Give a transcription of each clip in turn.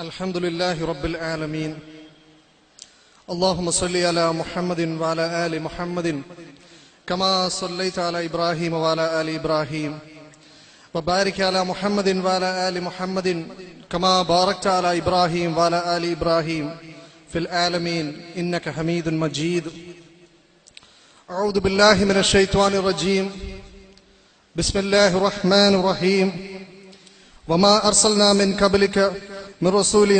الحمد لله رب العالمين. اللهم صل على محمد وعلى آل محمد كما صليت على إبراهيم وعلى آل إبراهيم وبارك على محمد وعلى آل محمد كما باركت على إبراهيم وعلى آل إبراهيم في العالمين إنك حميد مجيد. أعوذ بالله من الشيطان الرجيم. بسم الله الرحمن الرحيم. وما أرسلنا من قبلك من رسول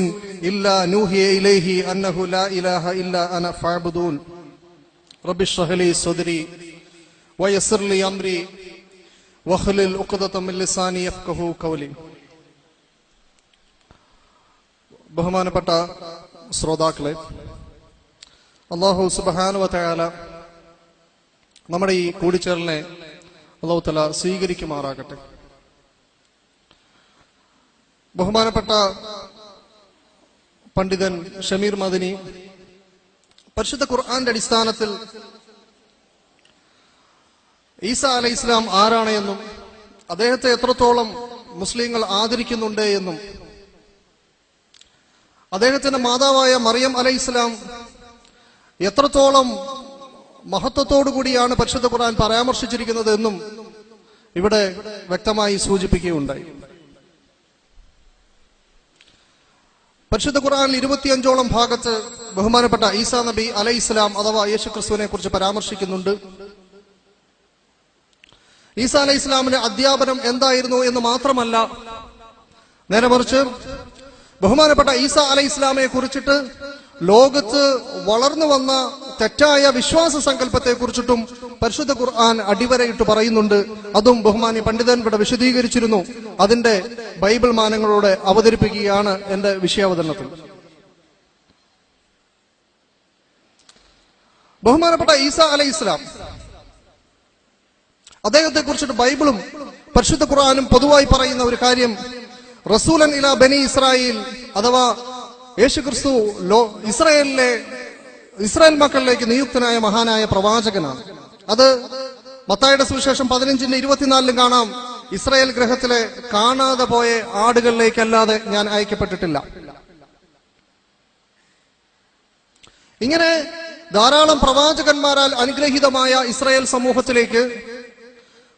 إلا نوحي إليه أنه لا إله إلا أنا فاعبدون. رب اشرح لي صدري ويسر لي أمري واحلل عقدة من لساني يفقهوا قولي. ബഹുമാനപ്പെട്ട ശ്രോതാക്കളെ, അല്ലാഹു സുബ്ഹാനഹു വ തആല നമ്മുടെ ഈ കൂടിച്ചേരലിനെ അല്ലാഹു തആല സ്വീകരിക്കുമാറാകട്ടെ. ബഹുമാനപ്പെട്ട പണ്ഡിതൻ ഷമീർ മദനി പരിശുദ്ധ ഖുർആന്റെ അടിസ്ഥാനത്തിൽ ഈസാ അലൈഹിസ്സലാം ആരാണ് എന്നും അദ്ദേഹത്തെ എത്രത്തോളം മുസ്ലിങ്ങൾ ആദരിക്കുന്നുണ്ട് എന്നും അദ്ദേഹത്തിന്റെ മാതാവായ മറിയം അലൈഹിസ്സലാം എത്രത്തോളം മഹത്വത്തോടുകൂടിയാണ് പരിശുദ്ധ ഖുർആൻ പരാമർശിച്ചിരിക്കുന്നത് എന്നും ഇവിടെ വ്യക്തമായി സൂചിപ്പിക്കുകയുണ്ടായി. പരിശുദ്ധ ഖുർആനിൽ 25ഓളം ഭാഗത്ത് ബഹുമാനപ്പെട്ട ഈസാ നബി അലൈഹിസ്സലാം അഥവാ യേശു ക്രിസ്തുവിനെ കുറിച്ച് പരാമർശിക്കുന്നുണ്ട്. ഈസാ അലൈഹിസ്സലാമിന്റെ അധ്യാപനം എന്തായിരുന്നു എന്ന് മാത്രമല്ല, നേരെ മറിച്ച് ബഹുമാനപ്പെട്ട ഈസാ അലൈഹിസ്സലാമെ കുറിച്ചിട്ട് ലോകത്ത് വളർന്നു വന്ന തെറ്റായ വിശ്വാസ സങ്കല്പത്തെ കുറിച്ചിട്ടും പരിശുദ്ധ ഖുർആൻ അടിവരയിട്ട് പറയുന്നുണ്ട്. അതും ബഹുമാന്യ പണ്ഡിതൻ ഇവിടെ വിശദീകരിച്ചിരുന്നു. അതിന്റെ ബൈബിൾ മാനങ്ങളോടെ അവതരിപ്പിക്കുകയാണ് എന്റെ വിഷയാവതരണത്തിൽ. ബഹുമാനപ്പെട്ട ഈസാ അലൈഹിസ്സലാം അദ്ദേഹത്തെ കുറിച്ചിട്ട് ബൈബിളും പരിശുദ്ധ ഖുർആനും പൊതുവായി പറയുന്ന ഒരു കാര്യം, റസൂലൻ ഇലാ ബനി ഇസ്രായേൽ അഥവാ യേശുക്രിസ്തു ഇസ്രായേൽ മക്കളിലേക്ക് നിയുക്തനായ മഹാനായ പ്രവാചകനാണ്. അത് മത്തായിയുടെ സുവിശേഷം 15:24 കാണാം. ഇസ്രായേൽ ഗ്രഹത്തിലെ കാണാതെ പോയ ആടുകളിലേക്കല്ലാതെ ഞാൻ അയക്കപ്പെട്ടിട്ടില്ല. ഇങ്ങനെ ധാരാളം പ്രവാചകന്മാരാൽ അനുഗ്രഹീതമായ ഇസ്രായേൽ സമൂഹത്തിലേക്ക്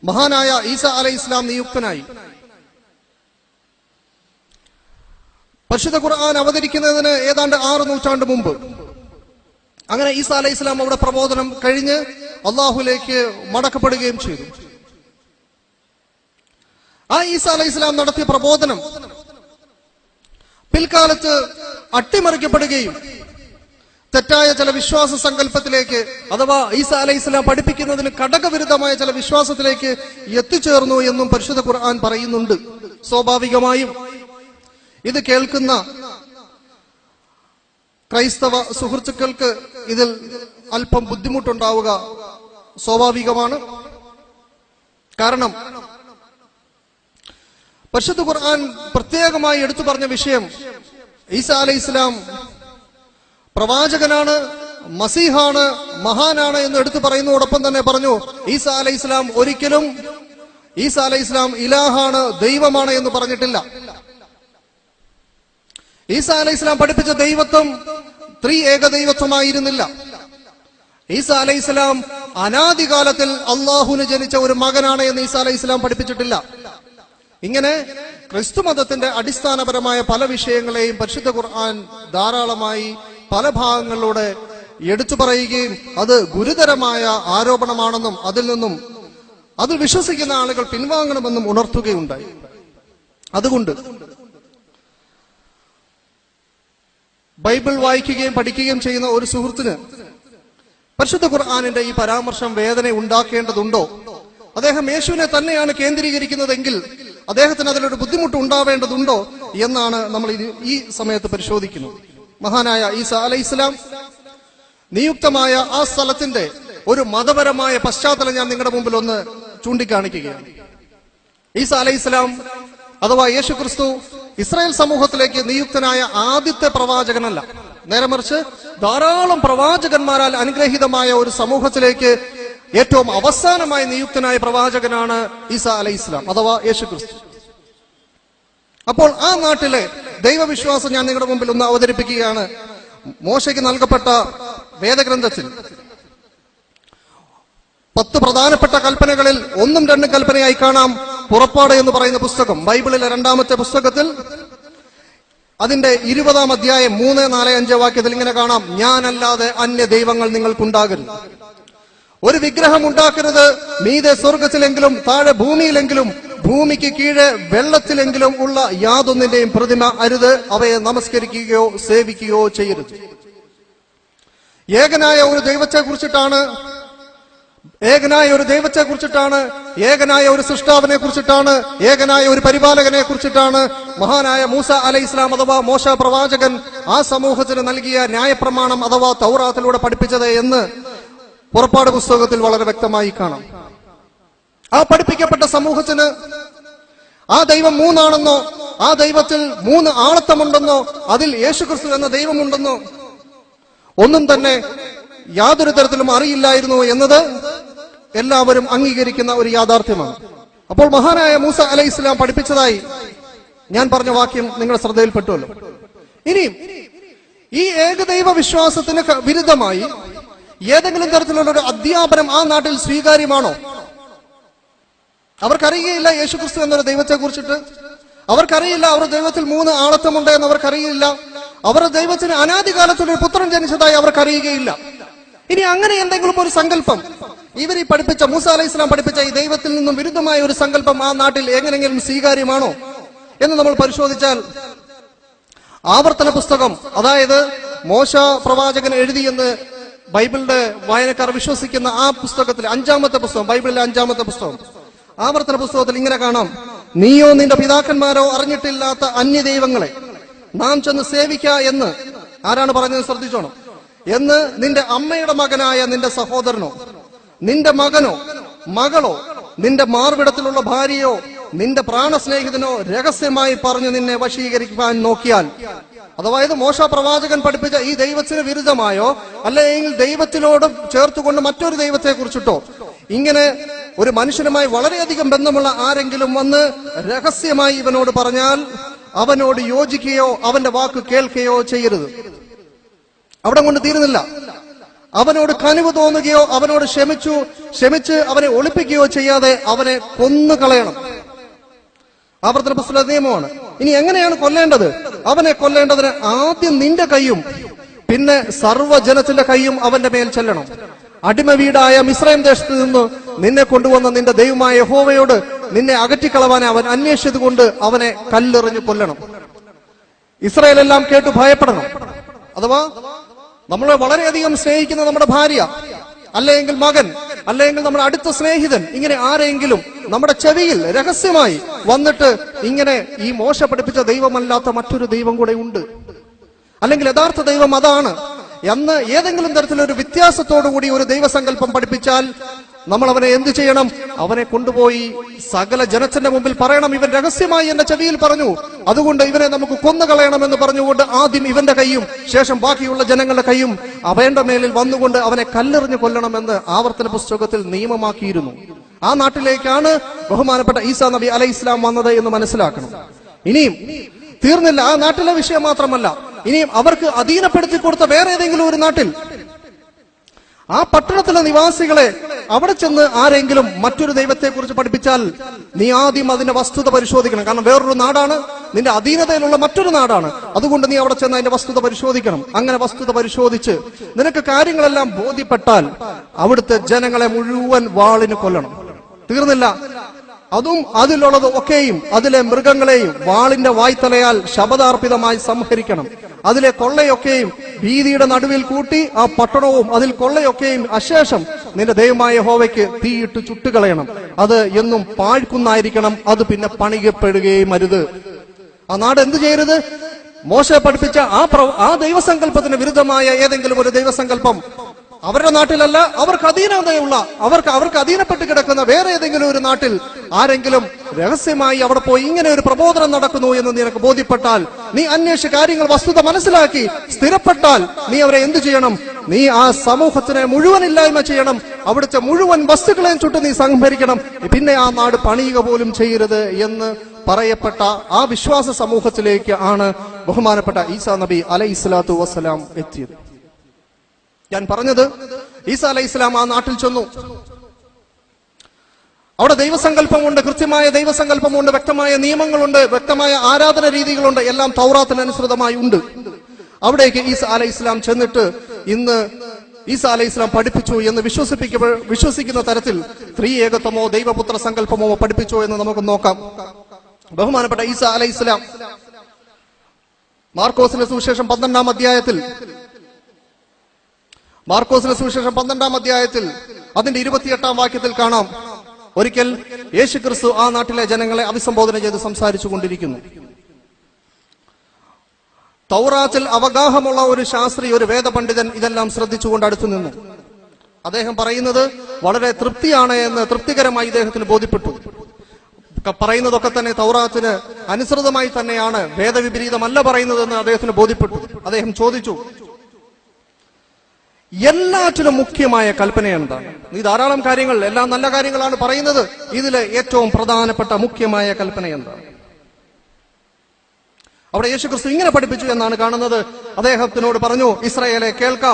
മഹാനായ ഈസാ അലൈഹിസ്സലാം നിയുക്തനായി. പരിശുദ്ധ ഖുർആൻ അവതരിക്കുന്നതിന് ഏതാണ്ട് 6 നൂറ്റാണ്ട് മുമ്പ് അങ്ങനെ ഈസാ അലൈഹിസ്സലാം അവിടെ പ്രബോധനം കഴിഞ്ഞ് അള്ളാഹുലേക്ക് മടക്കപ്പെടുകയും ചെയ്തു. ആ ഈസാ അലൈഹിസ്സലാം നടത്തിയ പ്രബോധനം പിൽക്കാലത്ത് അട്ടിമറിക്കപ്പെടുകയും തെറ്റായ ചില വിശ്വാസ സങ്കല്പത്തിലേക്ക് അഥവാ ഈസാ അലൈഹിസ്സലാം പഠിപ്പിക്കുന്നതിന് ഘടകവിരുദ്ധമായ ചില വിശ്വാസത്തിലേക്ക് എത്തിച്ചേർന്നു എന്നും പരിശുദ്ധ ഖുർആൻ പറയുന്നുണ്ട്. സ്വാഭാവികമായും ഇത് കേൾക്കുന്ന ക്രൈസ്തവ സുഹൃത്തുക്കൾക്ക് ഇതിൽ അല്പം ബുദ്ധിമുട്ടുണ്ടാവുക സ്വാഭാവികമാണ്. കാരണം പരിശുദ്ധ ഖുർആൻ പ്രത്യേകമായി എടുത്തു പറഞ്ഞ വിഷയം ഈസാ അലൈഹിസ്സലാം പ്രവാചകനാണ്, മസീഹാണ്, മഹാനാണ് എന്ന് എടുത്തു പറയുന്നതോടൊപ്പം തന്നെ പറഞ്ഞു ഈസാ അലൈഹിസ്സലാം ഒരിക്കലും ഈസാ അലൈഹിസ്സലാം ഇലാഹാണ്, ദൈവമാണ് എന്ന് പറഞ്ഞിട്ടില്ല. ഈസാ അലൈഹിസ്സലാം പഠിപ്പിച്ച ദൈവത്വം ഏകദൈവത്വമായിരുന്നില്ല. ഈസാ അലൈഹിസ്സലാം അനാദികാലത്തിൽ അള്ളാഹുവിന് ജനിച്ച ഒരു മകനാണ് എന്ന് ഈസാ അലൈഹിസ്സലാം പഠിപ്പിച്ചിട്ടില്ല. ഇങ്ങനെ ക്രിസ്തു മതത്തിന്റെ അടിസ്ഥാനപരമായ പല വിഷയങ്ങളെയും പരിശുദ്ധ ഖുർആൻ ധാരാളമായി പല ഭാഗങ്ങളിലൂടെ എടുത്തു പറയുകയും അത് ഗുരുതരമായ ആരോപണമാണെന്നും അതിൽ വിശ്വസിക്കുന്ന ആളുകൾ പിൻവാങ്ങണമെന്നും ഉണർത്തുകയുണ്ടായി. അതുകൊണ്ട് ബൈബിൾ വായിക്കുകയും പഠിക്കുകയും ചെയ്യുന്ന ഒരു സുഹൃത്തിന് പരിശുദ്ധ ഖുർആനിന്റെ ഈ പരാമർശം വേദന ഉണ്ടാക്കേണ്ടതുണ്ടോ? അദ്ദേഹം യേശുവിനെ തന്നെയാണ് കേന്ദ്രീകരിക്കുന്നതെങ്കിൽ അദ്ദേഹത്തിന് അതിലൊരു ബുദ്ധിമുട്ട് ഉണ്ടാവേണ്ടതുണ്ടോ എന്നാണ് നമ്മൾ ഈ സമയത്ത് പരിശോധിക്കുന്നത്. മഹാനായ ഈസാ അലൈഹിസ്സലാം നിയുക്തമായ ആ സ്ഥലത്തിന്റെ ഒരു മതപരമായ പശ്ചാത്തലം ഞാൻ നിങ്ങളുടെ മുമ്പിൽ ഒന്ന് ചൂണ്ടിക്കാണിക്കുകയാണ്. ഈസാ അലൈഹിസ്സലാം അഥവാ യേശു ക്രിസ്തു ഇസ്രായേൽ സമൂഹത്തിലേക്ക് നിയുക്തനായ ആദ്യത്തെ പ്രവാചകനല്ല. നേരെ മറിച്ച് ധാരാളം പ്രവാചകന്മാരാൽ അനുഗ്രഹീതമായ ഒരു സമൂഹത്തിലേക്ക് ഏറ്റവും അവസാനമായി നിയുക്തനായ പ്രവാചകനാണ് ഈസാ അലൈഹിസ്സലാം അഥവാ യേശു ക്രിസ്തു. അപ്പോൾ ആ നാട്ടിലെ ദൈവവിശ്വാസം ഞാൻ നിങ്ങളുടെ മുമ്പിൽ ഒന്ന് അവതരിപ്പിക്കുകയാണ്. മോശയ്ക്ക് നൽകപ്പെട്ട വേദഗ്രന്ഥത്തിൽ 10 പ്രധാനപ്പെട്ട കൽപ്പനകളിൽ 1ഉം 2ഉം കൽപ്പനയായി കാണാം പുറപ്പാട് എന്ന് പറയുന്ന പുസ്തകം. ബൈബിളിലെ 2ാമത്തെ പുസ്തകത്തിൽ അതിന്റെ 20-ാം അധ്യായം 3, 4, 5 വാക്യത്തിൽ ഇങ്ങനെ കാണാം: ഞാനല്ലാതെ അന്യ ദൈവങ്ങൾ നിങ്ങൾക്കുണ്ടാകരുത്. ഒരു വിഗ്രഹം ഉണ്ടാക്കരുത്. മീതെ സ്വർഗത്തിലെങ്കിലും താഴെ ഭൂമിയിലെങ്കിലും ഭൂമിക്ക് കീഴെ വെള്ളത്തിലെങ്കിലും ഉള്ള യാതൊന്നിന്റെയും പ്രതിമ അരുത്. അവയെ നമസ്കരിക്കുകയോ സേവിക്കുകയോ ചെയ്യരുത്. ഏകനായ ഒരു ദൈവത്തെ കുറിച്ചിട്ടാണ്, ഏകനായ ഒരു സൃഷ്ടാവിനെ കുറിച്ചിട്ടാണ്, ഏകനായ ഒരു പരിപാലകനെ കുറിച്ചിട്ടാണ് മഹാനായ മൂസ അലൈഹിസ്സലാം അഥവാ മോശ പ്രവാചകൻ ആ സമൂഹത്തിന് നൽകിയ ന്യായപ്രമാണം അഥവാ തൗറാത്തിലൂടെ പഠിപ്പിച്ചത് എന്ന് പുറപ്പാട് പുസ്തകത്തിൽ വളരെ വ്യക്തമായി കാണാം. ആ പഠിപ്പിക്കപ്പെട്ട സമൂഹത്തിന് ആ ദൈവം 3 ആണെന്നോ, ആ ദൈവത്തിൽ 3 ആളത്വമുണ്ടെന്നോ, അതിൽ യേശുക്രിസ്തു എന്ന ദൈവമുണ്ടെന്നോ ഒന്നും തന്നെ യാതൊരു തരത്തിലും അറിയില്ലായിരുന്നു എന്നത് എല്ലാവരും അംഗീകരിക്കുന്ന ഒരു യാഥാർത്ഥ്യമാണ്. അപ്പോൾ മഹാനായ മൂസ അലൈഹിസ്സലാം പഠിപ്പിച്ചതായി ഞാൻ പറഞ്ഞ വാക്യം നിങ്ങളുടെ ശ്രദ്ധയിൽപ്പെട്ടുവല്ലോ. ഇനി ഈ ഏകദൈവ വിശ്വാസത്തിന് വിരുദ്ധമായി ഏതെങ്കിലും തരത്തിലുള്ള ഒരു അധ്യാപനം ആ നാട്ടിൽ സ്വീകാര്യമാണോ? അവർക്കറിയില്ല യേശുക്രിസ്തു എന്നൊരു ദൈവത്തെ കുറിച്ചിട്ട്. അവർക്കറിയില്ല അവരുടെ ദൈവത്തിൽ 3 ആളത്വമുണ്ട് എന്ന് അവർക്കറിയില്ല. അവരുടെ ദൈവത്തിന് അനാദികാലത്തിലൊരു പുത്രൻ ജനിച്ചതായി അവർക്കറിയുകയില്ല. ഇനി അങ്ങനെ എന്തെങ്കിലും ഒരു സങ്കല്പം ഇവർ ഈ പഠിപ്പിച്ച മൂസ അലൈഹിസ്സലാം പഠിപ്പിച്ച ഈ ദൈവത്തിൽ നിന്നും വിരുദ്ധമായ ഒരു സങ്കല്പം ആ നാട്ടിൽ എങ്ങനെയെങ്കിലും സ്വീകാര്യമാണോ എന്ന് നമ്മൾ പരിശോധിച്ചാൽ, ആവർത്തന പുസ്തകം, അതായത് മോശ പ്രവാചകൻ എഴുതിയെന്ന് ബൈബിളിന്റെ വായനക്കാർ വിശ്വസിക്കുന്ന ആ പുസ്തകത്തിൽ 5ാമത്തെ പുസ്തകം, ബൈബിളിലെ 5ാമത്തെ പുസ്തകം, ആവർത്തന പുസ്തകത്തിൽ ഇങ്ങനെ കാണാം: നീയോ നിന്റെ പിതാക്കന്മാരോ അറിഞ്ഞിട്ടില്ലാത്ത അന്യദൈവങ്ങളെ നാം ചെന്ന് സേവിക്ക എന്ന് ആരാണ് പറഞ്ഞത്? ശ്രദ്ധിച്ചോണം. എന്ന് നിന്റെ അമ്മയുടെ മകനായ നിന്റെ സഹോദരനോ, നിന്റെ മകനോ, മകളോ, നിന്റെ മാർവിടത്തിലുള്ള ഭാര്യയോ, നിന്റെ പ്രാണസ്നേഹിതനോ രഹസ്യമായി പറഞ്ഞു നിന്നെ വശീകരിക്കാൻ നോക്കിയാൽ, അഥവാ ഇത് മോശ പ്രവാചകൻ പഠിപ്പിച്ച ഈ ദൈവത്തിന് വിരുദ്ധമായോ അല്ലെങ്കിൽ ദൈവത്തിനോട് ചേർത്തുകൊണ്ട് മറ്റൊരു ദൈവത്തെ കുറിച്ചിട്ടോ ഇങ്ങനെ ഒരു മനുഷ്യനുമായി വളരെയധികം ബന്ധമുള്ള ആരെങ്കിലും വന്ന് രഹസ്യമായി ഇവനോട് പറഞ്ഞാൽ അവനോട് യോജിക്കുകയോ അവന്റെ വാക്ക് കേൾക്കുകയോ ചെയ്യരുത്. അവിടെ കൊണ്ട് തീരുന്നില്ല. അവനോട് കനിവ് തോന്നുകയോ അവനോട് ക്ഷമിച്ച് അവനെ ഒളിപ്പിക്കുകയോ ചെയ്യാതെ അവനെ കൊന്നുകളയണം. ആവർത്തന പുസ്തക നിയമമാണ്. ഇനി എങ്ങനെയാണ് കൊല്ലേണ്ടത്? അവനെ കൊല്ലേണ്ടതിന് ആദ്യം നിന്റെ കൈയും പിന്നെ സർവ്വജനത്തിന്റെ കൈയും അവന്റെ മേൽ ചെല്ലണം. അടിമ വീടായ മിസ്രൈം ദേശത്ത് നിന്ന് നിന്നെ കൊണ്ടുവന്ന നിന്റെ ദൈവമായ യഹോവയോട് നിന്നെ അകറ്റിക്കളവാൻ അവൻ അന്വേഷിച്ചത് കൊണ്ട് അവനെ കല്ലെറിഞ്ഞ് കൊല്ലണം. ഇസ്രായേൽ എല്ലാം കേട്ടു ഭയപ്പെടണം. അഥവാ നമ്മളെ വളരെയധികം സ്നേഹിക്കുന്ന നമ്മുടെ ഭാര്യ, അല്ലെങ്കിൽ മകൻ, അല്ലെങ്കിൽ നമ്മുടെ അടുത്ത സ്നേഹിതൻ, ഇങ്ങനെ ആരെങ്കിലും നമ്മുടെ ചെവിയിൽ രഹസ്യമായി വന്നിട്ട് ഇങ്ങനെ ഈ മോശ പഠിപ്പിച്ച ദൈവമല്ലാത്ത മറ്റൊരു ദൈവം കൂടെ ഉണ്ട്, അല്ലെങ്കിൽ യഥാർത്ഥ ദൈവം അതാണ് എന്ന് ഏതെങ്കിലും തരത്തിലൊരു വ്യത്യാസത്തോടുകൂടി ഒരു ദൈവസങ്കല്പം പഠിപ്പിച്ചാൽ നമ്മൾ അവനെ എന്ത് ചെയ്യണം? അവനെ കൊണ്ടുപോയി സകല ജനത്തിന്റെ മുമ്പിൽ പറയണം, ഇവൻ രഹസ്യമായി എന്റെ ചെവിയിൽ പറഞ്ഞു, അതുകൊണ്ട് ഇവനെ നമുക്ക് കൊന്നുകളയണമെന്ന് പറഞ്ഞുകൊണ്ട് ആദ്യം ഇവന്റെ കൈയും ശേഷം ബാക്കിയുള്ള ജനങ്ങളുടെ കൈയും അവന്റെ മേലിൽ വന്നുകൊണ്ട് അവനെ കല്ലെറിഞ്ഞ് കൊല്ലണമെന്ന് ആവർത്തന പുസ്തകത്തിൽ നിയമമാക്കിയിരുന്നു. ആ നാട്ടിലേക്കാണ് ബഹുമാനപ്പെട്ട ഈസാ നബി അലൈഹിസ്സലാം വന്നത് എന്ന് മനസ്സിലാക്കണം. ഇനിയും തീർന്നില്ല. ആ നാട്ടിലെ വിഷയം മാത്രമല്ല, ഇനിയും അവർക്ക് അധീനപ്പെടുത്തി കൊടുത്ത വേറെ ഏതെങ്കിലും ഒരു നാട്ടിൽ ആ പട്ടണത്തിലെ നിവാസികളെ അവിടെ ചെന്ന് ആരെങ്കിലും മറ്റൊരു ദൈവത്തെ കുറിച്ച് പഠിപ്പിച്ചാൽ നീ ആദ്യം അതിന്റെ വസ്തുത പരിശോധിക്കണം. കാരണം വേറൊരു നാടാണ്, നിന്റെ അധീനതയിലുള്ള മറ്റൊരു നാടാണ്. അതുകൊണ്ട് നീ അവിടെ ചെന്ന് അതിന്റെ വസ്തുത പരിശോധിക്കണം. അങ്ങനെ വസ്തുത പരിശോധിച്ച് നിനക്ക് കാര്യങ്ങളെല്ലാം ബോധ്യപ്പെട്ടാൽ അവിടുത്തെ ജനങ്ങളെ മുഴുവൻ വാളിന് കൊല്ലണം. തീർന്നില്ല. അതും അതിലുള്ളത് ഒക്കെയും അതിലെ മൃഗങ്ങളെയും വാളിന്റെ വായ്ത്തലയാൽ ശപഥാർപ്പിതമായി സംഹരിക്കണം. അതിലെ കൊള്ളയൊക്കെയും ഭീതിയുടെ നടുവിൽ കൂട്ടി ആ പട്ടണവും അതിൽ കൊള്ളയൊക്കെയും അശേഷം നിന്റെ ദൈവമായ യഹോവയ്ക്ക് തീയിട്ട് ചുട്ടുകളയണം. അത് എന്നും പാഴ്ക്കുന്നായിരിക്കണം. അത് പിന്നെ പണിയപ്പെടുകയും അരുത്. ആ നാട് എന്ത് ചെയ്യരുത്? മോശ പഠിപ്പിച്ച ആ ദൈവസങ്കല്പത്തിന് വിരുദ്ധമായ ഏതെങ്കിലും ഒരു ദൈവസങ്കല്പം അവരുടെ നാട്ടിലല്ല, അവർക്ക് അധീനതയുള്ള അവർക്ക് അധീനപ്പെട്ട് കിടക്കുന്ന വേറെ ഏതെങ്കിലും ഒരു നാട്ടിൽ ആരെങ്കിലും രഹസ്യമായി അവിടെ പോയി ഇങ്ങനെ ഒരു പ്രബോധനം നടക്കുന്നു എന്ന് നിനക്ക് ബോധ്യപ്പെട്ടാൽ, നീ അന്വേഷിച്ച് കാര്യങ്ങൾ വസ്തുത മനസ്സിലാക്കി സ്ഥിരപ്പെട്ടാൽ നീ അവരെ എന്തു ചെയ്യണം? നീ ആ സമൂഹത്തിനെ മുഴുവൻ ഇല്ലായ്മ ചെയ്യണം. അവിടുത്തെ മുഴുവൻ വസ്തുക്കളെയും ചുട്ട് നീ സംഹരിക്കണം. പിന്നെ ആ നാട് പണിയുക പോലും ചെയ്യരുത് എന്ന് പറയപ്പെട്ട ആ വിശ്വാസ സമൂഹത്തിലേക്ക് ആണ് ബഹുമാനപ്പെട്ട ഈസാ നബി അലൈഹിസ്സലാത്തു വസ്സലാം എത്തിയത്. ഞാൻ പറഞ്ഞത്, ഈസാ അലൈഹിസ്സലാം ആ നാട്ടിൽ ചെന്നു. അവിടെ ദൈവസങ്കല്പമുണ്ട്, കൃത്യമായ ദൈവസങ്കല്പമുണ്ട്, വ്യക്തമായ നിയമങ്ങളുണ്ട്, വ്യക്തമായ ആരാധന രീതികളുണ്ട്, എല്ലാം തൗറാത്തിനനുസൃതമായി ഉണ്ട്. അവിടേക്ക് ഈസാ അലൈഹിസ്സലാം ചെന്നിട്ട് ഇന്ന് ഈസാ അലൈഹിസ്സലാം പഠിപ്പിച്ചു എന്ന് വിശ്വസിക്കുന്ന തരത്തിൽ ത്രിയേകത്വമോ ദൈവപുത്ര സങ്കല്പമോ പഠിപ്പിച്ചോ എന്ന് നമുക്ക് നോക്കാം. ബഹുമാനപ്പെട്ട ഈസാ അലൈഹിസ്സലാം മാർക്കോസിന്റെ സുവിശേഷം 12-ാം അധ്യായത്തിൽ അതിന്റെ 28-ാം വാക്യത്തിൽ കാണാം, ഒരിക്കൽ യേശുക്രിസ്തു ആ നാട്ടിലെ ജനങ്ങളെ അഭിസംബോധന ചെയ്ത് സംസാരിച്ചു കൊണ്ടിരിക്കുന്നു. തൗറാത്തിൽ അവഗാഹമുള്ള ഒരു ശാസ്ത്രി, ഒരു വേദപണ്ഡിതൻ ഇതെല്ലാം ശ്രദ്ധിച്ചുകൊണ്ട് അടുത്തു നിന്നു. അദ്ദേഹം പറയുന്നത് വളരെ തൃപ്തികരമായി ഇദ്ദേഹത്തിന് ബോധ്യപ്പെട്ടു. പറയുന്നതൊക്കെ തന്നെ തൗറാത്തിന് അനുസൃതമായി തന്നെയാണ്, വേദവിപരീതമല്ല പറയുന്നതെന്ന് അദ്ദേഹത്തിന് ബോധ്യപ്പെട്ടു. അദ്ദേഹം ചോദിച്ചു, എല്ലാറ്റിലും മുഖ്യമായ കൽപ്പന എന്താണ്? നീ ധാരാളം കാര്യങ്ങൾ, എല്ലാം നല്ല കാര്യങ്ങളാണ് പറയുന്നത്, ഇതിലെ ഏറ്റവും പ്രധാനപ്പെട്ട മുഖ്യമായ കൽപ്പന എന്താണ്? അവിടെ യേശുക്രിസ്തു ഇങ്ങനെ പഠിപ്പിച്ചു എന്നാണ് കാണുന്നത്. അദ്ദേഹത്തിനോട് പറഞ്ഞു, ഇസ്രായേലെ കേൾക്ക,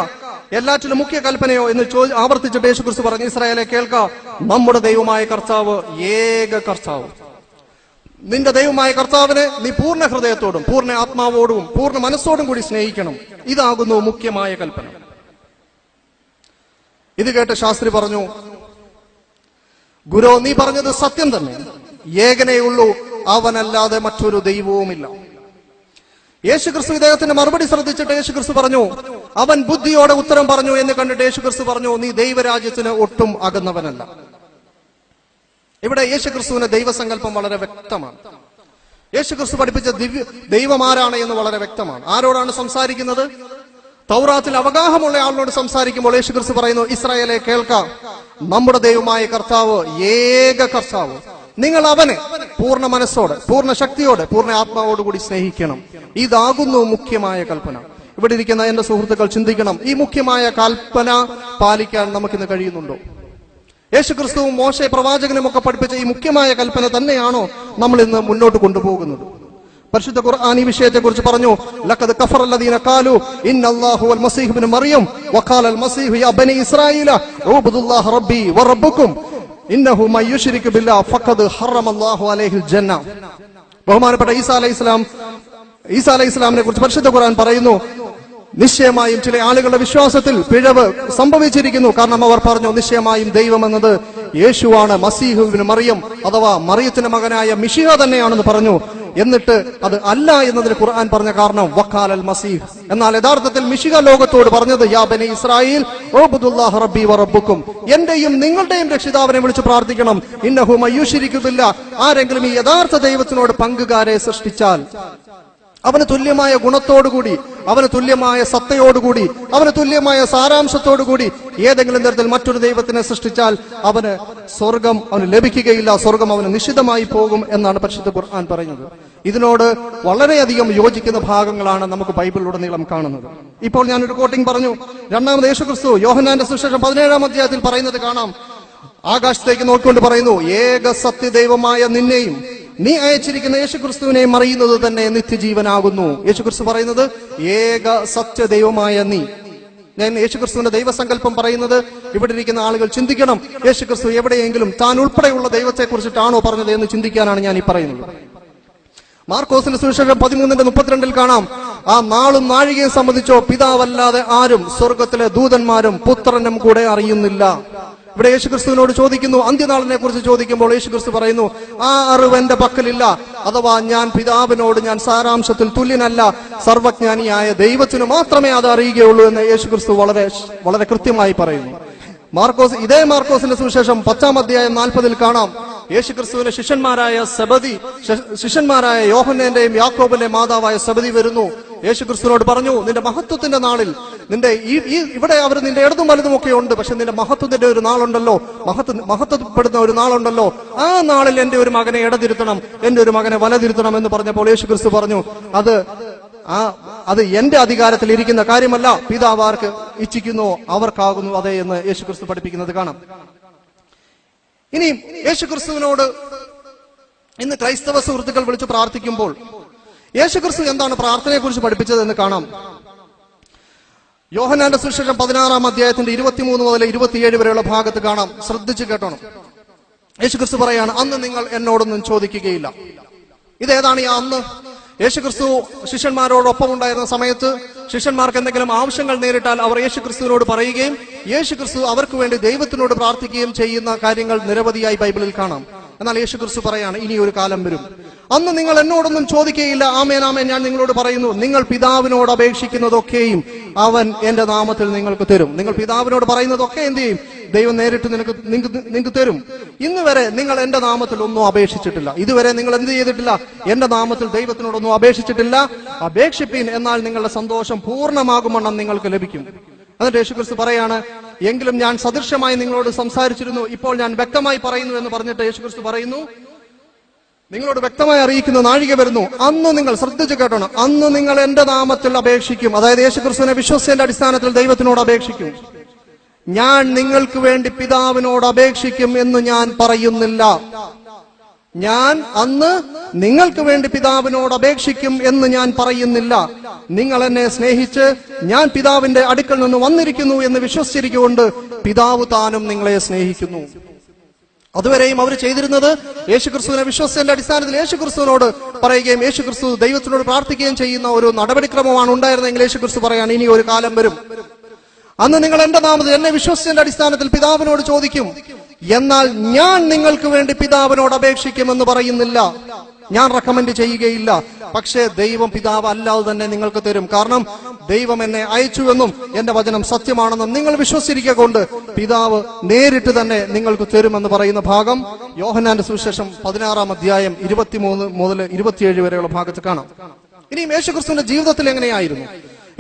എല്ലാറ്റിലും മുഖ്യ കൽപ്പനയോ എന്ന് ആവർത്തിച്ചിട്ട് യേശുക്രിസ്തു പറഞ്ഞു, ഇസ്രായേലെ കേൾക്ക, നമ്മുടെ ദൈവമായ കർത്താവ് ഏക കർത്താവ്. നിന്റെ ദൈവമായ കർത്താവിനെ നീ പൂർണ്ണ ഹൃദയത്തോടും പൂർണ്ണ ആത്മാവോടും പൂർണ്ണ മനസ്സോടും കൂടി സ്നേഹിക്കണം. ഇതാകുന്നു മുഖ്യമായ കൽപ്പന. ഇത് കേട്ട് ശാസ്ത്രി പറഞ്ഞു, ഗുരു, നീ പറഞ്ഞത് സത്യം തന്നെ, ഏകനേയുള്ളൂ, അവനല്ലാതെ മറ്റൊരു ദൈവവുമില്ല. യേശുക്രിസ്തു ഇദ്ദേഹത്തിന്റെ മറുപടി ശ്രദ്ധിച്ചിട്ട് യേശുക്രിസ്തു പറഞ്ഞു, അവൻ ബുദ്ധിയോടെ ഉത്തരം പറഞ്ഞു എന്ന് കണ്ടിട്ട് യേശുക്രിസ്തു പറഞ്ഞു, നീ ദൈവരാജ്യത്തിന് ഒട്ടും അകന്നവനല്ല. ഇവിടെ യേശുക്രിസ്തുവിന്റെ ദൈവസങ്കല്പം വളരെ വ്യക്തമാണ്. യേശുക്രിസ്തു പഠിപ്പിച്ച ദൈവമാരാണ് എന്ന് വളരെ വ്യക്തമാണ്. ആരോടാണ് സംസാരിക്കുന്നത്? തൗറാത്തിൽ അവഗാഹമുള്ള ആളിനോട് സംസാരിക്കുമ്പോൾ യേശുക്രിസ്തു പറയുന്നു, ഇസ്രായേലെ കേൾക്ക, നമ്മുടെ ദൈവമായ കർത്താവ് ഏക കർത്താവ്. നിങ്ങൾ അവനെ പൂർണ്ണ മനസ്സോടെ പൂർണ്ണ ശക്തിയോടെ പൂർണ്ണ ആത്മാവോടുകൂടി സ്നേഹിക്കണം. ഇതാകുന്നു മുഖ്യമായ കൽപ്പന. ഇവിടെ ഇരിക്കുന്ന എന്റെ സുഹൃത്തുക്കൾ ചിന്തിക്കണം, ഈ മുഖ്യമായ കൽപ്പന പാലിക്കാൻ നമുക്കിന്ന് കഴിയുന്നുണ്ടോ? യേശുക്രിസ്തുവും മോശെ പ്രവാചകനും ഒക്കെ പഠിപ്പിച്ച ഈ മുഖ്യമായ കൽപ്പന തന്നെയാണോ നമ്മൾ ഇന്ന് മുന്നോട്ട് കൊണ്ടുപോകുന്നത്? പരിശുദ്ധ ഖുർആൻ ഈ വിഷയത്തെക്കുറിച്ച് പറഞ്ഞു, ലഖദ് കഫറല്ലദീന ഖാലു ഇന്നല്ലാഹു വൽ മസീഹ് ഇബ്നു മറിയം വഖാലൽ മസീഹ് യാ ബനി ഇസ്രായീല ഉബ്ദുല്ലാഹ റബ്ബി വറബ്ബുക്കും ഇന്നഹു മൻ യുശ്രിക് ബില്ലാഹി ഫഖദ് ഹറമല്ലാഹു അലൈഹിൽ ജന്ന. ബഹുമാനപ്പെട്ട ഈസാ അലൈഹിസ്സലാമിനെ കുറിച്ച് പരിശുദ്ധ ഖുർആൻ പറയുന്നു, നിശ്ചയമായും ചില ആളുകളുടെ വിശ്വാസത്തിൽ പിഴവ് സംഭവിച്ചിരിക്കുന്നു. കാരണം അവർ പറഞ്ഞു, നിശ്ചയമായും ദൈവം എന്നത് യേശുവാണ്, മസീഹ് ഇബ്നു മറിയം അഥവാ മറിയത്തിന്റെ മകനായ മിശിഹ തന്നെയാണെന്ന് പറഞ്ഞു. എന്നിട്ട് അത് അല്ല എന്നതിന് ഖുർആൻ പറഞ്ഞ കാരണം വഖാലൽ മസീഹ്. എന്നാൽ യഥാർത്ഥത്തിൽ മിശിഹ ലോകത്തോട് പറഞ്ഞത്, യാ ബനി ഇസ്രായീൽ ഉബ്ദുല്ലാഹ റബ്ബി വറബ്ബുക്കും, എന്റെയും നിങ്ങളുടെയും രക്ഷിതാവിനെ വിളിച്ച് പ്രാർത്ഥിക്കണം. ഇന്നഹു മൻ യുശ്രിക് ബില്ലാഹ്, ആരെങ്കിലും ഈ യഥാർത്ഥ ദൈവത്തിനോട് പങ്കുകാരെ സൃഷ്ടിച്ചാൽ, അവന് തുല്യമായ ഗുണത്തോടുകൂടി, അവന് തുല്യമായ സത്തയോടുകൂടി, അവന് തുല്യമായ സാരാംശത്തോടുകൂടി ഏതെങ്കിലും തരത്തിൽ മറ്റൊരു ദൈവത്തിനെ സൃഷ്ടിച്ചാൽ അവന് സ്വർഗം അവന് ലഭിക്കുകയില്ല, സ്വർഗം അവന് നിശ്ചിതമായി പോകും എന്നാണ് പരിശുദ്ധ ഖുർആൻ പറയുന്നത്. ഇതിനോട് വളരെയധികം യോജിക്കുന്ന ഭാഗങ്ങളാണ് നമുക്ക് ബൈബിളിലുടനീളം കാണുന്നത്. ഇപ്പോൾ ഞാനൊരു കോട്ടിംഗ് പറഞ്ഞു. രണ്ടാമത് യേശുക്രിസ്തു യോഹന്നാന്റെ സുവിശേഷം 17-ാം അധ്യായത്തിൽ പറയുന്നത് കാണാം. ആകാശത്തേക്ക് നോക്കിക്കൊണ്ട് പറയുന്നു, ഏക സത്യദൈവമായ നിന്നെയും നീ അയച്ചിരിക്കുന്ന യേശുക്രിസ്തുവിനെയും അറിയുന്നത് തന്നെ നിത്യജീവനാകുന്നു. യേശുക്രിസ്തു പറയുന്നത് ഏക സത്യദൈവമായ നീ. ഞാൻ യേശുക്രിസ്തുവിന്റെ ദൈവസങ്കല്പം പറയുന്നത് ഇവിടെ ഇരിക്കുന്ന ആളുകൾ ചിന്തിക്കണം, യേശുക്രിസ്തു എവിടെയെങ്കിലും താൻ ഉൾപ്പെടെയുള്ള ദൈവത്തെ കുറിച്ചിട്ടാണോ പറഞ്ഞത് എന്ന് ചിന്തിക്കാനാണ് ഞാൻ ഈ പറയുന്നത്. മാർക്കോസിന്റെ സുവിശേഷം 13:32 കാണാം, ആ നാളും നാഴികയും സംബന്ധിച്ചോ പിതാവല്ലാതെ ആരും സ്വർഗത്തിലെ ദൂതന്മാരും പുത്രനും കൂടെ അറിയുന്നില്ല. ഇവിടെ യേശുക്രിസ്തുവിനോട് ചോദിക്കുന്നു, അന്ത്യനാളിനെ കുറിച്ച് ചോദിക്കുമ്പോൾ യേശുക്രിസ്തു പറയുന്നു, ആ അറിവ് എന്റെ പക്കലില്ല, അഥവാ ഞാൻ പിതാവിനോട് ഞാൻ സാരാംശത്തിൽ തുല്യനല്ല, സർവജ്ഞാനിയായ ദൈവത്തിന് മാത്രമേ അത് അറിയുകയുള്ളൂ എന്ന് യേശുക്രിസ്തു വളരെ വളരെ കൃത്യമായി പറയുന്നു. ഇതേ മാർക്കോസിന്റെ സുവിശേഷം 10-ാം അധ്യായം 40 കാണാം, യേശുക്രിസ്തുവിന്റെ ശിഷ്യന്മാരായ യോഹന്നാന്റെയും യാക്കോബിന്റെയും മാതാവായ സബദി വരുന്നു. യേശുക്രിസ്തുവിനോട് പറഞ്ഞു, നിന്റെ മഹത്വത്തിന്റെ നാളിൽ നിന്റെ ഇവിടെ അവർ നിന്റെ ഇടതും വലതും ഒക്കെ ഉണ്ട്, പക്ഷെ നിന്റെ മഹത്വത്തിന്റെ ഒരു നാളുണ്ടല്ലോ, മഹത്വപ്പെടുന്ന ഒരു നാളുണ്ടല്ലോ, ആ നാളിൽ എന്റെ ഒരു മകനെ ഇടതിരുത്തണം, എന്റെ ഒരു മകനെ വലതിരുത്തണം എന്ന് പറഞ്ഞപ്പോൾ യേശുക്രിസ്തു പറഞ്ഞു, അത് എന്റെ അധികാരത്തിൽ ഇരിക്കുന്ന കാര്യമല്ല, പിതാവ് ആർക്ക് ഇച്ഛിക്കുന്നു അവർക്കാകുന്നു അതേ എന്ന് യേശുക്രിസ്തു പഠിപ്പിക്കുന്നത് കാണാം. ഇനി യേശുക്രിസ്തുവിനോട് ഇന്ന് ക്രൈസ്തവ സുഹൃത്തുക്കൾ വിളിച്ച് പ്രാർത്ഥിക്കുമ്പോൾ യേശുക്രിസ്തു എന്താണ് പ്രാർത്ഥനയെക്കുറിച്ച് പഠിപ്പിച്ചതെന്ന് കാണാം. യോഹന്നാന്റെ സുവിശേഷം 16-ാം അധ്യായത്തിന്റെ 23 മുതൽ 27 വരെയുള്ള ഭാഗത്ത് കാണാം. ശ്രദ്ധിച്ചു കേട്ടോണം. യേശുക്രിസ്തു പറയാണ്, അന്ന് നിങ്ങൾ എന്നോടൊന്നും ചോദിക്കുകയില്ല. ഇതേതാണ് ഈ അന്ന്? യേശുക്രിസ്തു ശിഷ്യന്മാരോടൊപ്പം ഉണ്ടായിരുന്ന സമയത്ത് ശിഷ്യന്മാർക്ക് എന്തെങ്കിലും ആവശ്യങ്ങൾ നേരിട്ടാൽ അവർ യേശുക്രിസ്തുവിനോട് പറയുകയും യേശുക്രിസ്തു അവർക്ക് വേണ്ടി ദൈവത്തിനോട് പ്രാർത്ഥിക്കുകയും ചെയ്യുന്ന കാര്യങ്ങൾ നിരവധിയായി ബൈബിളിൽ കാണാം. എന്നാൽ യേശുക്രിസ്തു പറയാണ്, ഇനി ഒരു കാലം വരും, അന്ന് നിങ്ങൾ എന്നോടൊന്നും ചോദിക്കുകയില്ല. ആമേൻ ആമേൻ, ഞാൻ നിങ്ങളോട് പറയുന്നു, നിങ്ങൾ പിതാവിനോട് അപേക്ഷിക്കുന്നതൊക്കെയും അവൻ എന്റെ നാമത്തിൽ നിങ്ങൾക്ക് തരും. നിങ്ങൾ പിതാവിനോട് പറയുന്നതൊക്കെ എന്ത് ചെയ്യും? ദൈവം നേരിട്ട് നിങ്ങൾക്ക് തരും. ഇന്ന് വരെ നിങ്ങൾ എന്റെ നാമത്തിൽ ഒന്നും അപേക്ഷിച്ചിട്ടില്ല. ഇതുവരെ നിങ്ങൾ എന്ത് ചെയ്തിട്ടില്ല? എന്റെ നാമത്തിൽ ദൈവത്തിനോടൊന്നും അപേക്ഷിച്ചിട്ടില്ല. അപേക്ഷിപ്പീൻ, എന്നാൽ നിങ്ങളുടെ സന്തോഷം പൂർണ്ണമാകുമെണ്ണം നിങ്ങൾക്ക് ലഭിക്കും. എന്നിട്ട് യേശുക്രിസ്തു പറയാണ്, എങ്കിലും ഞാൻ സദൃശമായി നിങ്ങളോട് സംസാരിച്ചിരുന്നു, ഇപ്പോൾ ഞാൻ വ്യക്തമായി പറയുന്നു എന്ന് പറഞ്ഞിട്ട് യേശുക്രിസ്തു പറയുന്നു, നിങ്ങളോട് വ്യക്തമായി അറിയിക്കുന്ന നാഴിക വരുന്നു, അന്ന് നിങ്ങൾ, ശ്രദ്ധിച്ചു കേട്ടോണം, അന്ന് നിങ്ങൾ എന്റെ നാമത്തിൽ അപേക്ഷിക്കും. അതായത് യേശുക്രിസ്തുവിനെ വിശ്വസിച്ചതിന്റെ അടിസ്ഥാനത്തിൽ ദൈവത്തിനോട് അപേക്ഷിക്കും. ഞാൻ നിങ്ങൾക്ക് വേണ്ടി പിതാവിനോട് അപേക്ഷിക്കും എന്ന് ഞാൻ പറയുന്നില്ല. ഞാൻ അന്ന് നിങ്ങൾക്ക് വേണ്ടി പിതാവിനോട് അപേക്ഷിക്കും എന്ന് ഞാൻ പറയുന്നില്ല. നിങ്ങൾ എന്നെ സ്നേഹിച്ച് ഞാൻ പിതാവിന്റെ അടുക്കൽ നിന്ന് വന്നിരിക്കുന്നു എന്ന് വിശ്വസിച്ചിരിക്കൊണ്ട് പിതാവ് താനും നിങ്ങളെ സ്നേഹിക്കുന്നു. അതുവരെയും അവർ ചെയ്തിരുന്നത് യേശുക്രിസ്തുവിനെ വിശ്വസിച്ചതിന്റെ അടിസ്ഥാനത്തിൽ യേശുക്രിസ്തുവിനോട് പറയുകയും യേശുക്രിസ്തു ദൈവത്തിനോട് പ്രാർത്ഥിക്കുകയും ചെയ്യുന്ന ഒരു നടപടിക്രമമാണ് ഉണ്ടായിരുന്നെങ്കിൽ യേശുക്രിസ്തു പറയാൻ, ഇനി ഒരു കാലം വരും, അന്ന് നിങ്ങൾ എന്റെ നാമത്തിൽ എന്നെ വിശ്വസിച്ചതിന്റെ അടിസ്ഥാനത്തിൽ പിതാവിനോട് ചോദിക്കും. എന്നാൽ ഞാൻ നിങ്ങൾക്ക് വേണ്ടി പിതാവിനോട് അപേക്ഷിക്കുമെന്ന് പറയുന്നില്ല, ഞാൻ റെക്കമെൻഡ് ചെയ്യുകയില്ല. പക്ഷേ ദൈവം പിതാവ് അല്ലാതെ തന്നെ നിങ്ങൾക്ക് തരും. കാരണം ദൈവം എന്നെ അയച്ചുവെന്നും എന്റെ വചനം സത്യമാണെന്നും നിങ്ങൾ വിശ്വസിച്ചിരിക്കുക കൊണ്ട് പിതാവ് നേരിട്ട് തന്നെ നിങ്ങൾക്ക് തരുമെന്ന് പറയുന്ന ഭാഗം യോഹന്നാന്റെ സുവിശേഷം 16-ാം അധ്യായം 23 മുതൽ 27 വരെയുള്ള ഭാഗത്ത് കാണാം. ഇനിയും യേശുക്രിസ്തുവിന്റെ ജീവിതത്തിൽ എങ്ങനെയായിരുന്നു?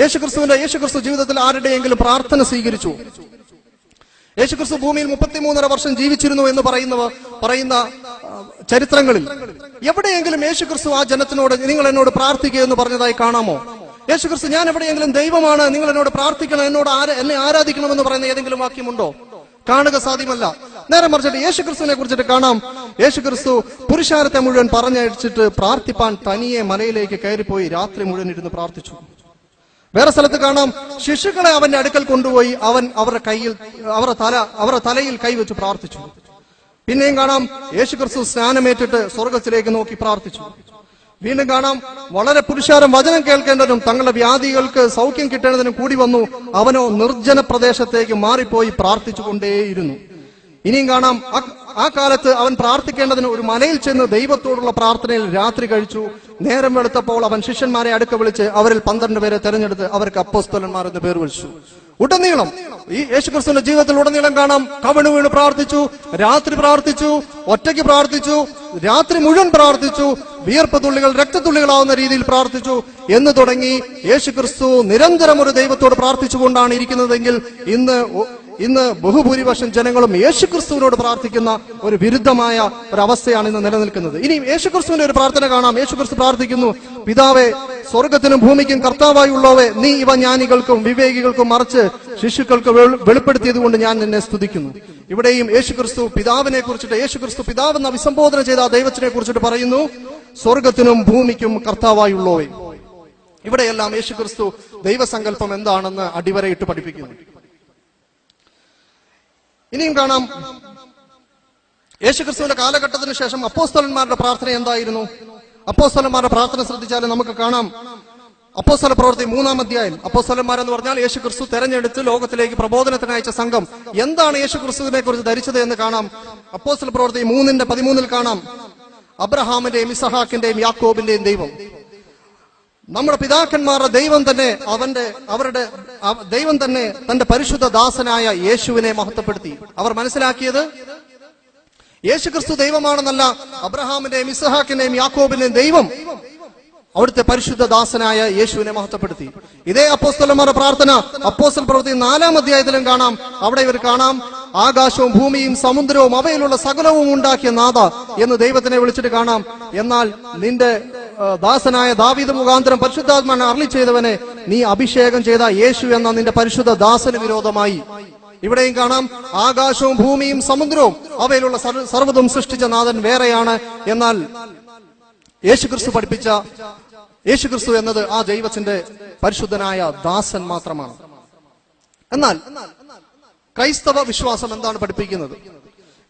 യേശുക്രിസ്തു ജീവിതത്തിൽ ആരുടെയെങ്കിലും പ്രാർത്ഥന സ്വീകരിച്ചു? യേശുക്രിസ്തു ഭൂമിയിൽ 33.5 വർഷം ജീവിച്ചിരുന്നു എന്ന് പറയുന്ന ചരിത്രങ്ങളിൽ എവിടെയെങ്കിലും യേശുക്രിസ്തു ആ ജനത്തിനോട് നിങ്ങൾ എന്നോട് പ്രാർത്ഥിക്കുക എന്ന് പറഞ്ഞതായി കാണാമോ? യേശുക്രിസ്തു ഞാൻ എവിടെയെങ്കിലും ദൈവമാണ്, നിങ്ങൾ എന്നോട് പ്രാർത്ഥിക്കണം, എന്നെ ആരാധിക്കണമെന്ന് പറയുന്ന ഏതെങ്കിലും വാക്യമുണ്ടോ? കാണുക സാധ്യമല്ല. നേരെ മറിച്ചിട്ട് യേശുക്രിസ്തുവിനെ കുറിച്ചിട്ട് കാണാം, യേശുക്രിസ്തു പുരുഷാരത്തെ മുഴുവൻ പറഞ്ഞയച്ചിട്ട് പ്രാർത്ഥിപ്പാൻ തനിയെ മലയിലേക്ക് കയറിപ്പോയി രാത്രി മുഴുവൻ ഇരുന്ന് പ്രാർത്ഥിച്ചു. വേറെ സ്ഥലത്ത് കാണാം, ശിശുക്കളെ അവന്റെ അടുക്കൽ കൊണ്ടുപോയി അവൻ അവരുടെ തലയിൽ കൈവച്ച് പ്രാർത്ഥിച്ചു. പിന്നെയും കാണാം, യേശുക്രിസ്തു സ്നാനമേറ്റിട്ട് സ്വർഗത്തിലേക്ക് നോക്കി പ്രാർത്ഥിച്ചു. വീണ്ടും കാണാം, വളരെ പുരുഷാരം വചനം കേൾക്കേണ്ടതിനും തങ്ങളുടെ വ്യാധികൾക്ക് സൗഖ്യം കിട്ടേണ്ടതിനും കൂടി വന്നു. അവനോ നിർജ്ജന പ്രദേശത്തേക്ക് മാറിപ്പോയി പ്രാർത്ഥിച്ചുകൊണ്ടേയിരുന്നു. ഇനിയും കാണാം, ആ കാലത്ത് അവൻ പ്രാർത്ഥിക്കേണ്ടതിന് ഒരു മലയിൽ ചെന്ന് ദൈവത്തോടുള്ള പ്രാർത്ഥനയിൽ രാത്രി കഴിച്ചു. നേരം വെളുത്തപ്പോൾ അവൻ ശിഷ്യന്മാരെ അടുക്ക വിളിച്ച് അവരിൽ 12 പേരെ തെരഞ്ഞെടുത്ത് അവർക്ക് അപ്പോസ്തലന്മാർ എന്ന് പേർ വിളിച്ചു. ഉടനീളം ഈ യേശുക്രിസ്തുവിന്റെ ജീവിതത്തിൽ ഉടനീളം കാണാം, കവിണ് വീണ് പ്രാർത്ഥിച്ചു, രാത്രി പ്രാർത്ഥിച്ചു, ഒറ്റയ്ക്ക് പ്രാർത്ഥിച്ചു, രാത്രി മുഴുവൻ പ്രാർത്ഥിച്ചു, വിയർപ്പ് തുള്ളികൾ രക്തത്തുള്ളികളാവുന്ന രീതിയിൽ പ്രാർത്ഥിച്ചു എന്ന് തുടങ്ങി യേശുക്രിസ്തു നിരന്തരം ഒരു ദൈവത്തോട് പ്രാർത്ഥിച്ചുകൊണ്ടാണ് ഇരിക്കുന്നതെങ്കിൽ ഇന്ന് ബഹുഭൂരിപക്ഷം ജനങ്ങളും യേശുക്രിസ്തുവിനോട് പ്രാർത്ഥിക്കുന്ന ഒരു വിരുദ്ധമായ ഒരു അവസ്ഥയാണ് ഇന്ന് നിലനിൽക്കുന്നത്. ഇനി യേശുക്രിസ്തുവിന്റെ ഒരു പ്രാർത്ഥന കാണാം. യേശുക്രിസ്തു പ്രാർത്ഥിക്കുന്നു, പിതാവേ, സ്വർഗത്തിനും ഭൂമിക്കും കർത്താവായുള്ളവേ, നീ ഇവ ജ്ഞാനികൾക്കും വിവേകികൾക്കും മറിച്ച് ശിശുക്കൾക്ക് വെളിപ്പെടുത്തിയത് കൊണ്ട് ഞാൻ നിന്നെ സ്തുതിക്കുന്നു. ഇവിടെയും യേശുക്രിസ്തു പിതാവിനെ കുറിച്ചിട്ട്, യേശുക്രിസ്തു പിതാവെന്ന് അഭിസംബോധന ചെയ്ത ആ ദൈവത്തിനെ കുറിച്ചിട്ട് പറയുന്നു, സ്വർഗത്തിനും ഭൂമിക്കും കർത്താവായുള്ളവേ. ഇവിടെയെല്ലാം യേശുക്രിസ്തു ദൈവസങ്കല്പം എന്താണെന്ന് അടിവരയിട്ട് പഠിപ്പിക്കുന്നു. ഇനിയും കാണാം, യേശുക്രിസ്തുവിന്റെ കാലഘട്ടത്തിന് ശേഷം അപ്പോസ്തലന്മാരുടെ പ്രാർത്ഥന എന്തായിരുന്നു? അപ്പോസ്തലന്മാരുടെ പ്രാർത്ഥന ശ്രദ്ധിച്ചാൽ നമുക്ക് കാണാം, അപ്പോസ്തല പ്രവൃത്തി 3-ാം അധ്യായം. അപ്പോസ്തലന്മാരെന്ന് പറഞ്ഞാൽ യേശുക്രിസ്തു തെരഞ്ഞെടുത്ത് ലോകത്തിലേക്ക് പ്രബോധനത്തിന് അയച്ച സംഘം. എന്താണ് യേശുക്രിസ്തുവിനെ കുറിച്ച് ധരിച്ചത് എന്ന് കാണാം. അപ്പോസ്തല പ്രവൃത്തി 3:13 കാണാം, അബ്രഹാമിന്റെയും ഇസഹാക്കിന്റെയും യാക്കോബിന്റെയും ദൈവം, നമ്മുടെ പിതാക്കന്മാരുടെ ദൈവം തന്നെ ദൈവം തന്നെ തന്റെ പരിശുദ്ധ ദാസനായ യേശുവിനെ മഹത്വപ്പെടുത്തി. അവർ മനസ്സിലാക്കിയത് യേശുക്രിസ്തു ദൈവമാണെന്നല്ല, അബ്രഹാമിന്റെയും ഇസഹാക്കിന്റെയും യാക്കോബിന്റെയും ദൈവം അവിടുത്തെ പരിശുദ്ധ ദാസനായ യേശുവിനെ മഹത്വപ്പെടുത്തി. ഇതേ അപ്പോസ്തലന്മാരുടെ പ്രാർത്ഥന അപ്പോസ്തല പ്രവൃത്തി 4-ാം അധ്യായത്തിലും കാണാം. അവിടെ ഇവർ കാണാം, ആകാശവും ഭൂമിയും സമുദ്രവും അവയിലുള്ള സകലവും ഉണ്ടാക്കിയ നാഥ എന്ന് ദൈവത്തിനെ വിളിച്ചിട്ട് കാണാം. എന്നാൽ നിന്റെ ദാസനായ ദാവീദ് മുഖാന്തരം പരിശുദ്ധാത്മാവിനെ അരുളി ചെയ്തവനെ, നീ അഭിഷേകം ചെയ്ത യേശു എന്ന നിന്റെ പരിശുദ്ധ ദാസന് വിരോധമായി ഇവിടെയും കാണാം, ആകാശവും ഭൂമിയും സമുദ്രവും അവയിലുള്ള സർവ്വതും സൃഷ്ടിച്ച നാഥൻ വേറെയാണ്. എന്നാൽ യേശുക്രിസ്തു എന്നത് ആ ദൈവത്തിന്റെ പരിശുദ്ധനായ ദാസൻ മാത്രമാണ്. എന്നാൽ ക്രൈസ്തവ വിശ്വാസം എന്താണ് പഠിപ്പിക്കുന്നത്?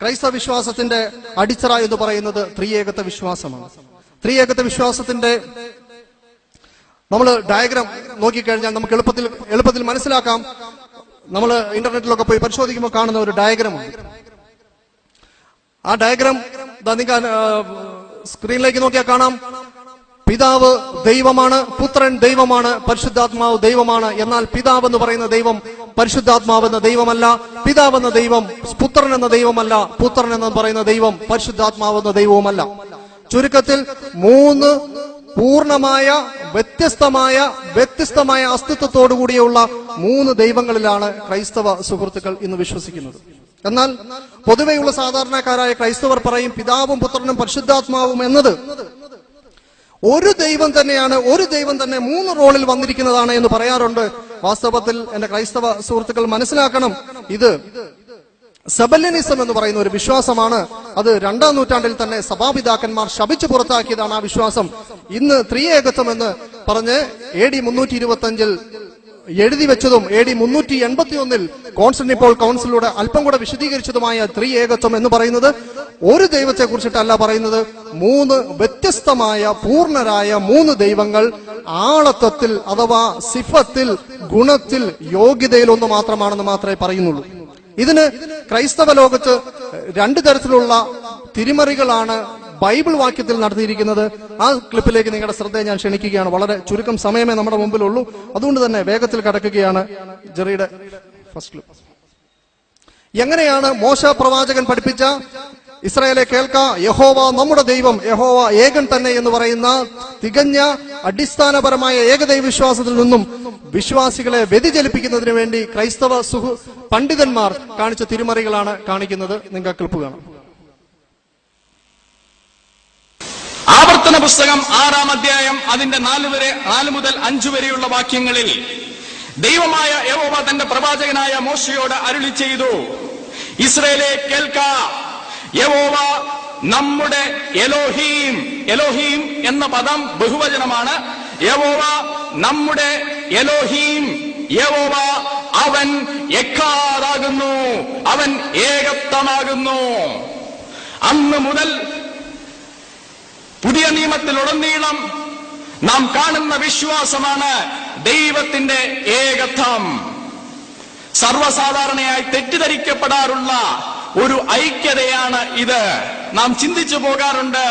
ക്രൈസ്തവ വിശ്വാസത്തിന്റെ അടിത്തറ എന്ന് പറയുന്നത് ത്രിയേകത്വ വിശ്വാസമാണ്. ത്രിയേകത്വ വിശ്വാസത്തിന്റെ നമ്മൾ ഡയഗ്രാം നോക്കിക്കഴിഞ്ഞാൽ നമുക്ക് എളുപ്പത്തിൽ മനസ്സിലാക്കാം. നമ്മൾ ഇന്റർനെറ്റിലൊക്കെ പോയി പരിശോധിക്കുമ്പോൾ കാണുന്ന ഒരു ഡയഗ്രാം ഉണ്ട്. ആ ഡയഗ്രാം നിങ്ങൾക്ക് സ്ക്രീനിലേക്ക് നോക്കിയാൽ കാണാം. പിതാവ് ദൈവമാണ്, പുത്രൻ ദൈവമാണ്, പരിശുദ്ധാത്മാവ് ദൈവമാണ്. എന്നാൽ പിതാവ് എന്ന് പറയുന്ന ദൈവം പരിശുദ്ധാത്മാവ് എന്ന ദൈവമല്ല, പിതാവ് എന്ന ദൈവം പുത്രൻ എന്ന ദൈവമല്ല, പുത്രൻ എന്ന് പറയുന്ന ദൈവം പരിശുദ്ധാത്മാവ് എന്ന ദൈവവുമല്ല. ചുരുക്കത്തിൽ മൂന്ന് പൂർണ്ണമായ വ്യത്യസ്തമായ അസ്തിത്വത്തോടുകൂടിയുള്ള മൂന്ന് ദൈവങ്ങളിലാണ് ക്രൈസ്തവ സുഹൃത്തുക്കൾ ഇന്ന് വിശ്വസിക്കുന്നത്. എന്നാൽ പൊതുവെയുള്ള സാധാരണക്കാരായ ക്രൈസ്തവർ പറയും പിതാവും പുത്രനും പരിശുദ്ധാത്മാവും എന്നത് ഒരു ദൈവം തന്നെയാണ്, ഒരു ദൈവം തന്നെ മൂന്ന് റോളിൽ വന്നിരിക്കുന്നതാണ് എന്ന് പറയാറുണ്ട്. വാസ്തവത്തിൽ എന്റെ ക്രൈസ്തവ സുഹൃത്തുക്കൾ മനസ്സിലാക്കണം, ഇത് സബല്യനിസം എന്ന് പറയുന്ന ഒരു വിശ്വാസമാണ്. അത് 2-ാം നൂറ്റാണ്ടിൽ തന്നെ സഭാപിതാക്കന്മാർ ശപിച്ചു പുറത്താക്കിയതാണ് ആ വിശ്വാസം. ഇന്ന് ത്രിയേകത്വം എന്ന് പറഞ്ഞ് AD 325 എഴുതി വെച്ചതും AD 381 കോൺസ്റ്റന്റിനോപ്പിൾ കൗൺസിലൂടെ അല്പം കൂടെ വിശദീകരിച്ചതുമായ ത്രിയേകത്വം എന്ന് പറയുന്നത് ഒരു ദൈവത്തെ കുറിച്ചിട്ടല്ല പറയുന്നത്, മൂന്ന് വ്യത്യസ്തമായ പൂർണ്ണരായ മൂന്ന് ദൈവങ്ങൾ ആളത്വത്തിൽ അഥവാ സിഫത്തിൽ, ഗുണത്തിൽ, യോഗ്യതയിൽ ഒന്ന് മാത്രമാണെന്ന് മാത്രമേ പറയുന്നുള്ളൂ. ഇതിന് ക്രൈസ്തവ ലോകത്ത് രണ്ടു തരത്തിലുള്ള തിരിമറികളാണ് ബൈബിൾ വാക്യത്തിൽ നടത്തിയിരിക്കുന്നത്. ആ ക്ലിപ്പിലേക്ക് നിങ്ങളുടെ ശ്രദ്ധയെ ഞാൻ ക്ഷണിക്കുകയാണ്. വളരെ ചുരുക്കം സമയമേ നമ്മുടെ മുമ്പിലുള്ളൂ, അതുകൊണ്ട് തന്നെ വേഗത്തിൽ കടക്കുകയാണ്. ജെറിയുടെ ഫസ്റ്റ് ക്ലിപ്പ്. എങ്ങനെയാണ് മോശ പ്രവാചകൻ പഠിപ്പിച്ച ഇസ്രായേലെ കേൾക്ക, യഹോവ നമ്മുടെ ദൈവം, യഹോവ ഏകൻ തന്നെ എന്ന് പറയുന്ന തികഞ്ഞ അടിസ്ഥാനപരമായ ഏകദൈവ വിശ്വാസത്തിൽ നിന്നും വിശ്വാസികളെ വ്യതിചലിപ്പിക്കുന്നതിന് വേണ്ടി ക്രൈസ്തവ പണ്ഡിതന്മാർ കാണിച്ച തിരിമറികളാണ് കാണിക്കുന്നത്. നിങ്ങൾ ക്ലിപ്പ് കാണാം. ആവർത്തന പുസ്തകം 6-ാം അധ്യായം അതിന്റെ 4 മുതൽ 5 വരെയുള്ള വാക്യങ്ങളിൽ ദൈവമായ യഹോവ തന്റെ പ്രവാചകനായ മോശയോട് അരുളി ചെയ്തു, ഇസ്രായേലേ കേൾക്ക, യഹോവ നമ്മുടെ എലോഹീം. എലോഹീം എന്ന പദം ബഹുവചനമാണ്. യഹോവ നമ്മുടെ എലോഹീം, യഹോവ അവൻ എക്കാദാകുന്നു, അവൻ ഏകത്വമാകുന്നു. അന്ന് മുതൽ പുതിയ നിയമത്തിലുടനീളം നാം കാണുന്ന വിശ്വാസമാണ് ദൈവത്തിന്റെ ഏകത്വം. സർവ്വസാധാരണയായി തെറ്റിദ്ധരിക്കപ്പെടാറുള്ള ഒരു ഐക്യതയാണ് ഇത്. നാം ചിന്തിച്ചു പോകാറുണ്ട്,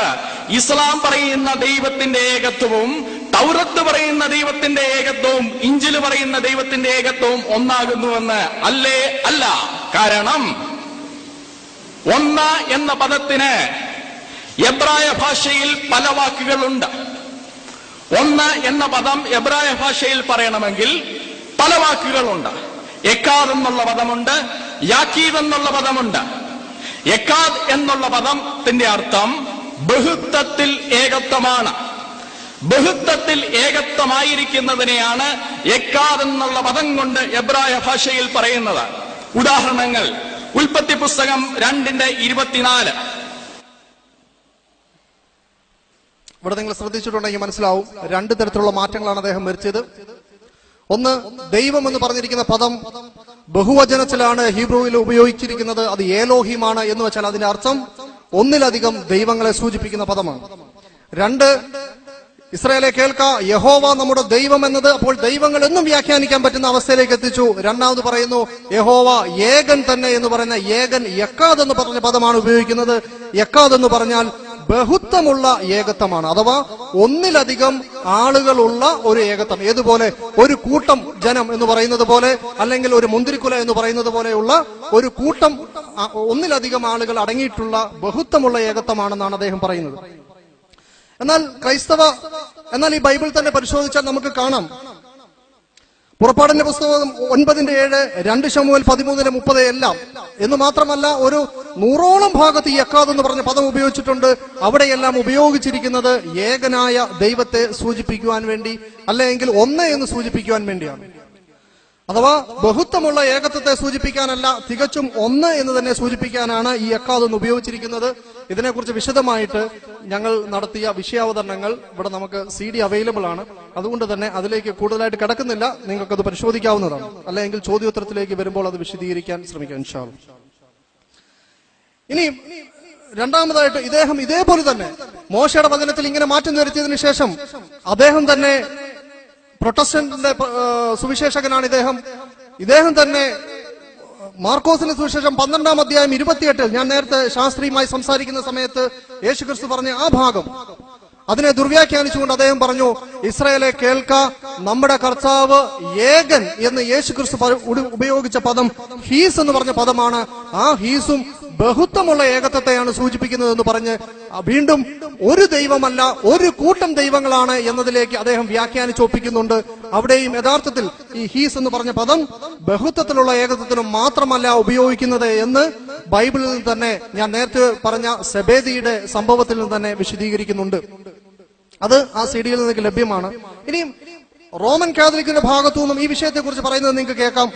ഇസ്ലാം പറയുന്ന ദൈവത്തിന്റെ ഏകത്വവും തൗറത്ത് പറയുന്ന ദൈവത്തിന്റെ ഏകത്വവും ഇഞ്ചില് പറയുന്ന ദൈവത്തിന്റെ ഏകത്വവും ഒന്നാകുന്നുവെന്ന്. അല്ലേ? അല്ല. കാരണം ഒന്ന് എന്ന പദത്തിന് എബ്രായ ഭാഷയിൽ പല വാക്കുകളുണ്ട്. ഒന്ന് എന്ന പദം എബ്രായ ഭാഷയിൽ പറയണമെങ്കിൽ പല വാക്കുകളുണ്ട്. എക്കാദ് എന്നുള്ള പദമുണ്ട്, യാക്കീദ് എന്നുള്ള പദമുണ്ട്. എക്കാദ് എന്നുള്ള പദത്തിന്റെ അർത്ഥം ബഹുത്വത്തിൽ ഏകത്വമാണ്. ബഹുത്വത്തിൽ ഏകത്വമായിരിക്കുന്നതിനെയാണ് എക്കാദ് എന്നുള്ള പദം കൊണ്ട് എബ്രായ ഭാഷയിൽ പറയുന്നത്. ഉദാഹരണങ്ങൾ: ഉൽപ്പത്തി പുസ്തകം 2:24. ഇവിടെ നിങ്ങൾ ശ്രദ്ധിച്ചിട്ടുണ്ടെങ്കിൽ മനസ്സിലാവും, രണ്ടു തരത്തിലുള്ള മാറ്റങ്ങളാണ് അദ്ദേഹം വരുത്തിയത്. ഒന്ന്, ദൈവം എന്ന് പറഞ്ഞിരിക്കുന്ന പദം ബഹുവചനത്തിലാണ് ഹീബ്രുവിൽ ഉപയോഗിച്ചിരിക്കുന്നത്. അത് ഏലോഹിമാണ് എന്ന് വെച്ചാൽ അതിന്റെ അർത്ഥം ഒന്നിലധികം ദൈവങ്ങളെ സൂചിപ്പിക്കുന്ന പദമാണ്. രണ്ട്, ഇസ്രായേലെ കേൾക്ക, യഹോവ നമ്മുടെ ദൈവം എന്നത് അപ്പോൾ ദൈവങ്ങൾ എന്നും വ്യാഖ്യാനിക്കാൻ പറ്റുന്ന അവസ്ഥയിലേക്ക് എത്തിച്ചു. രണ്ടാമത് പറയുന്നു യഹോവ ഏകൻ തന്നെ എന്ന് പറയുന്ന ഏകൻ യക്കാദ് എന്ന് പറഞ്ഞ പദമാണ് ഉപയോഗിക്കുന്നത്. യക്കാദ് എന്ന് പറഞ്ഞാൽ ബഹുത്വമുള്ള ഏകത്വമാണ്, അഥവാ ഒന്നിലധികം ആളുകളുള്ള ഒരു ഏകത്വം. ഏതുപോലെ? ഒരു കൂട്ടം ജനം എന്ന് പറയുന്നത് പോലെ, അല്ലെങ്കിൽ ഒരു മുന്തിരിക്കുല എന്ന് പറയുന്നത് പോലെയുള്ള ഒരു കൂട്ടം, ഒന്നിലധികം ആളുകൾ അടങ്ങിയിട്ടുള്ള ബഹുത്വമുള്ള ഏകത്വമാണെന്നാണ് അദ്ദേഹം പറയുന്നത്. എന്നാൽ ഈ ബൈബിൾ തന്നെ പരിശോധിച്ചാൽ നമുക്ക് കാണാം, പുറപ്പാടിന്റെ പുസ്തകം 9:7, 2 ശമൂവേൽ 13:30 എല്ലാം എന്ന് മാത്രമല്ല ഒരു 100ഓളം ഭാഗത്ത് ഈ യക്കാദ് എന്ന് പറഞ്ഞ പദം ഉപയോഗിച്ചിട്ടുണ്ട്. അവിടെയെല്ലാം ഉപയോഗിച്ചിരിക്കുന്നത് ഏകനായ ദൈവത്തെ സൂചിപ്പിക്കുവാൻ വേണ്ടി, അല്ലെങ്കിൽ ഒന്ന് എന്ന് സൂചിപ്പിക്കുവാൻ വേണ്ടിയാണ്. അഥവാ ബഹുത്വമുള്ള ഏകത്വത്തെ സൂചിപ്പിക്കാനല്ല, തികച്ചും ഒന്ന് എന്ന് തന്നെ സൂചിപ്പിക്കാനാണ് ഈ എക്കാദ് ഉപയോഗിച്ചിരിക്കുന്നത്. ഇതിനെക്കുറിച്ച് വിശദമായിട്ട് ഞങ്ങൾ നടത്തിയ വിഷയാവതരണങ്ങൾ ഇവിടെ നമുക്ക് CD അവൈലബിൾ ആണ്. അതുകൊണ്ട് തന്നെ അതിലേക്ക് കൂടുതലായിട്ട് കിടക്കുന്നില്ല, നിങ്ങൾക്കത് പരിശോധിക്കാവുന്നതാണ്. അല്ലെങ്കിൽ ചോദ്യോത്തരത്തിലേക്ക് വരുമ്പോൾ അത് വിശദീകരിക്കാൻ ശ്രമിക്കാം ഇൻഷാ അല്ലാഹ്. ഇനി രണ്ടാമതായിട്ട് ഇദ്ദേഹം ഇതേപോലെ തന്നെ മോശയുടെ വചനത്തിൽ ഇങ്ങനെ മാറ്റം വരുത്തിയതിനു ശേഷം അദ്ദേഹം തന്നെ പ്രൊട്ടസ്റ്റന്റിന്റെ സുവിശേഷകനാണ്. ഇദ്ദേഹം തന്നെ മാർക്കോസിന്റെ സുവിശേഷം 12-ാം അധ്യായം 28 ഞാൻ നേരത്തെ ശാസ്ത്രീയമായി സംസാരിക്കുന്ന സമയത്ത് യേശുക്രിസ്തു പറഞ്ഞ ആ ഭാഗം അതിനെ ദുർവ്യാഖ്യാനിച്ചുകൊണ്ട് അദ്ദേഹം പറഞ്ഞു, ഇസ്രായേലെ കേൾക്ക, നമ്മുടെ കർത്താവ് ഏകൻ എന്ന് യേശുക്രിസ്തു ഉപയോഗിച്ച പദം ഹീസ് എന്ന് പറഞ്ഞ പദമാണ്. ആ ഹീസും ബഹുത്വമുള്ള ഏകത്വത്തെയാണ് സൂചിപ്പിക്കുന്നതെന്ന് പറഞ്ഞ് വീണ്ടും ഒരു ദൈവമല്ല, ഒരു കൂട്ടം ദൈവങ്ങളാണ് എന്നതിലേക്ക് അദ്ദേഹം വ്യാഖ്യാനിച്ചൊപ്പിക്കുന്നുണ്ട്. അവിടെയും യഥാർത്ഥത്തിൽ ഈ ഹീസ് എന്ന് പറഞ്ഞ പദം ബഹുത്വത്തിലുള്ള ഏകത്വത്തിനും മാത്രമല്ല ഉപയോഗിക്കുന്നത് എന്ന് ബൈബിളിൽ നിന്ന് തന്നെ ഞാൻ നേരത്തെ പറഞ്ഞ സെബേദിയുടെ സംഭവത്തിൽ നിന്ന് തന്നെ വിശദീകരിക്കുന്നുണ്ട്. അത് ആ CD-യിൽ നിങ്ങൾക്ക് ലഭ്യമാണ്. ഇനിയും റോമൻ കാതലിക്കിന്റെ ഭാഗത്തു നിന്നും ഈ വിഷയത്തെക്കുറിച്ച് പറയുന്നത് നിങ്ങൾക്ക് കേൾക്കാം.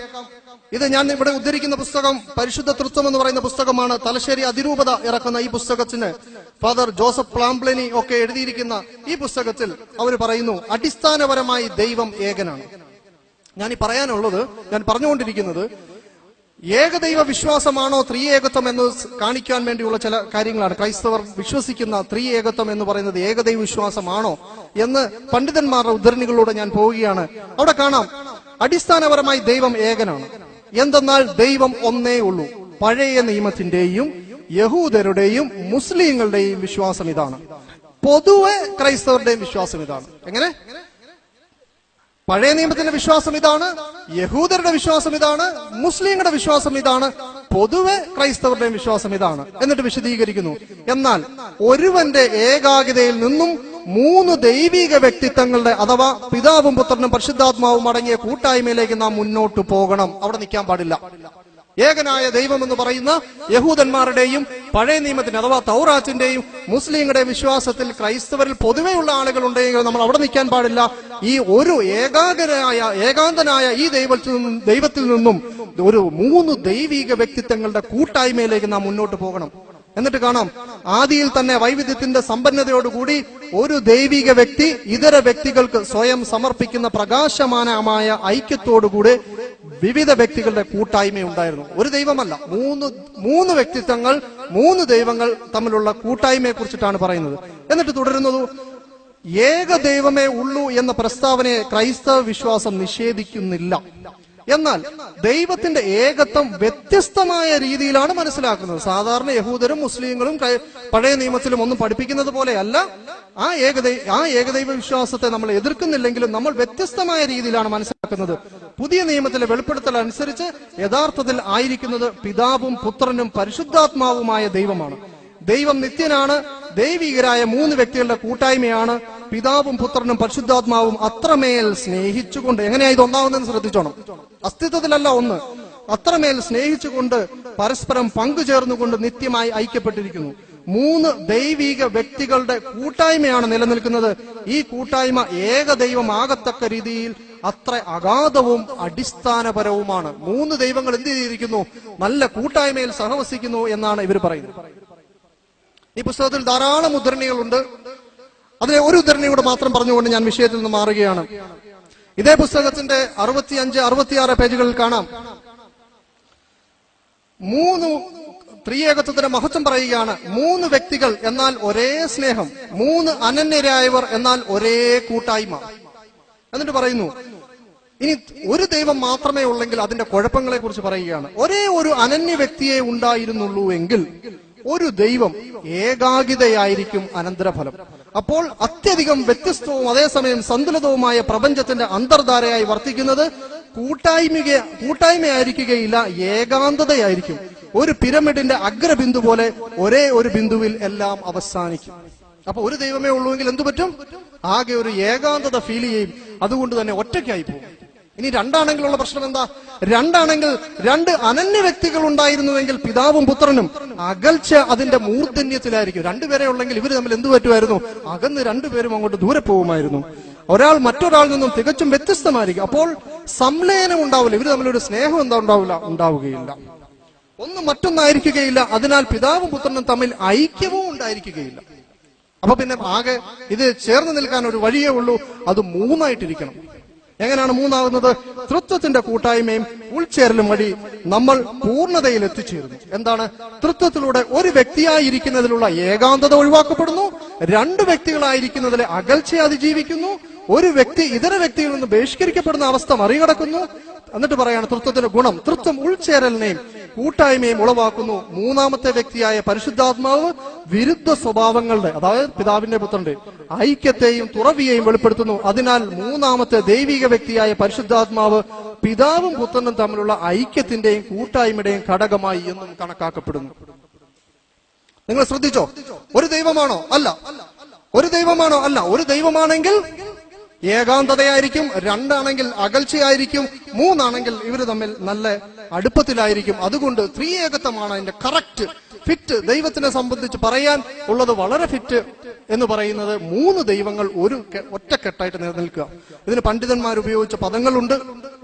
ഇത് ഞാൻ ഇവിടെ ഉദ്ധരിക്കുന്ന പുസ്തകം പരിശുദ്ധ തൃത്വം എന്ന് പറയുന്ന പുസ്തകമാണ്. തലശ്ശേരി അതിരൂപത ഇറക്കുന്ന ഈ പുസ്തകത്തിന് ഫാദർ ജോസഫ് പ്ലാംബ്ലനി ഒക്കെ എഴുതിയിരിക്കുന്ന ഈ പുസ്തകത്തിൽ അവർ പറയുന്നു, അടിസ്ഥാനപരമായി ദൈവം ഏകനാണ്. ഞാൻ ഈ പറയാനുള്ളത്, ഞാൻ പറഞ്ഞുകൊണ്ടിരിക്കുന്നത് ഏകദൈവ വിശ്വാസമാണോ ത്രിയേകത്വം എന്ന് കാണിക്കാൻ വേണ്ടിയുള്ള ചില കാര്യങ്ങളാണ്. ക്രൈസ്തവർ വിശ്വസിക്കുന്ന ത്രിയേകത്വം എന്ന് പറയുന്നത് ഏകദൈവ വിശ്വാസമാണോ എന്ന് പണ്ഡിതന്മാരുടെ ഉദ്ധരണികളിലൂടെ ഞാൻ പോവുകയാണ്. അവിടെ കാണാം അടിസ്ഥാനപരമായി ദൈവം ഏകനാണ്. എന്തെന്നാൽ ദൈവം ഒന്നേ ഉള്ളൂ. പഴയ നിയമത്തിന്റെയും യഹൂദരുടെയും മുസ്ലിങ്ങളുടെയും വിശ്വാസം ഇതാണ്. പൊതുവെ ക്രൈസ്തവരുടെയും വിശ്വാസം ഇതാണ്. എങ്ങനെ? പഴയ നിയമത്തിന്റെ വിശ്വാസം ഇതാണ്, യഹൂദരുടെ വിശ്വാസം ഇതാണ്, മുസ്ലിങ്ങളുടെ വിശ്വാസം ഇതാണ്, പൊതുവെ ക്രൈസ്തവരുടെയും വിശ്വാസം ഇതാണ്. എന്നിട്ട് വിശദീകരിക്കുന്നു, എന്നാൽ ഒരുവന്റെ ഏകാഗ്രതയിൽ നിന്നും 3 ദൈവിക വ്യക്തിത്വങ്ങളുടെ അഥവാ പിതാവും പുത്രനും പരിശുദ്ധാത്മാവും അടങ്ങിയ കൂട്ടായ്മയിലേക്ക് നാം മുന്നോട്ട് പോകണം. അവിടെ നിൽക്കാൻ പാടില്ല. ഏകനായ ദൈവം എന്ന് പറയുന്ന യഹൂദന്മാരുടെയും പഴയ നിയമത്തിന്റെ അഥവാ തൗറാത്തിന്റെയും മുസ്ലിങ്ങളുടെ വിശ്വാസത്തിൽ ക്രൈസ്തവരിൽ പൊതുവെയുള്ള ആളുകൾ ഉണ്ടെങ്കിൽ നമ്മൾ അവിടെ നിൽക്കാൻ പാടില്ല. ഈ ഒരു ഏകാന്തനായ ഈ ദൈവത്തിൽ നിന്നും ഒരു 3 ദൈവിക വ്യക്തിത്വങ്ങളുടെ കൂട്ടായ്മയിലേക്ക് നാം മുന്നോട്ട് പോകണം. എന്നിട്ട് കാണാം, ആദിയിൽ തന്നെ വൈവിധ്യത്തിന്റെ സമ്പന്നതയോടുകൂടി ഒരു ദൈവിക വ്യക്തി ഇതര വ്യക്തികൾക്ക് സ്വയം സമർപ്പിക്കുന്ന പ്രകാശമാനമായ ഐക്യത്തോടുകൂടി വിവിധ വ്യക്തികളുടെ കൂട്ടായ്മ ഉണ്ടായിരുന്നു. ഒരു ദൈവമല്ല, 3 വ്യക്തിത്വങ്ങൾ, 3 ദൈവങ്ങൾ തമ്മിലുള്ള കൂട്ടായ്മയെ കുറിച്ചിട്ടാണ് പറയുന്നത്. എന്നിട്ട് തുടരുന്നത്, ഏക ദൈവമേ ഉള്ളൂ എന്ന പ്രസ്താവനയെ ക്രൈസ്തവ വിശ്വാസം നിഷേധിക്കുന്നില്ല. എന്നാൽ ദൈവത്തിന്റെ ഏകത്വം വ്യത്യസ്തമായ രീതിയിലാണ് മനസ്സിലാക്കുന്നത്. സാധാരണ യഹൂദരും മുസ്ലിങ്ങളും പഴയ നിയമത്തിലും ഒന്നും പഠിപ്പിക്കുന്നത് പോലെയല്ല. ആ ഏകദൈവ വിശ്വാസത്തെ നമ്മൾ എതിർക്കുന്നില്ലെങ്കിലും നമ്മൾ വ്യത്യസ്തമായ രീതിയിലാണ് മനസ്സിലാക്കുന്നത്. പുതിയ നിയമത്തിലെ വെളിപ്പെടുത്തൽ അനുസരിച്ച് യഥാർത്ഥത്തിൽ ആയിരിക്കുന്നത് പിതാവും പുത്രനും പരിശുദ്ധാത്മാവുമായ ദൈവമാണ്. ദൈവം നിത്യനാണ്. ദൈവികരായ 3 വ്യക്തികളുടെ കൂട്ടായ്മയാണ്. പിതാവും പുത്രനും പരിശുദ്ധാത്മാവും അത്രമേൽ സ്നേഹിച്ചുകൊണ്ട്, എങ്ങനെയാ ഇത് ഒന്നാവുന്നതെന്ന് ശ്രദ്ധിച്ചോണം. അസ്തിത്വത്തിലല്ല ഒന്ന്, അത്രമേൽ സ്നേഹിച്ചുകൊണ്ട് പരസ്പരം പങ്കുചേർന്നുകൊണ്ട് നിത്യമായി ഐക്യപ്പെട്ടിരിക്കുന്നു. 3 ദൈവിക വ്യക്തികളുടെ കൂട്ടായ്മയാണ് നിലനിൽക്കുന്നത്. ഈ കൂട്ടായ്മ ഏകദൈവമാകത്തക്ക രീതിയിൽ അത്ര അഗാധവും അടിസ്ഥാനപരവുമാണ്. 3 ദൈവങ്ങൾ എന്ത് ചെയ്തിരിക്കുന്നു? നല്ല കൂട്ടായ്മയിൽ സഹവസിക്കുന്നു എന്നാണ് ഇവർ പറയുന്നത്. ഈ പുസ്തകത്തിൽ ധാരാളം ഉദ്ധരണികളുണ്ട്. അതിലെ ഒരു ഉദ്ധരണി കൂടെ മാത്രം പറഞ്ഞുകൊണ്ട് ഞാൻ വിഷയത്തിൽ നിന്ന് മാറുകയാണ്. ഇതേ പുസ്തകത്തിന്റെ 65-66 പേജുകളിൽ കാണാം, 3 ത്രിയേകത്വത്തിന്റെ മഹത്വം പറയുകയാണ്. 3 വ്യക്തികൾ എന്നാൽ ഒരേ സ്നേഹം, 3 അനന്യരായവർ എന്നാൽ ഒരേ കൂട്ടായ്മ. എന്നിട്ട് പറയുന്നു, ഇനി ഒരു ദൈവം മാത്രമേ ഉള്ളെങ്കിൽ അതിന്റെ കുഴപ്പങ്ങളെ കുറിച്ച് പറയുകയാണ്. ഒരേ ഒരു അനന്യ വ്യക്തിയെ ഉണ്ടായിരുന്നുള്ളൂ എങ്കിൽ ഒരു ദൈവം ഏകാകിതയായിരിക്കും അനന്തരഫലം. അപ്പോൾ അത്യധികം വ്യത്യസ്തവും അതേസമയം സന്തുലിതവുമായ പ്രപഞ്ചത്തിന്റെ അന്തർധാരയായി വർത്തിക്കുന്നത് കൂട്ടായ്മയായിരിക്കുകയില്ല, ഏകാന്തതയായിരിക്കും. ഒരു പിരമിഡിന്റെ അഗ്രബിന്ദു പോലെ ഒരേ ഒരു ബിന്ദുവിൽ എല്ലാം അവസാനിക്കും. അപ്പൊ ഒരു ദൈവമേ ഉള്ളൂവെങ്കിൽ എന്തു പറ്റും? ആകെ ഒരു ഏകാന്തത ഫീൽ ചെയ്യും. അതുകൊണ്ട് തന്നെ ഒറ്റയ്ക്കായി പോകും. ഇനി 2 ആണെങ്കിലുള്ള പ്രശ്നം എന്താ? 2 ആണെങ്കിൽ 2 അനന്യ വ്യക്തികൾ ഉണ്ടായിരുന്നുവെങ്കിൽ പിതാവും പുത്രനും അകൽച്ച അതിന്റെ മൂർധന്യത്തിലായിരിക്കും. 2 പേരെ ഉള്ളെങ്കിൽ ഇവർ തമ്മിൽ എന്ത് പറ്റുമായിരുന്നു? അകന്ന് 2 പേരും അങ്ങോട്ട് ദൂരെ പോകുമായിരുന്നു. ഒരാൾ മറ്റൊരാളിൽ നിന്നും തികച്ചും വ്യത്യസ്തമായിരിക്കും. അപ്പോൾ സംലയനം ഉണ്ടാവില്ല, ഇവർ തമ്മിലൊരു സ്നേഹം ഉണ്ടാവുകയില്ല, ഒന്ന് മറ്റൊന്നായിരിക്കുകയില്ല. അതിനാൽ പിതാവും പുത്രനും തമ്മിൽ ഐക്യവും ഉണ്ടായിരിക്കുകയില്ല. അപ്പൊ പിന്നെ ആകെ ഇത് ചേർന്ന് നിൽക്കാൻ ഒരു വഴിയേ ഉള്ളൂ, അത് മൂന്നായിട്ടിരിക്കണം. എങ്ങനെയാണ് മൂന്നാകുന്നത്? തൃത്വത്തിന്റെ കൂട്ടായ്മയും ഉൾച്ചേരലും വഴി നമ്മൾ പൂർണ്ണതയിൽ എത്തിച്ചേരുന്നു. എന്താണ്? തൃത്വത്തിലൂടെ ഒരു വ്യക്തിയായിരിക്കുന്നതിലുള്ള ഏകാന്തത ഒഴിവാക്കപ്പെടുന്നു, രണ്ട് വ്യക്തികളായിരിക്കുന്നതിലെ അകൽച്ച അതിജീവിക്കുന്നു, ഒരു വ്യക്തി ഇതര വ്യക്തികളിൽ നിന്ന് ബഹിഷ്കരിക്കപ്പെടുന്ന അവസ്ഥ മറികടക്കുന്നു. എന്നിട്ട് പറയാണ് തൃത്വത്തിന്റെ ഗുണം. തൃത്വം ഉൾച്ചേരലിനെയും കൂട്ടായ്മയും ഉളവാക്കുന്നു. മൂന്നാമത്തെ വ്യക്തിയായ പരിശുദ്ധാത്മാവ് വിരുദ്ധ സ്വഭാവങ്ങളുടെ, അതായത് പിതാവിന്റെ പുത്രന്റെ ഐക്യത്തെയും തുറവിയെയും വെളിപ്പെടുത്തുന്നു. അതിനാൽ മൂന്നാമത്തെ ദൈവിക വ്യക്തിയായ പരിശുദ്ധാത്മാവ് പിതാവും പുത്രനും തമ്മിലുള്ള ഐക്യത്തിന്റെയും കൂട്ടായ്മയുടെയും ഘടകമായി എന്നും കണക്കാക്കപ്പെടുന്നു. നിങ്ങൾ ശ്രദ്ധിച്ചോ? ഒരു ദൈവമാണോ? അല്ല. ഒരു ദൈവമാണോ? അല്ല. ഒരു ദൈവമാണെങ്കിൽ ഏകാന്തതയായിരിക്കും, രണ്ടാണെങ്കിൽ അകൽച്ചയായിരിക്കും, മൂന്നാണെങ്കിൽ ഇവർ തമ്മിൽ നല്ല അടുപ്പത്തിലായിരിക്കും. അതുകൊണ്ട് ത്രിയേകത്വമാണ് അതിന്റെ കറക്റ്റ് ഫിറ്റ്. ദൈവത്തിനെ സംബന്ധിച്ച് പറയാൻ ഉള്ളത് വളരെ ഫിറ്റ് എന്ന് പറയുന്നത് മൂന്ന് ദൈവങ്ങൾ ഒരു ഒറ്റക്കെട്ടായിട്ട് നിലനിൽക്കുക. ഇതിന് പണ്ഡിതന്മാർ ഉപയോഗിച്ച പദങ്ങളുണ്ട്,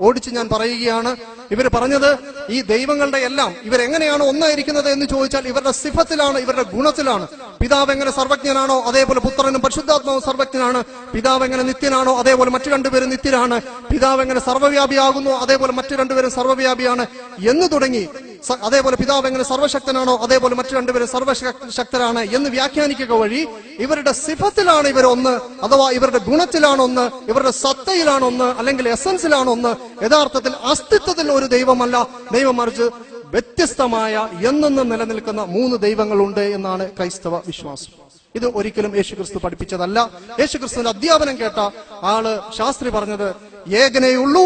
ഓടിച്ച് ഞാൻ പറയുകയാണ്. ഇവർ പറഞ്ഞത് ഈ ദൈവങ്ങളുടെ എല്ലാം ഇവരെങ്ങനെയാണ് ഒന്നായിരിക്കുന്നത് എന്ന് ചോദിച്ചാൽ ഇവരുടെ സിഫത്തിലാണ്, ഇവരുടെ ഗുണത്തിലാണ്. പിതാവ് എങ്ങനെ സർവജ്ഞനാണോ അതേപോലെ പുത്രനും പരിശുദ്ധാത്മാവും സർവജ്ഞനാണ്. പിതാവ് എങ്ങനെ നിത്യനാണോ അതേപോലെ മറ്റു രണ്ടുപേരും നിത്യരാണ്. പിതാവ് എങ്ങനെ സർവ്വവ്യാപിയാകുന്നു അതേപോലെ മറ്റു രണ്ടുപേരും സർവ്വവ്യാപിയാണ് എന്ന് തുടങ്ങി. അതേപോലെ പിതാവ് എങ്ങനെ സർവശക്തനാണോ അതേപോലെ മറ്റു രണ്ടുപേരും സർവശക്തരാണ് എന്ന് വ്യാഖ്യാനിക്കുക വഴി ഇവരുടെ സിഫത്തിലാണ് ഇവരൊന്ന്, അഥവാ ഇവരുടെ ഗുണത്തിലാണൊന്ന്, ഇവരുടെ സത്തയിലാണൊന്ന്, അല്ലെങ്കിൽ എസൻസിലാണൊന്ന്. യഥാർത്ഥത്തിൽ അസ്തിത്വത്തിൽ ഒരു ദൈവമല്ല, ദൈവം മറിച്ച് വ്യത്യസ്തമായ എന്നെന്നും നിലനിൽക്കുന്ന മൂന്ന് ദൈവങ്ങളുണ്ട് എന്നാണ് ക്രൈസ്തവ വിശ്വാസം. ഇത് ഒരിക്കലും യേശുക്രിസ്തു പഠിപ്പിച്ചതല്ല. യേശുക്രിസ്തുവിന്റെ അധ്യാപനം കേട്ട ആള് ശാസ്ത്രി പറഞ്ഞത് ഏകനേയുള്ളൂ,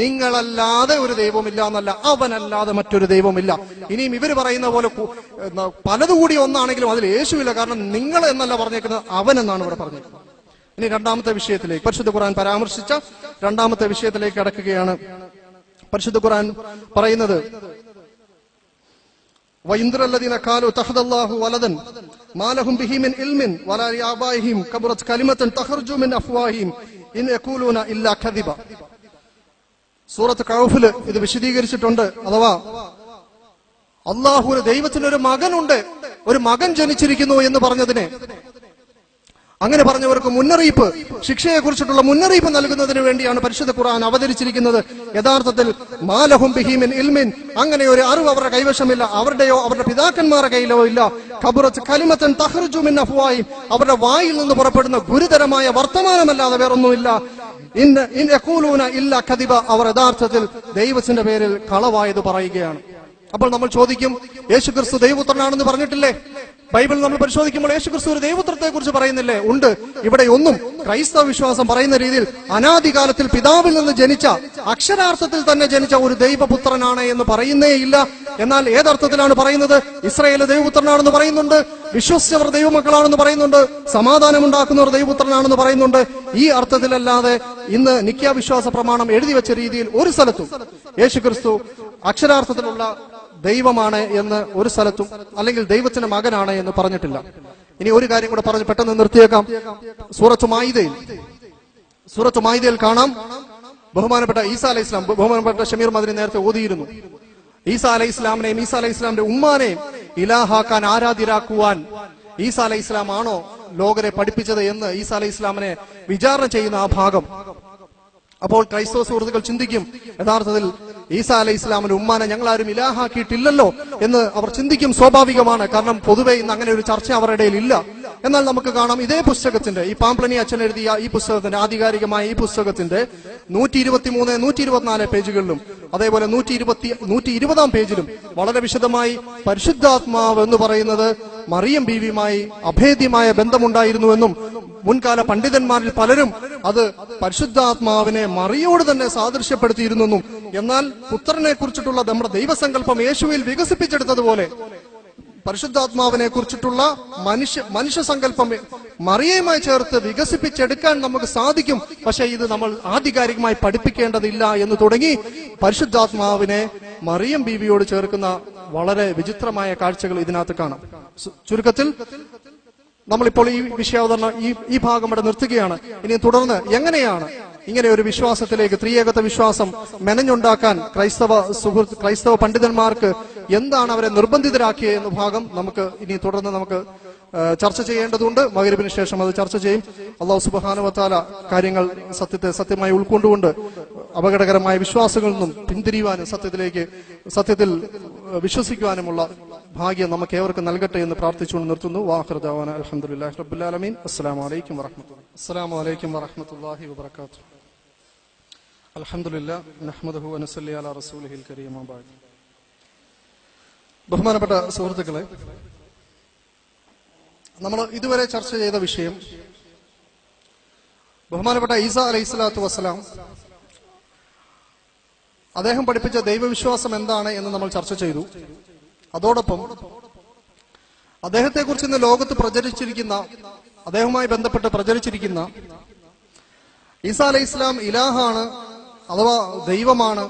നിങ്ങളല്ലാതെ ഒരു ദൈവമില്ല എന്നല്ല, അവനല്ലാതെ മറ്റൊരു ദൈവമില്ല. ഇനിയും ഇവർ പറയുന്ന പോലെ പലതുകൂടി ഒന്നാണെങ്കിലും അതിൽ യേശുവില്ല. കാരണം നിങ്ങൾ എന്നല്ല പറഞ്ഞേക്കുന്നത്, അവൻ എന്നാണ് ഇവിടെ പറഞ്ഞേക്കുന്നത്. ഇനി രണ്ടാമത്തെ വിഷയത്തിലേക്ക്, പരിശുദ്ധ ഖുർആൻ പരാമർശിച്ച രണ്ടാമത്തെ വിഷയത്തിലേക്ക് കടക്കുകയാണ്. പരിശുദ്ധ ഖുർആൻ പറയുന്നത് വഇന്ദ്രല്ലദീന ഖാലു തഖദല്ലാഹു വലദൻ മാലഹും ബിഹി മിൻ ഇൽമിൻ വലാ ലിആബായിഹിം കബറത് കലിമതൻ തഖർജു മിൻ അഫ്വാഹിം ഇൻ യഖൂലൂന ഇല്ലാ കദിബ. സൂറത്ത് കൗഫിൽ ഇത് വിശദീകരിച്ചിട്ടുണ്ട്. അഥവാ അള്ളാഹു ദൈവത്തിനൊരു മകനുണ്ട്, ഒരു മകൻ ജനിച്ചിരിക്കുന്നു എന്ന് പറഞ്ഞതിനെ, അങ്ങനെ പറഞ്ഞവർക്ക് മുന്നറിയിപ്പ്, ശിക്ഷയെ കുറിച്ചിട്ടുള്ള മുന്നറിയിപ്പ് നൽകുന്നതിന് വേണ്ടിയാണ് പരിശുദ്ധ ഖുർആൻ അവതരിച്ചിരിക്കുന്നത്. യഥാർത്ഥത്തിൽ മാലഹും ബിഹി മിൻ ഇൽമിൻ, അങ്ങനെ ഒരു അറിവ് അവരുടെ കൈവശമില്ല, അവരുടെയോ അവരുടെ പിതാക്കന്മാരുടെ കയ്യിലോ ഇല്ല. കബറത്ത് കലിമത്തൻ തഖ്റുജു മിൻ അഫ്വാഹിം, അവരുടെ വായിൽ നിന്ന് പുറപ്പെടുന്ന ഗുരുതരമായ വർത്തമാനമല്ലാതെ വേറൊന്നുമില്ല. ഇൻ യഖൂലൂന ഇല്ലാ കദിബ, അവർ യഥാർത്ഥത്തിൽ ദൈവത്തിന്റെ പേരിൽ കളവായത് പറയുകയാണ്. അപ്പോൾ നമ്മൾ ചോദിക്കും, യേശുക്രിസ്തു ദൈവപുത്രനാണെന്ന് പറഞ്ഞിട്ടില്ലേ? ബൈബിൾ നമ്മൾ പരിശോധിക്കുമ്പോൾ യേശുക്രിസ്തു ഒരു ദൈവപുത്രത്തെ കുറിച്ച് പറയുന്നില്ലേ? ഉണ്ട്. ഇവിടെ ഒന്നും ക്രൈസ്തവ വിശ്വാസം പറയുന്ന രീതിയിൽ അനാദികാലത്തിൽ പിതാവിൽ നിന്ന് ജനിച്ച, അക്ഷരാർത്ഥത്തിൽ തന്നെ ജനിച്ച ഒരു ദൈവപുത്രനാണ് എന്ന് പറയുന്നേ ഇല്ല. എന്നാൽ ഏതർത്ഥത്തിലാണ് പറയുന്നത്? ഇസ്രായേൽ ദൈവപുത്രനാണെന്ന് പറയുന്നുണ്ട്, വിശ്വസിച്ചവർ ദൈവമക്കളാണെന്ന് പറയുന്നുണ്ട്, സമാധാനമുണ്ടാക്കുന്നവർ ദൈവപുത്രനാണെന്ന് പറയുന്നുണ്ട്. ഈ അർത്ഥത്തിലല്ലാതെ ഇന്ന് നിക്യ വിശ്വാസ പ്രമാണം എഴുതി വെച്ച രീതിയിൽ ഒരു സ്ഥലത്തും യേശുക്രിസ്തു അക്ഷരാർത്ഥത്തിലുള്ള ദൈവമാണ് എന്ന് ഒരു സ്ഥലത്തും, അല്ലെങ്കിൽ ദൈവത്തിന്റെ മകനാണ് എന്ന് പറഞ്ഞിട്ടില്ല. ഇനി ഒരു കാര്യം കൂടെ പറഞ്ഞ് പെട്ടെന്ന് നിർത്തിയേക്കാം. സൂറത്ത് മാഇദയിൽ കാണാം, ബഹുമാനപ്പെട്ട ഈസാ അലൈഹി ഇസ്ലാം, ബഹുമാനപ്പെട്ട ഷമീർ മദനി നേരത്തെ ഓതിയിരുന്നു, ഈസാ അലൈഹി ഇസ്ലാമിനെയും ഈസാ അലൈഹി ഇസ്ലാമിന്റെ ഉമ്മാനെയും ഇലാഹാക്കാൻ, ആരാധ്യരാക്കുവാൻ ഈസാ അലൈഹി ഇസ്ലാം ആണോ ലോകരെ പഠിപ്പിച്ചത് എന്ന് ഈസാ അലൈഹി ഇസ്ലാമിനെ വിചാരണ ചെയ്യുന്ന ആ ഭാഗം. അപ്പോൾ ക്രൈസ്തവ സുഹൃത്തുക്കൾ ചിന്തിക്കും, യഥാർത്ഥത്തിൽ ഈസാ അലൈഹി ഇസ്ലാമിന്റെ ഉമ്മാനെ ഞങ്ങൾ ആരും ഇലാഹാക്കിയിട്ടില്ലല്ലോ എന്ന് അവർ ചിന്തിക്കും. സ്വാഭാവികമാണ്, കാരണം പൊതുവെ ഇന്ന് അങ്ങനെ ഒരു ചർച്ച അവരുടെ ഇടയിൽ ഇല്ല. എന്നാൽ നമുക്ക് കാണാം, ഇതേ പുസ്തകത്തിന്റെ, ഈ പാംപ്ലനി അച്ഛൻ എഴുതിയ ഈ പുസ്തകത്തിന്റെ, ആധികാരികമായ ഈ പുസ്തകത്തിന്റെ 123, 124 പേജുകളിലും അതേപോലെ 120 പേജിലും വളരെ വിശദമായി പരിശുദ്ധാത്മാവ് എന്ന് പറയുന്നത് മറിയം ബീവിയുമായി അഭേദ്യമായ ബന്ധമുണ്ടായിരുന്നുവെന്നും മുൻകാല പണ്ഡിതന്മാരിൽ പലരും അത് പരിശുദ്ധാത്മാവിനെ മറിയോട് തന്നെ സാദൃശ്യപ്പെടുത്തിയിരുന്നെന്നും, എന്നാൽ പുത്രനെ കുറിച്ചിട്ടുള്ള നമ്മുടെ ദൈവസങ്കല്പം യേശുവിൽ വികസിപ്പിച്ചെടുത്തതുപോലെ പരിശുദ്ധാത്മാവിനെ കുറിച്ചിട്ടുള്ള മനുഷ്യ സങ്കല്പം മറിയയുമായി ചേർത്ത് വികസിപ്പിച്ചെടുക്കാൻ നമുക്ക് സാധിക്കും. പക്ഷെ ഇത് നമ്മൾ ആധികാരികമായി പഠിപ്പിക്കേണ്ടതില്ല എന്ന് തുടങ്ങി പരിശുദ്ധാത്മാവിനെ മറിയം ബീവിയോട് ചേർക്കുന്ന വളരെ വിചിത്രമായ കാഴ്ചകൾ ഇതിനകത്ത് കാണാം. ചുരുക്കത്തിൽ നമ്മളിപ്പോൾ ഈ വിഷയാവതരണം ഈ ഭാഗം ഇവിടെ നിർത്തുകയാണ്. ഇനി തുടർന്ന് എങ്ങനെയാണ് ഇങ്ങനെ ഒരു വിശ്വാസത്തിലേക്ക്, ത്രിയേകത്വ വിശ്വാസം മെനഞ്ഞുണ്ടാക്കാൻ ക്രൈസ്തവ പണ്ഡിതന്മാർക്ക് എന്താണ് അവരെ നിർബന്ധിതരാക്കിയത് എന്ന ഭാഗം നമുക്ക് ഇനി തുടർന്ന് നമുക്ക് ചർച്ച ചെയ്യേണ്ടതുണ്ട്. മഗ്‌രിബിന് ശേഷം അത് ചർച്ച ചെയ്യും. അല്ലാഹു സുബ്ഹാനഹു വ തആല കാര്യങ്ങൾ സത്യമായി ഉൾക്കൊണ്ടുകൊണ്ട് അപകടകരമായ വിശ്വാസങ്ങളിൽ നിന്നും പിന്തിരിയുവാനും സത്യത്തിൽ വിശ്വസിക്കുവാനുമുള്ള ഭാഗ്യം നമുക്ക് ഏവർക്കും നൽകട്ടെ എന്ന് പ്രാർത്ഥിച്ചുകൊണ്ട് നിർത്തുന്നു. വാഖിറു ദഅവാന അൽഹംദുലില്ലാഹി റബ്ബിൽ ആലമീൻ. അസ്സലാമു അലൈക്കും വറഹ്മത്തുള്ളാഹി വബറകാതുഹു. അൽഹംദുലില്ലാഹ് നഹ്മദുഹു വ നസല്ലി അലാ റസൂലിഹിൽ കരീം. ബഹുമാനപ്പെട്ട സുഹൃത്തുക്കളെ, നമ്മൾ ഇതുവരെ ചർച്ച ചെയ്ത വിഷയം ബഹുമാനപ്പെട്ട ഈസ അലൈഹിസ്സലാത്തു വസ്സലാം അദ്ദേഹം പഠിപ്പിച്ച ദൈവവിശ്വാസം എന്താണ് എന്ന് നമ്മൾ ചർച്ച ചെയ്തു. അതോടൊപ്പം അദ്ദേഹത്തെക്കുറിച്ച് ഇന്ന് ലോകത്ത് പ്രചരിച്ചിരിക്കുന്ന, അദ്ദേഹവുമായി ബന്ധപ്പെട്ട് പ്രചരിച്ചിരിക്കുന്ന ഈസ അലൈഹിസ്സലാം ഇലാഹാണ് അഥവാ ദൈവമാണ്,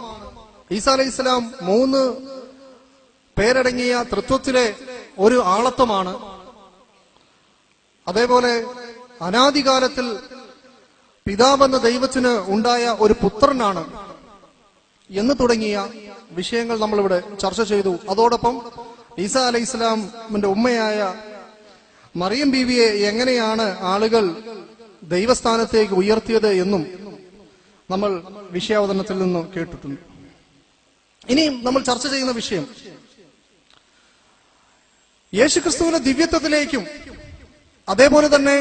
ഈസ അലൈഹിസ്സലാം 3 പേരടങ്ങിയ തൃത്വത്തിലെ ഒരു ആളത്വമാണ്, അതേപോലെ അനാദികാലത്തിൽ പിതാവെന്ന ദൈവത്തിന് ഉണ്ടായ ഒരു പുത്രനാണ് എന്ന് തുടങ്ങിയ വിഷയങ്ങൾ നമ്മളിവിടെ ചർച്ച ചെയ്തു. അതോടൊപ്പം ഈസ അലൈഹിസ്സലാമിന്റെ ഉമ്മയായ മറിയം ബീവിയെ എങ്ങനെയാണ് ആളുകൾ ദൈവസ്ഥാനത്തേക്ക് ഉയർത്തിയത് എന്നും നമ്മൾ വിഷയാവതരണത്തിൽ നിന്ന് കേട്ടിട്ടുണ്ട്. ഇനിയും നമ്മൾ ചർച്ച ചെയ്യുന്ന വിഷയം യേശുക്രിസ്തുവിന്റെ ദിവ്യത്വത്തിലേക്കും അതേപോലെ തന്നെ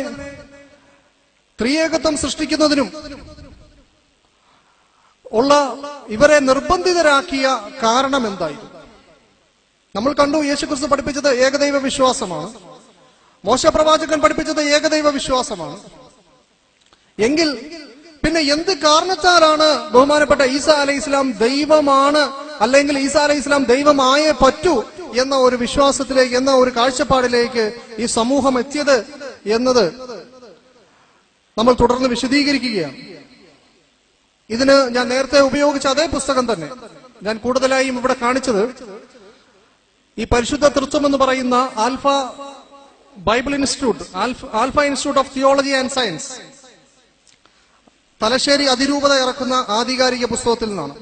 ത്രിയേകത്വം സൃഷ്ടിക്കുന്നതിനും ഉള്ള ഇവരെ നിർബന്ധിതരാക്കിയ കാരണം എന്തായിരുന്നു? നമ്മൾ കണ്ടു, യേശുക്രിസ്തു പഠിപ്പിച്ചത് ഏകദൈവ വിശ്വാസമാണ്, മോശ പ്രവാചകൻ പഠിപ്പിച്ചത് ഏകദൈവ വിശ്വാസമാണ്. എങ്കിൽ പിന്നെ എന്ത് കാരണത്താലാണ് ബഹുമാനപ്പെട്ട ഈസ അലൈഹിസ്സലാം ദൈവമാണ്, അല്ലെങ്കിൽ ഈസ അലൈഹിസ്സലാം ദൈവമായേ പറ്റൂ എന്ന ഒരു വിശ്വാസത്തിലേക്ക്, എന്ന ഒരു കാഴ്ചപ്പാടിലേക്ക് ഈ സമൂഹം എത്തിയത് എന്നത് നമ്മൾ തുടർന്ന് വിശദീകരിക്കുകയാണ്. ഇതിന് ഞാൻ നേരത്തെ ഉപയോഗിച്ച അതേ പുസ്തകം തന്നെ ഞാൻ കൂടുതലായും ഇവിടെ കാണിച്ചത് ഈ പരിശുദ്ധ തൃത്വം എന്ന് പറയുന്ന alpha Bible institute, alpha institute of theology and science, Thalassery അതിരൂപത ഇറക്കുന്ന ആധികാരിക പുസ്തകത്തിൽ നിന്നാണ്.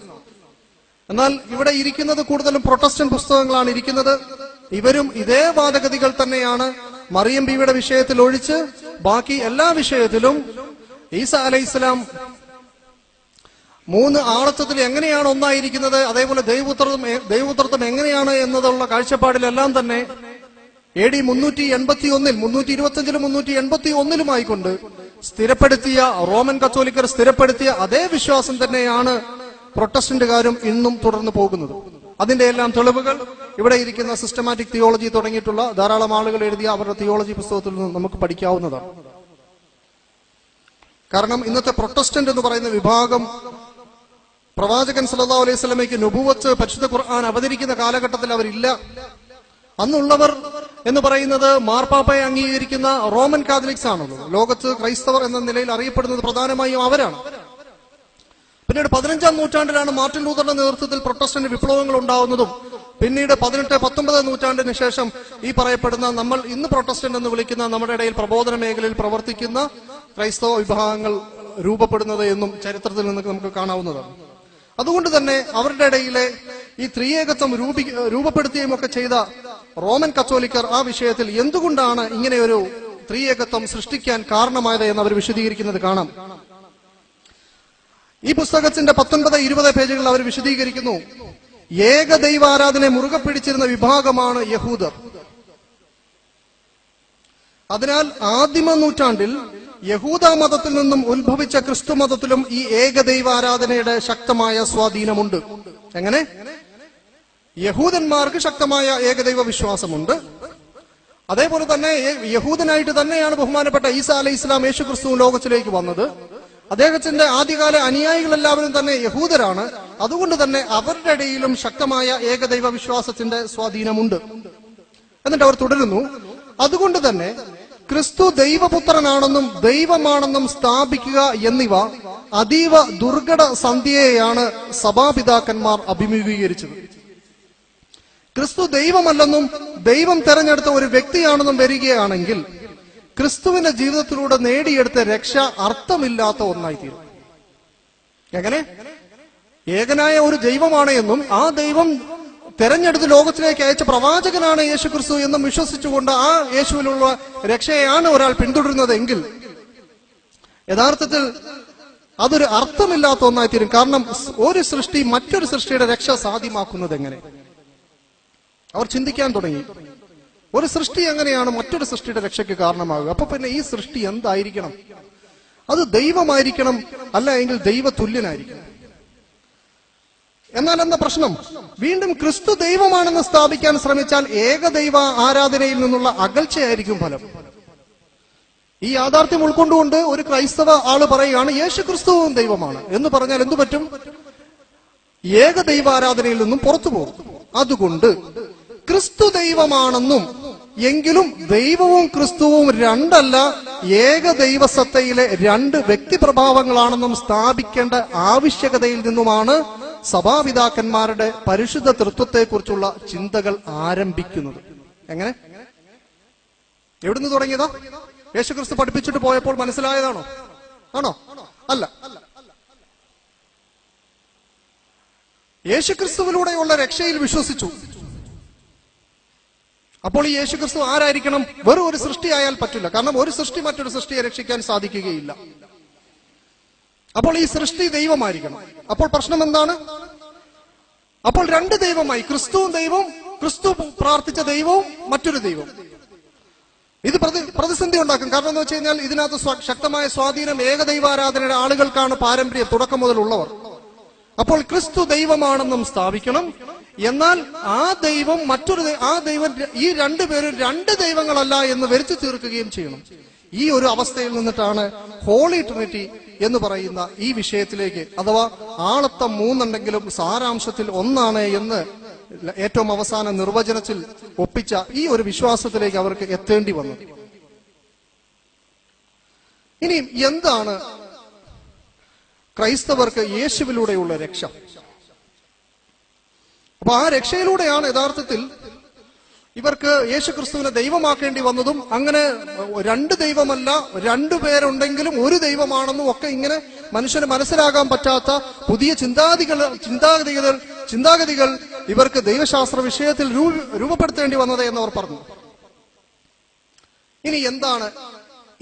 എന്നാൽ ഇവിടെ ഇരിക്കുന്നത് കൂടുതലും പ്രൊട്ടസ്റ്റന്റ് പുസ്തകങ്ങളാണ് ഇരിക്കുന്നത്. ഇവരും ഇതേ വാദഗതികൾ തന്നെയാണ് മറിയം ബീവിയുടെ വിഷയത്തിൽ ഒഴിച്ച് ബാക്കി എല്ലാ വിഷയത്തിലും ഈസ അലൈഹിസ്സലാം 3 ആളത്വത്തിൽ എങ്ങനെയാണ് ഒന്നായിരിക്കുന്നത്, അതേപോലെ ദൈവപുത്രത്വം എങ്ങനെയാണ് എന്നതുള്ള കാഴ്ചപ്പാടിലെല്ലാം തന്നെ AD 381 325 381 സ്ഥിരപ്പെടുത്തിയ, റോമൻ കത്തോലിക്കർ സ്ഥിരപ്പെടുത്തിയ അതേ വിശ്വാസം തന്നെയാണ് പ്രൊട്ടസ്റ്റന്റുകാരും ഇന്നും തുടർന്ന് പോകുന്നത്. അതിന്റെ എല്ലാം തെളിവുകൾ ഇവിടെ ഇരിക്കുന്ന സിസ്റ്റമാറ്റിക് തിയോളജി തുടങ്ങിയിട്ടുള്ള ധാരാളം ആളുകൾ എഴുതിയ അവരുടെ തിയോളജി പുസ്തകത്തിൽ നിന്ന് നമുക്ക് പഠിക്കാവുന്നതാണ്. കാരണം ഇന്നത്തെ പ്രൊട്ടസ്റ്റന്റ് എന്ന് പറയുന്ന വിഭാഗം പ്രവാചകൻ സല്ലല്ലാഹു അലൈഹി വസല്ലമയ്ക്ക് നുബുവത്ത് പരിശുദ്ധ ഖുർആൻ അവതരിക്കുന്ന കാലഘട്ടത്തിൽ അവരില്ല. അന്നുള്ളവർ എന്ന് പറയുന്നത് മാർപ്പാപ്പയെ അംഗീകരിക്കുന്ന റോമൻ കാത്തലിക്സ് ആണല്ലോ. ലോകത്ത് ക്രൈസ്തവർ എന്ന നിലയിൽ അറിയപ്പെടുന്നത് പ്രധാനമായും അവരാണ്. പിന്നീട് 15-ാം നൂറ്റാണ്ടിലാണ് മാർട്ടിൻ ലൂതറിന്റെ നേതൃത്വത്തിൽ പ്രൊട്ടസ്റ്റന്റ് വിപ്ലവങ്ങൾ ഉണ്ടാവുന്നതും പിന്നീട് 18-19 നൂറ്റാണ്ടിന് ശേഷം ഈ പറയപ്പെടുന്ന നമ്മൾ ഇന്ന് പ്രൊട്ടസ്റ്റന്റ് എന്ന് വിളിക്കുന്ന നമ്മുടെ ഇടയിൽ പ്രബോധന മേഖലയിൽ പ്രവർത്തിക്കുന്ന ക്രൈസ്തവ വിഭാഗങ്ങൾ രൂപപ്പെടുന്നത് എന്നും ചരിത്രത്തിൽ നിന്ന് നമുക്ക് കാണാവുന്നതാണ്. അതുകൊണ്ട് തന്നെ അവരുടെ ഇടയിലെ ഈ ത്രിയേകത്വം രൂപപ്പെടുത്തുകയും ഒക്കെ ചെയ്ത റോമൻ കത്തോലിക്കർ ആ വിഷയത്തിൽ എന്തുകൊണ്ടാണ് ഇങ്ങനെ ഒരു ത്രിയേകത്വം സൃഷ്ടിക്കാൻ കാരണമായത് എന്ന് അവർ വിശദീകരിക്കുന്നത് കാണാം. ഈ പുസ്തകത്തിന്റെ 19-20 പേജുകളിൽ അവർ വിശദീകരിക്കുന്നു. ഏകദൈവാരാധനയെ മുറുകെ പിടിച്ചിരുന്ന വിഭാഗമാണ് യഹൂദർ. അതിനാൽ ആദിമ നൂറ്റാണ്ടിൽ യഹൂദ മതത്തിൽ നിന്നും ഉത്ഭവിച്ച ക്രിസ്തു മതത്തിലും ഈ ഏകദൈവാരാധനയുടെ ശക്തമായ സ്വാധീനമുണ്ട്. എങ്ങനെ? യഹൂദന്മാർക്ക് ശക്തമായ ഏകദൈവ വിശ്വാസമുണ്ട്. അതേപോലെ തന്നെ യഹൂദനായിട്ട് തന്നെയാണ് ബഹുമാനപ്പെട്ട ഈസ അലൈഹിസ്സലാം യേശു ക്രിസ്തു ലോകത്തിലേക്ക് വന്നത്. അദ്ദേഹത്തിന്റെ ആദ്യകാല അനുയായികൾ എല്ലാവരും തന്നെ യഹൂദരാണ്. അതുകൊണ്ട് തന്നെ അവരുടെ ഇടയിലും ശക്തമായ ഏകദൈവ വിശ്വാസത്തിന്റെ സ്വാധീനമുണ്ട്. എന്നിട്ട് അവർ തുടരുന്നു, അതുകൊണ്ട് തന്നെ ക്രിസ്തു ദൈവപുത്രനാണെന്നും ദൈവമാണെന്നും സ്ഥാപിക്കുക എന്നിവ അതീവ ദുർഘട സന്ധ്യയെയാണ് സഭാപിതാക്കന്മാർ അഭിമുഖീകരിച്ചത്. ക്രിസ്തു ദൈവമല്ലെന്നും ദൈവം തെരഞ്ഞെടുത്ത ഒരു വ്യക്തിയാണെന്നും വരികയാണെങ്കിൽ ക്രിസ്തുവിന്റെ ജീവിതത്തിലൂടെ നേടിയെടുത്ത രക്ഷ അർത്ഥമില്ലാത്ത ഒന്നായിത്തീരും. എങ്ങനെ? ഏകനായ ഒരു ദൈവമാണ് എന്നും ആ ദൈവം തെരഞ്ഞെടുത്ത് ലോകത്തിലേക്ക് അയച്ച പ്രവാചകനാണ് യേശുക്രിസ്തു എന്നും വിശ്വസിച്ചുകൊണ്ട് ആ യേശുവിലുള്ള രക്ഷയാണ് ഒരാൾ പിന്തുടരുന്നതെങ്കിൽ യഥാർത്ഥത്തിൽ അതൊരു അർത്ഥമില്ലാത്ത ഒന്നായി തീരും. കാരണം ഒരു സൃഷ്ടി മറ്റൊരു സൃഷ്ടിയുടെ രക്ഷ സാധ്യമാക്കുന്നത് എങ്ങനെ? അവർ ചിന്തിക്കാൻ തുടങ്ങി, ഒരു സൃഷ്ടി എങ്ങനെയാണ് മറ്റൊരു സൃഷ്ടിയുടെ രക്ഷയ്ക്ക് കാരണമാകുക? അപ്പൊ പിന്നെ ഈ സൃഷ്ടി എന്തായിരിക്കണം? അത് ദൈവമായിരിക്കണം, അല്ല എങ്കിൽ ദൈവതുല്യനായിരിക്കണം. എന്നാൽ എന്താ പ്രശ്നം? വീണ്ടും ക്രിസ്തു ദൈവമാണെന്ന് സ്ഥാപിക്കാൻ ശ്രമിച്ചാൽ ഏകദൈവ ആരാധനയിൽ നിന്നുള്ള അകൽച്ചയായിരിക്കും ഫലം. ഈ യാഥാർത്ഥ്യം ഉൾക്കൊണ്ടുകൊണ്ട് ഒരു ക്രൈസ്തവ ആള് പറയുകയാണ് യേശു ക്രിസ്തുവും ദൈവമാണ് എന്ന് പറഞ്ഞാൽ എന്തു പറ്റും? ഏകദൈവ ആരാധനയിൽ നിന്നും പുറത്തു പോകും. അതുകൊണ്ട് ക്രിസ്തു ദൈവമാണെന്നും എങ്കിലും ദൈവവും ക്രിസ്തുവും രണ്ടല്ല, ഏകദൈവസത്തയിലെ രണ്ട് വ്യക്തിപ്രഭാവങ്ങളാണെന്നും സ്ഥാപിക്കേണ്ട ആവശ്യകതയിൽ നിന്നുമാണ് സഭാപിതാക്കന്മാരുടെ പരിശുദ്ധ തൃത്വത്തെക്കുറിച്ചുള്ള ചിന്തകൾ ആരംഭിക്കുന്നത്. എങ്ങനെ? എവിടുന്ന് തുടങ്ങിയതാ? യേശുക്രിസ്തു പഠിപ്പിച്ചിട്ട് പോയപ്പോൾ മനസ്സിലായതാണോ? ആണോ? അല്ല. യേശുക്രിസ്തുവിലൂടെയുള്ള രക്ഷയിൽ വിശ്വസിച്ചു. അപ്പോൾ ഈ യേശുക്രിസ്തു ആരായിരിക്കണം? വെറും ഒരു സൃഷ്ടിയായാൽ പറ്റില്ല. കാരണം ഒരു സൃഷ്ടി മറ്റൊരു സൃഷ്ടിയെ രക്ഷിക്കാൻ സാധിക്കുകയില്ല. അപ്പോൾ ഈ സൃഷ്ടി ദൈവമായിരിക്കണം. അപ്പോൾ പ്രശ്നം എന്താണ്? അപ്പോൾ രണ്ട് ദൈവമായി, ക്രിസ്തുവും ദൈവവും, ക്രിസ്തു പ്രാർത്ഥിച്ച ദൈവവും മറ്റൊരു ദൈവം. ഇത് പ്രതിസന്ധി ഉണ്ടാക്കും. കാരണം എന്ന് വെച്ച് കഴിഞ്ഞാൽ ഇതിനകത്ത് ശക്തമായ സ്വാധീനം ഏകദൈവാരാധനയുടെ ആളുകൾക്കാണ് പാരമ്പര്യം തുടക്കം മുതലുള്ളവർ. അപ്പോൾ ക്രിസ്തു ദൈവമാണെന്നും സ്ഥാപിക്കണം. എന്നാൽ ആ ദൈവം ഈ രണ്ടുപേരും രണ്ട് ദൈവങ്ങളല്ല എന്ന് വരുത്തി തീർക്കുകയും ചെയ്യണം. ഈ ഒരു അവസ്ഥയിൽ നിന്നിട്ടാണ് ഹോളി ട്രിനിറ്റി എന്ന് പറയുന്ന ഈ വിഷയത്തിലേക്ക്, അഥവാ ആളത്തം മൂന്നുണ്ടെങ്കിലും സാരാംശത്തിൽ ഒന്നാണ് എന്ന് ഏറ്റവും അവസാന നിർവചനത്തിൽ ഒപ്പിച്ച ഈ ഒരു വിശ്വാസത്തിലേക്ക് അവർക്ക് എത്തേണ്ടി വന്നു. ഇനി എന്താണ് ക്രൈസ്തവർക്ക് യേശുവിലൂടെയുള്ള രക്ഷ? അപ്പൊ ആ രക്ഷയിലൂടെയാണ് യഥാർത്ഥത്തിൽ ഇവർക്ക് യേശുക്രിസ്തുവിനെ ദൈവമാക്കേണ്ടി വന്നതും, അങ്ങനെ രണ്ട് ദൈവമല്ല രണ്ടുപേരുണ്ടെങ്കിലും ഒരു ദൈവമാണെന്നും ഒക്കെ ഇങ്ങനെ മനുഷ്യന് മനസ്സിലാകാൻ പറ്റാത്ത പുതിയ ചിന്താഗതികൾ ഇവർക്ക് ദൈവശാസ്ത്ര വിഷയത്തിൽ രൂപപ്പെടുത്തേണ്ടി വന്നത് എന്നവർ പറഞ്ഞു. ഇനി എന്താണ്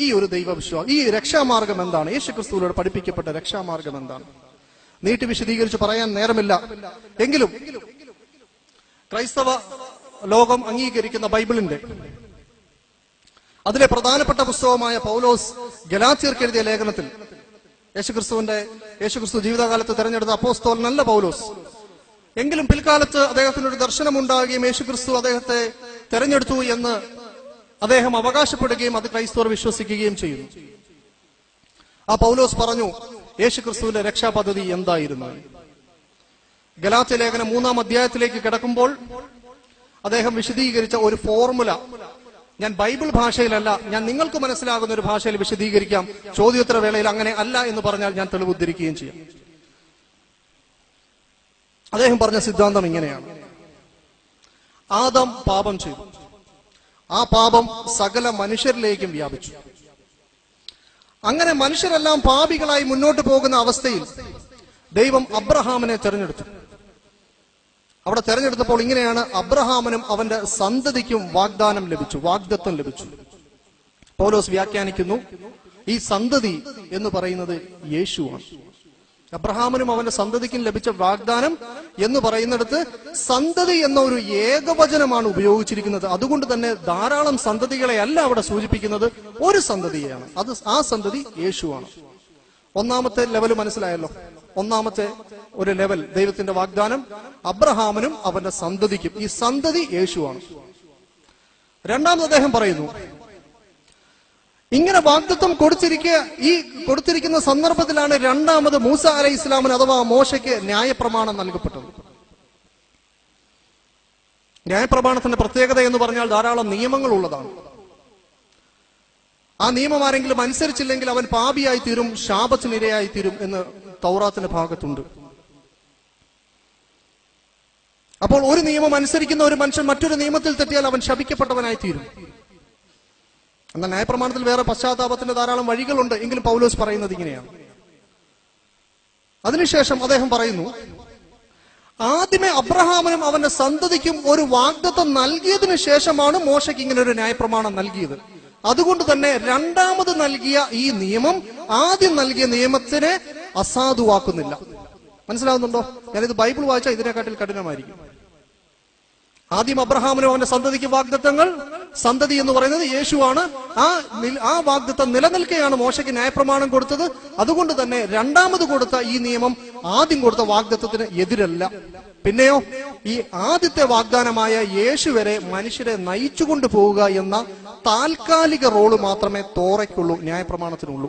ഈ ഒരു ദൈവവിശ്വാസം? ഈ രക്ഷാമാർഗം എന്താണ്? യേശുക്രിസ്തുവിലൂടെ പഠിപ്പിക്കപ്പെട്ട രക്ഷാമാർഗം എന്താണ്? നീട്ടി വിശദീകരിച്ച് പറയാൻ നേരമില്ല. എങ്കിലും ക്രൈസ്തവ ലോകം അംഗീകരിക്കുന്ന ബൈബിളിന്റെ അതിലെ പ്രധാനപ്പെട്ട പുസ്തകമായ പൗലോസ് ഗലാത്യർക്ക് എഴുതിയ ലേഖനത്തിൽ യേശുക്രിസ്തു ജീവിതകാലത്ത് തെരഞ്ഞെടുത്ത അപ്പോസ്തലനല്ല പൗലോസ്. എങ്കിലും പിൽക്കാലത്ത് അദ്ദേഹത്തിനൊരു ദർശനമുണ്ടാകുകയും യേശുക്രിസ്തു അദ്ദേഹത്തെ തെരഞ്ഞെടുത്തു എന്ന് അദ്ദേഹം അവകാശപ്പെടുകയും അത് ക്രൈസ്തവർ വിശ്വസിക്കുകയും ചെയ്യുന്നു. ആ പൗലോസ് പറഞ്ഞു യേശുക്രിസ്തുവിന്റെ രക്ഷാപദ്ധതി എന്തായിരുന്നു? ഗലാത്യ ലേഖനം 3-ാം അധ്യായത്തിലേക്ക് കിടക്കുമ്പോൾ അദ്ദേഹം വിശദീകരിച്ച ഒരു ഫോർമുല ഞാൻ ബൈബിൾ ഭാഷയിലല്ല, ഞാൻ നിങ്ങൾക്ക് മനസ്സിലാകുന്ന ഒരു ഭാഷയിൽ വിശദീകരിക്കാം. ചോദ്യോത്തര വേളയിൽ അങ്ങനെ അല്ല എന്ന് പറഞ്ഞാൽ ഞാൻ തെളിവ് ഉദ്ധരിക്കുകയും ചെയ്യാം. അദ്ദേഹം പറഞ്ഞ സിദ്ധാന്തം ഇങ്ങനെയാണ്: ആദം പാപം ചെയ്തു, ആ പാപം സകല മനുഷ്യരിലേക്കും വ്യാപിച്ചു. അങ്ങനെ മനുഷ്യരെല്ലാം പാപികളായി മുന്നോട്ട് പോകുന്ന അവസ്ഥയിൽ ദൈവം അബ്രഹാമിനെ തെരഞ്ഞെടുത്തു. അവിടെ തെരഞ്ഞെടുത്തപ്പോൾ ഇങ്ങനെയാണ്: അബ്രഹാമിനും അവന്റെ സന്തതിക്കും വാഗ്ദത്തം ലഭിച്ചു. പൗലോസ് വ്യാഖ്യാനിക്കുന്നു, ഈ സന്തതി എന്ന് പറയുന്നത് യേശുവാണ്. അബ്രഹാമിനും അവന്റെ സന്തതിക്കും ലഭിച്ച വാഗ്ദാനം എന്ന് പറയുന്നിടത്ത് സന്തതി എന്ന ഒരു ഏകവചനമാണ് ഉപയോഗിച്ചിരിക്കുന്നത്. അതുകൊണ്ട് തന്നെ ധാരാളം സന്തതികളെ അല്ല അവിടെ സൂചിപ്പിക്കുന്നത്, ഒരു സന്തതിയെയാണ്. ആ സന്തതി യേശുവാണ്. ഒന്നാമത്തെ ലെവൽ മനസ്സിലായല്ലോ. ഒന്നാമത്തെ ഒരു ലെവൽ ദൈവത്തിന്റെ വാഗ്ദാനം അബ്രഹാമിനും അവന്റെ സന്തതിക്കും. ഈ സന്തതി യേശുവാണ്. രണ്ടാമത് അദ്ദേഹം പറയുന്നു, ഇങ്ങനെ വാഗ്ദത്തം കൊടുത്തിരിക്കുന്ന സന്ദർഭത്തിലാണ് രണ്ടാമത് മൂസ അലൈഹി ഇസ്ലാമിന് അഥവാ മോശയ്ക്ക് ന്യായപ്രമാണം നൽകപ്പെട്ടത്. ന്യായപ്രമാണത്തിന്റെ പ്രത്യേകത എന്ന് പറഞ്ഞാൽ ധാരാളം നിയമങ്ങൾ ഉള്ളതാണ്. ആ നിയമം ആരെങ്കിലും അനുസരിച്ചില്ലെങ്കിൽ അവൻ പാപിയായി തീരും, ശാപത്തിനിരയായി തീരും എന്ന് തൗറാത്തിന്റെ ഭാഗത്തുണ്ട്. അപ്പോൾ ഒരു നിയമം അനുസരിക്കുന്ന ഒരു മനുഷ്യൻ മറ്റൊരു നിയമത്തിൽ തെറ്റിയാൽ അവൻ ശപിക്കപ്പെട്ടവനായി തീരും. എന്നാൽ ന്യായപ്രമാണത്തിൽ വേറെ പശ്ചാത്താപത്തിന്റെ ധാരാളം വഴികളുണ്ട്. എങ്കിലും പൗലോസ് പറയുന്നത് ഇങ്ങനെയാണ്: അതിനുശേഷം അദ്ദേഹം പറയുന്നു, ആദ്യമേ അബ്രഹാമിനും അവന്റെ സന്തതിക്കും ഒരു വാഗ്ദത്തം നൽകിയതിനു ശേഷമാണ് മോശയ്ക്ക് ഇങ്ങനെ ഒരു ന്യായപ്രമാണം നൽകിയത്. അതുകൊണ്ട് തന്നെ രണ്ടാമത് നൽകിയ ഈ നിയമം ആദ്യം നൽകിയ നിയമത്തിനെ അസാധുവാക്കുന്നില്ല. മനസ്സിലാവുന്നുണ്ടോ? ഞാനിത് ബൈബിൾ വായിച്ചാൽ ഇതിനെക്കാട്ടിൽ കഠിനമായിരിക്കും. ആദ്യം അബ്രഹാമിനും അവന്റെ സന്തതിക്ക് വാഗ്ദത്തങ്ങൾ, സന്തതി എന്ന് പറയുന്നത് യേശുവാണ്. ആ വാഗ്ദത്തം നിലനിൽക്കെയാണ് മോശയ്ക്ക് ന്യായപ്രമാണം കൊടുത്തത്. അതുകൊണ്ട് തന്നെ രണ്ടാമത് കൊടുത്ത ഈ നിയമം ആദ്യം കൊടുത്ത വാഗ്ദത്തത്തിന് എതിരല്ല. പിന്നെയോ ഈ ആദ്യത്തെ വാഗ്ദാനമായ യേശു വരെ മനുഷ്യരെ നയിച്ചുകൊണ്ട് പോവുക എന്ന താൽക്കാലിക റോള് മാത്രമേ തോറയ്ക്കുള്ളൂ, ന്യായപ്രമാണത്തിനുള്ളൂ.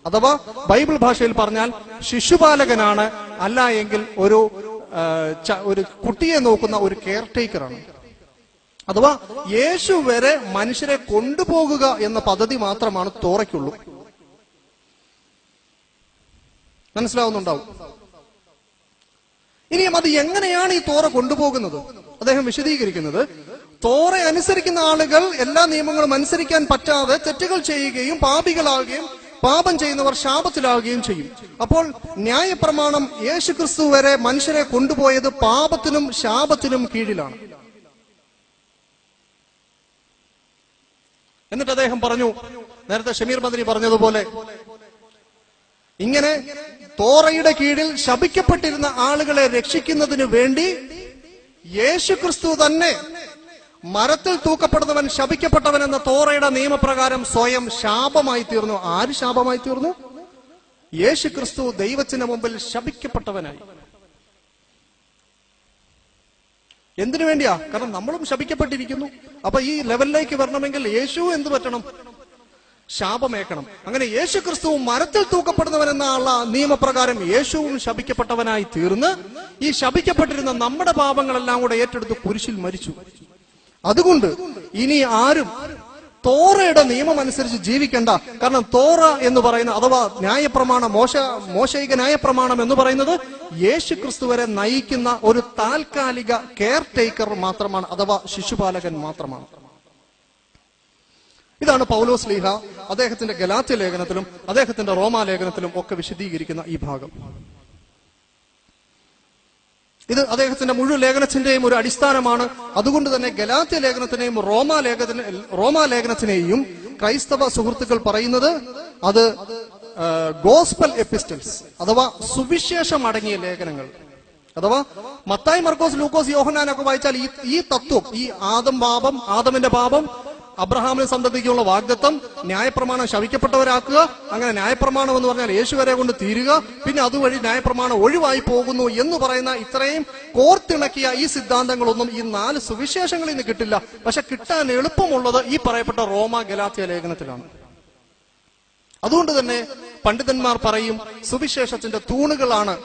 അഥവാ ബൈബിൾ ഭാഷയിൽ പറഞ്ഞാൽ ശിശുപാലകനാണ്, അല്ല എങ്കിൽ ഒരു കുട്ടിയെ നോക്കുന്ന ഒരു കെയർ ടേക്കറാണ്. അഥവാ യേശു വരെ മനുഷ്യരെ കൊണ്ടുപോകുക എന്ന പദ്ധതി മാത്രമാണ് തോറയ്ക്കുള്ളൂ. മനസ്സിലാവുന്നുണ്ടാവും. ഇനിയും അത് എങ്ങനെയാണ് ഈ തോറ കൊണ്ടുപോകുന്നത് അദ്ദേഹം വിശദീകരിക്കുന്നത്, തോറ അനുസരിക്കുന്ന ആളുകൾ എല്ലാ നിയമങ്ങളും അനുസരിക്കാൻ പറ്റാതെ തെറ്റുകൾ ചെയ്യുകയും പാപികളാവുകയും പാപം ചെയ്യുന്നവർ ശാപത്തിലാവുകയും ചെയ്യും. അപ്പോൾ ന്യായപ്രമാണം യേശുക്രിസ്തു വരെ മനുഷ്യരെ കൊണ്ടുപോയത് പാപത്തിനും ശാപത്തിനും കീഴിലാണ്. എന്നിട്ട് അദ്ദേഹം പറഞ്ഞു, നേരത്തെ ഷമീർ മദനി പറഞ്ഞതുപോലെ, ഇങ്ങനെ തോറയുടെ കീഴിൽ ശപിക്കപ്പെട്ടിരുന്ന ആളുകളെ രക്ഷിക്കുന്നതിന് വേണ്ടി യേശുക്രിസ്തു തന്നെ മരത്തിൽ തൂക്കപ്പെടുന്നവൻ ശപിക്കപ്പെട്ടവൻ എന്ന തോറയുടെ നിയമപ്രകാരം സ്വയം ശാപമായി തീർന്നു. ആര് ശാപമായി തീർന്നു? യേശുക്രിസ്തു ദൈവത്തിന് മുമ്പിൽ ശപിക്കപ്പെട്ടവനായി. എന്തിനു വേണ്ടിയാ? കാരണം നമ്മളും ശപിക്കപ്പെട്ടിരിക്കുന്നു. അപ്പൊ ഈ ലെവലിലേക്ക് വരണമെങ്കിൽ യേശു എന്ത് പറ്റണം? ശാപമേക്കണം. അങ്ങനെ യേശുക്രിസ്തുവും മരത്തിൽ തൂക്കപ്പെടുന്നവൻ എന്നുള്ള നിയമപ്രകാരം യേശുവും ശപിക്കപ്പെട്ടവനായി തീർന്ന് ഈ ശപിക്കപ്പെട്ടിരുന്ന നമ്മുടെ പാപങ്ങളെല്ലാം കൂടെ ഏറ്റെടുത്ത് കുരിശിൽ മരിച്ചു. അതുകൊണ്ട് ഇനി ആരും തോറയുടെ നിയമം അനുസരിച്ച് ജീവിക്കണ്ട. കാരണം തോറ എന്ന് പറയുന്ന അഥവാ ന്യായപ്രമാണം, മോശയിക ന്യായപ്രമാണം എന്ന് പറയുന്നത് യേശുക്രിസ്തു വരെ നയിക്കുന്ന ഒരു താൽക്കാലിക കെയർ ടേക്കർ മാത്രമാണ്, അഥവാ ശിശുപാലകൻ മാത്രമാണ്. ഇതാണ് പൗലോസ് ശ്ലീഹ അദ്ദേഹത്തിന്റെ ഗലാത്യ ലേഖനത്തിലും അദ്ദേഹത്തിന്റെ റോമാ ലേഖനത്തിലും ഒക്കെ വിശദീകരിക്കുന്ന ഈ ഭാഗം. ഇത് അദ്ദേഹത്തിന്റെ മുഴുവൻ ലേഖനത്തിന്റെയും ഒരു അടിസ്ഥാനമാണ്. അതുകൊണ്ട് തന്നെ ഗലാത്യ ലേഖനത്തിനെയും റോമാ ലേഖനത്തിനെയും ക്രൈസ്തവ സുഹൃത്തുക്കൾ പറയുന്നത് അത് ഗോസ്പൽ എപ്പിസ്റ്റൽസ്, അഥവാ സുവിശേഷം അടങ്ങിയ ലേഖനങ്ങൾ. അഥവാ മത്തായി, മർക്കോസ്, ലൂക്കോസ്, യോഹന്നാനൊക്കെ വായിച്ചാൽ ഈ തത്വം, ഈ ആദമിന്റെ പാപം, അബ്രഹാമിന് സന്തതിക്കുള്ള വാഗ്ദത്തം, ന്യായപ്രമാണം ശവിക്കപ്പെട്ടവരാക്കുക, അങ്ങനെ ന്യായപ്രമാണം എന്ന് പറഞ്ഞാൽ യേശു വരെ കൊണ്ട് തീരുക, പിന്നെ അതുവഴി ന്യായപ്രമാണം ഒഴിവായി പോകുന്നു എന്ന് പറയുന്ന ഇത്രയും കോർത്തിണക്കിയ ഈ സിദ്ധാന്തങ്ങളൊന്നും ഈ 4 സുവിശേഷങ്ങളിൽ നിന്ന് കിട്ടില്ല. പക്ഷെ കിട്ടാൻ എളുപ്പമുള്ളത് ഈ പറയപ്പെട്ട റോമ ഗലാത്യ ലേഖനത്തിലാണ്. അതുകൊണ്ട് തന്നെ പണ്ഡിതന്മാർ പറയും സുവിശേഷത്തിന്റെ തൂണുകളാണ്,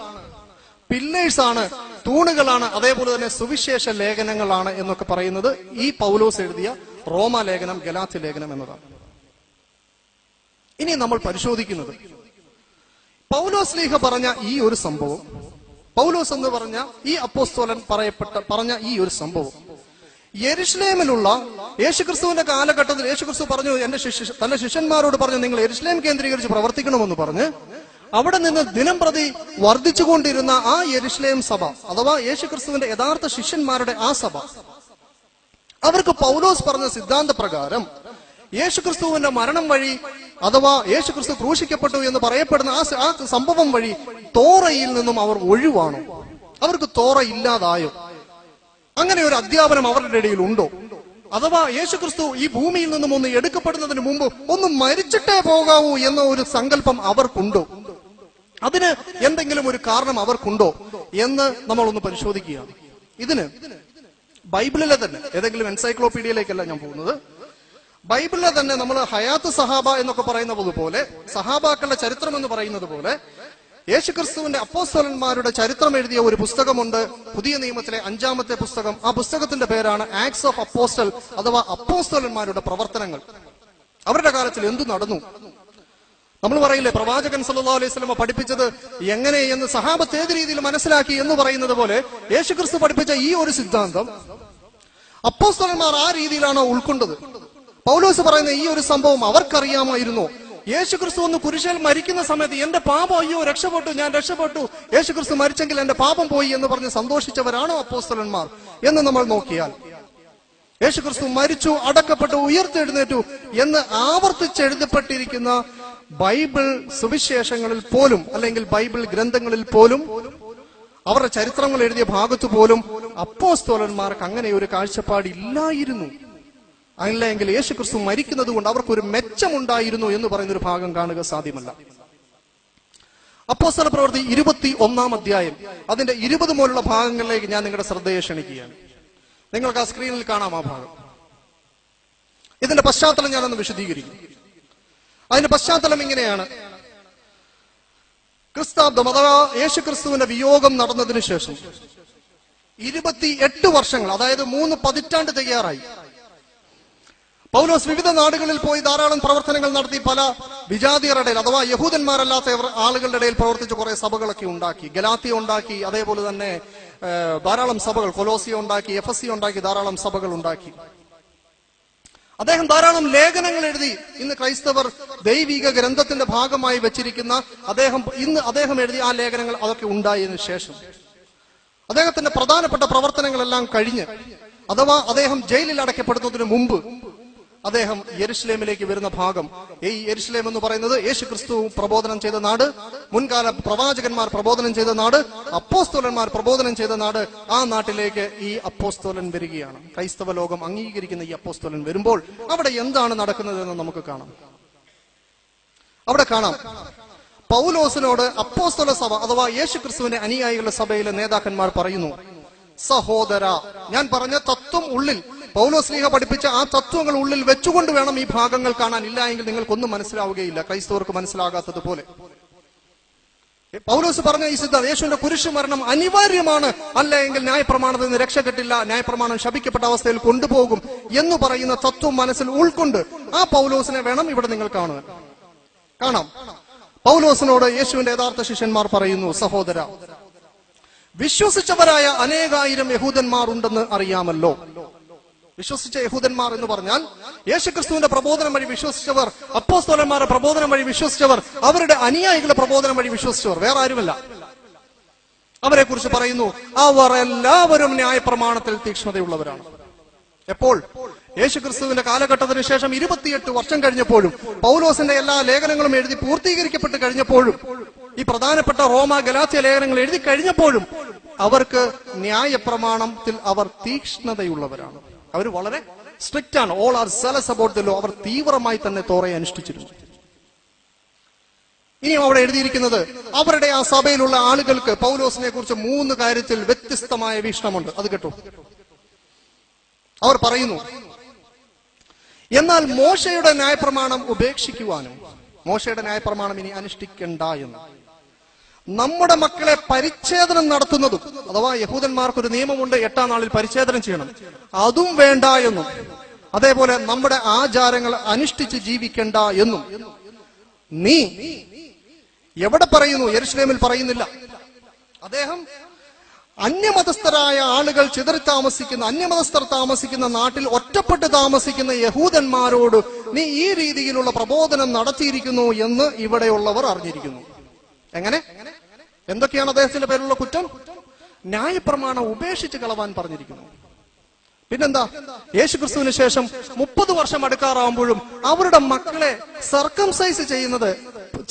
പില്ലേഴ്സാണ്, തൂണുകളാണ്, അതേപോലെ തന്നെ സുവിശേഷ ലേഖനങ്ങളാണ് എന്നൊക്കെ പറയുന്നത് ഈ പൗലോസ് എഴുതിയ റോമ ലേഖനം, ഗലാത്യ ലേഖനം എന്നതാണ്. ഇനി നമ്മൾ പരിശോധിക്കുന്നത് പൗലോസ് ശ്ലീഹ പറഞ്ഞ ഈ ഒരു സംഭവം, പൗലോസ് എന്ന് പറഞ്ഞ ഈ അപ്പോസ്തലൻ പറഞ്ഞ ഈ ഒരു സംഭവം യെരുശലേമിലുള്ള യേശുക്രിസ്തുവിന്റെ കാലഘട്ടത്തിൽ യേശുക്രിസ്തു പറഞ്ഞു, തന്റെ ശിഷ്യന്മാരോട് പറഞ്ഞു, നിങ്ങൾ യെരുശലേം കേന്ദ്രീകരിച്ച് പ്രവർത്തിക്കണമെന്ന് പറഞ്ഞ് അവിടെ നിന്ന് ദിനം പ്രതി വർദ്ധിച്ചുകൊണ്ടിരുന്ന ആ യെരുശലേം സഭ, അഥവാ യേശുക്രിസ്തുവിന്റെ യഥാർത്ഥ ശിഷ്യന്മാരുടെ ആ സഭ, അവർക്ക് പൗലോസ് പറഞ്ഞ സിദ്ധാന്ത പ്രകാരം യേശുക്രിസ്തുവിന്റെ മരണം വഴി, അഥവാ യേശുക്രിസ്തു ക്രൂശിക്കപ്പെട്ടു എന്ന് പറയപ്പെടുന്ന ആ സംഭവം വഴി തോറയിൽ നിന്നും അവർ ഒഴിവാണോ? അവർക്ക് തോറ ഇല്ലാതായോ? അങ്ങനെ ഒരു അധ്യാപനം അവരുടെ ഇടയിൽ ഉണ്ടോ? അഥവാ യേശുക്രിസ്തു ഈ ഭൂമിയിൽ നിന്നും ഒന്ന് എടുക്കപ്പെടുന്നതിന് മുമ്പ് ഒന്ന് മരിച്ചിട്ടേ പോകാവൂ എന്ന ഒരു സങ്കല്പം അവർക്കുണ്ടോ? അതിന് എന്തെങ്കിലും ഒരു കാരണം അവർക്കുണ്ടോ എന്ന് നമ്മളൊന്ന് പരിശോധിക്കുകയാണ്. ഇതിന് ബൈബിളിലെ തന്നെ ഏതെങ്കിലും എൻസൈക്ലോപീഡിയയിലേക്കല്ല ഞാൻ പോകുന്നത്, ബൈബിളിലെ തന്നെ നമ്മൾ ഹയാത്ത് സഹാബ എന്നൊക്കെ പറയുന്നത് പോലെ, സഹാബാക്കളുടെ ചരിത്രം എന്ന് പറയുന്നത് പോലെ യേശുക്രിസ്തുവിന്റെ അപ്പോസ്തലന്മാരുടെ ചരിത്രം എഴുതിയ ഒരു പുസ്തകമുണ്ട്, പുതിയ നിയമത്തിലെ 5-ാമത്തെ പുസ്തകം. ആ പുസ്തകത്തിന്റെ പേരാണ് ആക്ട്സ് ഓഫ് അപ്പോസ്റ്റൽ, അഥവാ അപ്പോസ്തലന്മാരുടെ പ്രവർത്തനങ്ങൾ. അവരുടെ കാലത്തിൽ എന്തു നടന്നു? നമ്മൾ പറയില്ലേ, പ്രവാചകൻ സല്ലല്ലാഹു അലൈഹി വസല്ലം പഠിപ്പിച്ചത് എങ്ങനെയെന്ന് സഹാബത്ത് ഏത് രീതിയിൽ മനസ്സിലാക്കി എന്ന് പറയുന്നത് പോലെ യേശുക്രിസ്തു പഠിപ്പിച്ച ഈ ഒരു സിദ്ധാന്തം അപ്പോസ്തലന്മാർ ആ രീതിയിലാണോ ഉൾക്കൊണ്ടത്? പൗലോസ് പറയുന്ന ഈ ഒരു സംഭവം അവർക്കറിയാമായിരുന്നോ? യേശുക്രിസ്തു ഒന്ന് കുരിശിൽ മരിക്കുന്ന സമയത്ത് എന്റെ പാപം, അയ്യോ രക്ഷപ്പെട്ടു, ഞാൻ രക്ഷപ്പെട്ടു, യേശുക്രിസ്തു മരിച്ചെങ്കിൽ എന്റെ പാപം പോയി എന്ന് പറഞ്ഞ് സന്തോഷിച്ചവരാണോ അപ്പോസ്തലന്മാർ എന്ന് നമ്മൾ നോക്കിയാൽ, യേശുക്രിസ്തു മരിച്ചു, അടക്കപ്പെട്ടു, ഉയർത്തെഴുന്നേറ്റു എന്ന് ആവർത്തിച്ചെഴുതപ്പെട്ടിരിക്കുന്ന ബൈബിൾ സുവിശേഷങ്ങളിൽ പോലും, അല്ലെങ്കിൽ ബൈബിൾ ഗ്രന്ഥങ്ങളിൽ പോലും, അവരുടെ ചരിത്രങ്ങൾ എഴുതിയ ഭാഗത്തു പോലും അപ്പോസ്തലന്മാർക്ക് അങ്ങനെ ഒരു കാഴ്ചപ്പാട് ഇല്ലായിരുന്നു. അല്ലെങ്കിൽ യേശുക്രിസ്തു മരിക്കുന്നത് കൊണ്ട് അവർക്കൊരു മെച്ചമുണ്ടായിരുന്നു എന്ന് പറയുന്ന ഒരു ഭാഗം കാണുക സാധ്യമല്ല. അപ്പോസ്തല പ്രവൃത്തി 21-ാം അധ്യായം അതിന്റെ 20 മുതലുള്ള ഭാഗങ്ങളിലേക്ക് ഞാൻ നിങ്ങളുടെ ശ്രദ്ധയെ ക്ഷണിക്കുകയാണ്. നിങ്ങൾക്ക് ആ സ്ക്രീനിൽ കാണാം ആ ഭാഗം. ഇതിന്റെ പശ്ചാത്തലം ഞാനൊന്ന് വിശദീകരിക്കും. അതിന്റെ പശ്ചാത്തലം ഇങ്ങനെയാണ്. ക്രിസ്താബ്ദം അഥവാ യേശുക്രിസ്തുവിന്റെ വിയോഗം നടന്നതിന് ശേഷം 28 വർഷങ്ങൾ, അതായത് 3 പതിറ്റാണ്ട് തികയാറായി. പൗലോസ് വിവിധ നാടുകളിൽ പോയി ധാരാളം പ്രവർത്തനങ്ങൾ നടത്തി. പല വിജാതിയരുടെ ഇടയിൽ അഥവാ യഹൂദന്മാരല്ലാത്ത ആളുകളുടെ ഇടയിൽ പ്രവർത്തിച്ച കുറെ സഭകളൊക്കെ ഉണ്ടാക്കി. ഗലാത്തിയ ഉണ്ടാക്കി, അതേപോലെ തന്നെ ധാരാളം സഭകൾ, കൊലോസിയ ഉണ്ടാക്കി, എഫെസിയ ഉണ്ടാക്കി, ധാരാളം സഭകൾ ഉണ്ടാക്കി. അദ്ദേഹം ധാരാളം ലേഖനങ്ങൾ എഴുതി. ഇന്ന് ക്രൈസ്തവർ ദൈവിക ഗ്രന്ഥത്തിന്റെ ഭാഗമായി വെച്ചിരിക്കുന്ന അദ്ദേഹം എഴുതിയ ആ ലേഖനങ്ങൾ അതൊക്കെ ഉണ്ടായതിനു ശേഷം അദ്ദേഹത്തിന്റെ പ്രധാനപ്പെട്ട പ്രവർത്തനങ്ങളെല്ലാം കഴിഞ്ഞ്, അഥവാ അദ്ദേഹം ജയിലിൽ അടയ്ക്കപ്പെടുന്നതിന് മുമ്പ് അദ്ദേഹം യെരുശലേമിലേക്ക് വരുന്ന ഭാഗം, ഈ യെരുശലേം എന്ന് പറയുന്നത് യേശുക്രിസ്തു പ്രബോധനം ചെയ്ത നാട്, മുൻകാല പ്രവാചകന്മാർ പ്രബോധനം ചെയ്ത നാട്, അപ്പോസ്തലന്മാർ പ്രബോധനം ചെയ്ത നാട്. ആ നാട്ടിലേക്ക് ഈ അപ്പോസ്തലൻ വരികയാണ്. ക്രൈസ്തവ ലോകം അംഗീകരിക്കുന്ന ഈ അപ്പോസ്തലൻ വരുമ്പോൾ അവിടെ എന്താണ് നടക്കുന്നതെന്ന് നമുക്ക് കാണാം. അവിടെ കാണാം പൗലോസിനോട് അപ്പോസ്തല സഭ അഥവാ യേശുക്രിസ്തുവിന്റെ അനുയായികളുടെ സഭയിലെ നേതാക്കന്മാർ പറയുന്നു, സഹോദര, ഞാൻ പറഞ്ഞ തത്വം ഉള്ളിൽ, പൗലോസ് ശ്ലീഹ പഠിപ്പിച്ച ആ തത്വങ്ങൾ ഉള്ളിൽ വെച്ചുകൊണ്ട് വേണം ഈ ഭാഗങ്ങൾ കാണാൻ. ഇല്ല എങ്കിൽ നിങ്ങൾക്കൊന്നും മനസ്സിലാവുകയില്ല, ക്രൈസ്തവർക്ക് മനസ്സിലാകാത്തതുപോലെ. പൗലോസ് പറഞ്ഞ ഈ സിദ്ധാന്തം, യേശുവിന്റെ കുരിശു മരണം അനിവാര്യമാണ്, അല്ല എങ്കിൽ ന്യായപ്രമാണത്തിൽ നിന്ന് രക്ഷ കിട്ടില്ല, ന്യായപ്രമാണം ശപിക്കപ്പെട്ട അവസ്ഥയിൽ കൊണ്ടുപോകും എന്ന് പറയുന്ന തത്വം മനസ്സിൽ ഉൾക്കൊണ്ട് ആ പൗലോസിനെ വേണം ഇവിടെ നിങ്ങൾ കാണാം. പൗലോസിനോട് യേശുവിന്റെ യഥാർത്ഥ ശിഷ്യന്മാർ പറയുന്നു, സഹോദര, വിശ്വസിച്ചവരായ അനേകായിരം യഹൂദന്മാർ ഉണ്ടെന്ന് അറിയാമല്ലോ. വിശ്വസിച്ച യഹൂദന്മാർ എന്ന് പറഞ്ഞാൽ യേശുക്രിസ്തുവിന്റെ പ്രബോധനം വഴി വിശ്വസിച്ചവർ, അപ്പോസ്തലന്മാരുടെ പ്രബോധനം വഴി വിശ്വസിച്ചവർ, അവരുടെ അനുയായികളുടെ പ്രബോധനം വഴി വിശ്വസിച്ചവർ, വേറെ ആരുമല്ല. അവരെ കുറിച്ച് പറയുന്നു, അവർ എല്ലാവരും ന്യായപ്രമാണത്തിൽ തീക്ഷ്ണതയുള്ളവരാണ്. എപ്പോൾ? യേശുക്രിസ്തുവിന്റെ കാലഘട്ടത്തിന് ശേഷം 28 വർഷം കഴിഞ്ഞപ്പോഴും, പൗലോസിന്റെ എല്ലാ ലേഖനങ്ങളും എഴുതി പൂർത്തീകരിക്കപ്പെട്ട് കഴിഞ്ഞപ്പോഴും, ഈ പ്രധാനപ്പെട്ട റോമ ഗലാത്യ ലേഖനങ്ങൾ എഴുതി കഴിഞ്ഞപ്പോഴും അവർക്ക് ന്യായപ്രമാണത്തിൽ അവർ തീക്ഷ്ണതയുള്ളവരാണ്. അവർ വളരെ സ്ട്രിക്റ്റ് ആണ്. All are zealous about the law. അവർ തീവ്രമായി തന്നെ തോറയെ അനുഷ്ഠിച്ചിരുന്നു. ഇനിയും അവിടെ എഴുതിയിരിക്കുന്നത്, അവരുടെ ആ സഭയിലുള്ള ആളുകൾക്ക് പൗലോസിനെ കുറിച്ച് 3 കാര്യത്തിൽ വ്യത്യസ്തമായ വീക്ഷണമുണ്ട്. അത് കേട്ടോ. അവർ പറയുന്നു, എന്നാൽ മോശയുടെ ന്യായപ്രമാണം ഉപേക്ഷിക്കുവാനും മോശയുടെ ന്യായപ്രമാണം ഇനി അനുഷ്ഠിക്കണ്ട എന്ന്, നമ്മുടെ മക്കളെ പരിച്ഛേദനം നടത്തുന്നതും, അഥവാ യഹൂദന്മാർക്കൊരു നിയമമുണ്ട്, 8-ാം നാളിൽ പരിച്ഛേദനം ചെയ്യണം, അതും വേണ്ട എന്നും, അതേപോലെ നമ്മുടെ ആചാരങ്ങൾ അനുഷ്ഠിച്ച് ജീവിക്കണ്ട എന്നും നീ എവിടെ പറയുന്നു? യെരുശലേമിൽ പറയുന്നില്ല. അദ്ദേഹം അന്യമതസ്ഥരായ ആളുകൾ ചിതറി താമസിക്കുന്ന, അന്യമതസ്ഥർ താമസിക്കുന്ന നാട്ടിൽ ഒറ്റപ്പെട്ട് താമസിക്കുന്ന യഹൂദന്മാരോട് നീ ഈ രീതിയിലുള്ള പ്രബോധനം നടത്തിയിരിക്കുന്നു എന്ന് ഇവിടെയുള്ളവർ അറിഞ്ഞിരിക്കുന്നു. എങ്ങനെ? എന്തൊക്കെയാണ് അദ്ദേഹത്തിന്റെ പേരിലുള്ള കുറ്റം? ന്യായപ്രമാണം ഉപേക്ഷിച്ച് കളവാൻ പറഞ്ഞിരിക്കുന്നു. പിന്നെന്താ? യേശുക്രിസ്തുവിന് ശേഷം 30 വർഷം അടുക്കാറാവുമ്പോഴും അവരുടെ മക്കളെ സർക്കംസൈസ് ചെയ്യുന്നത്,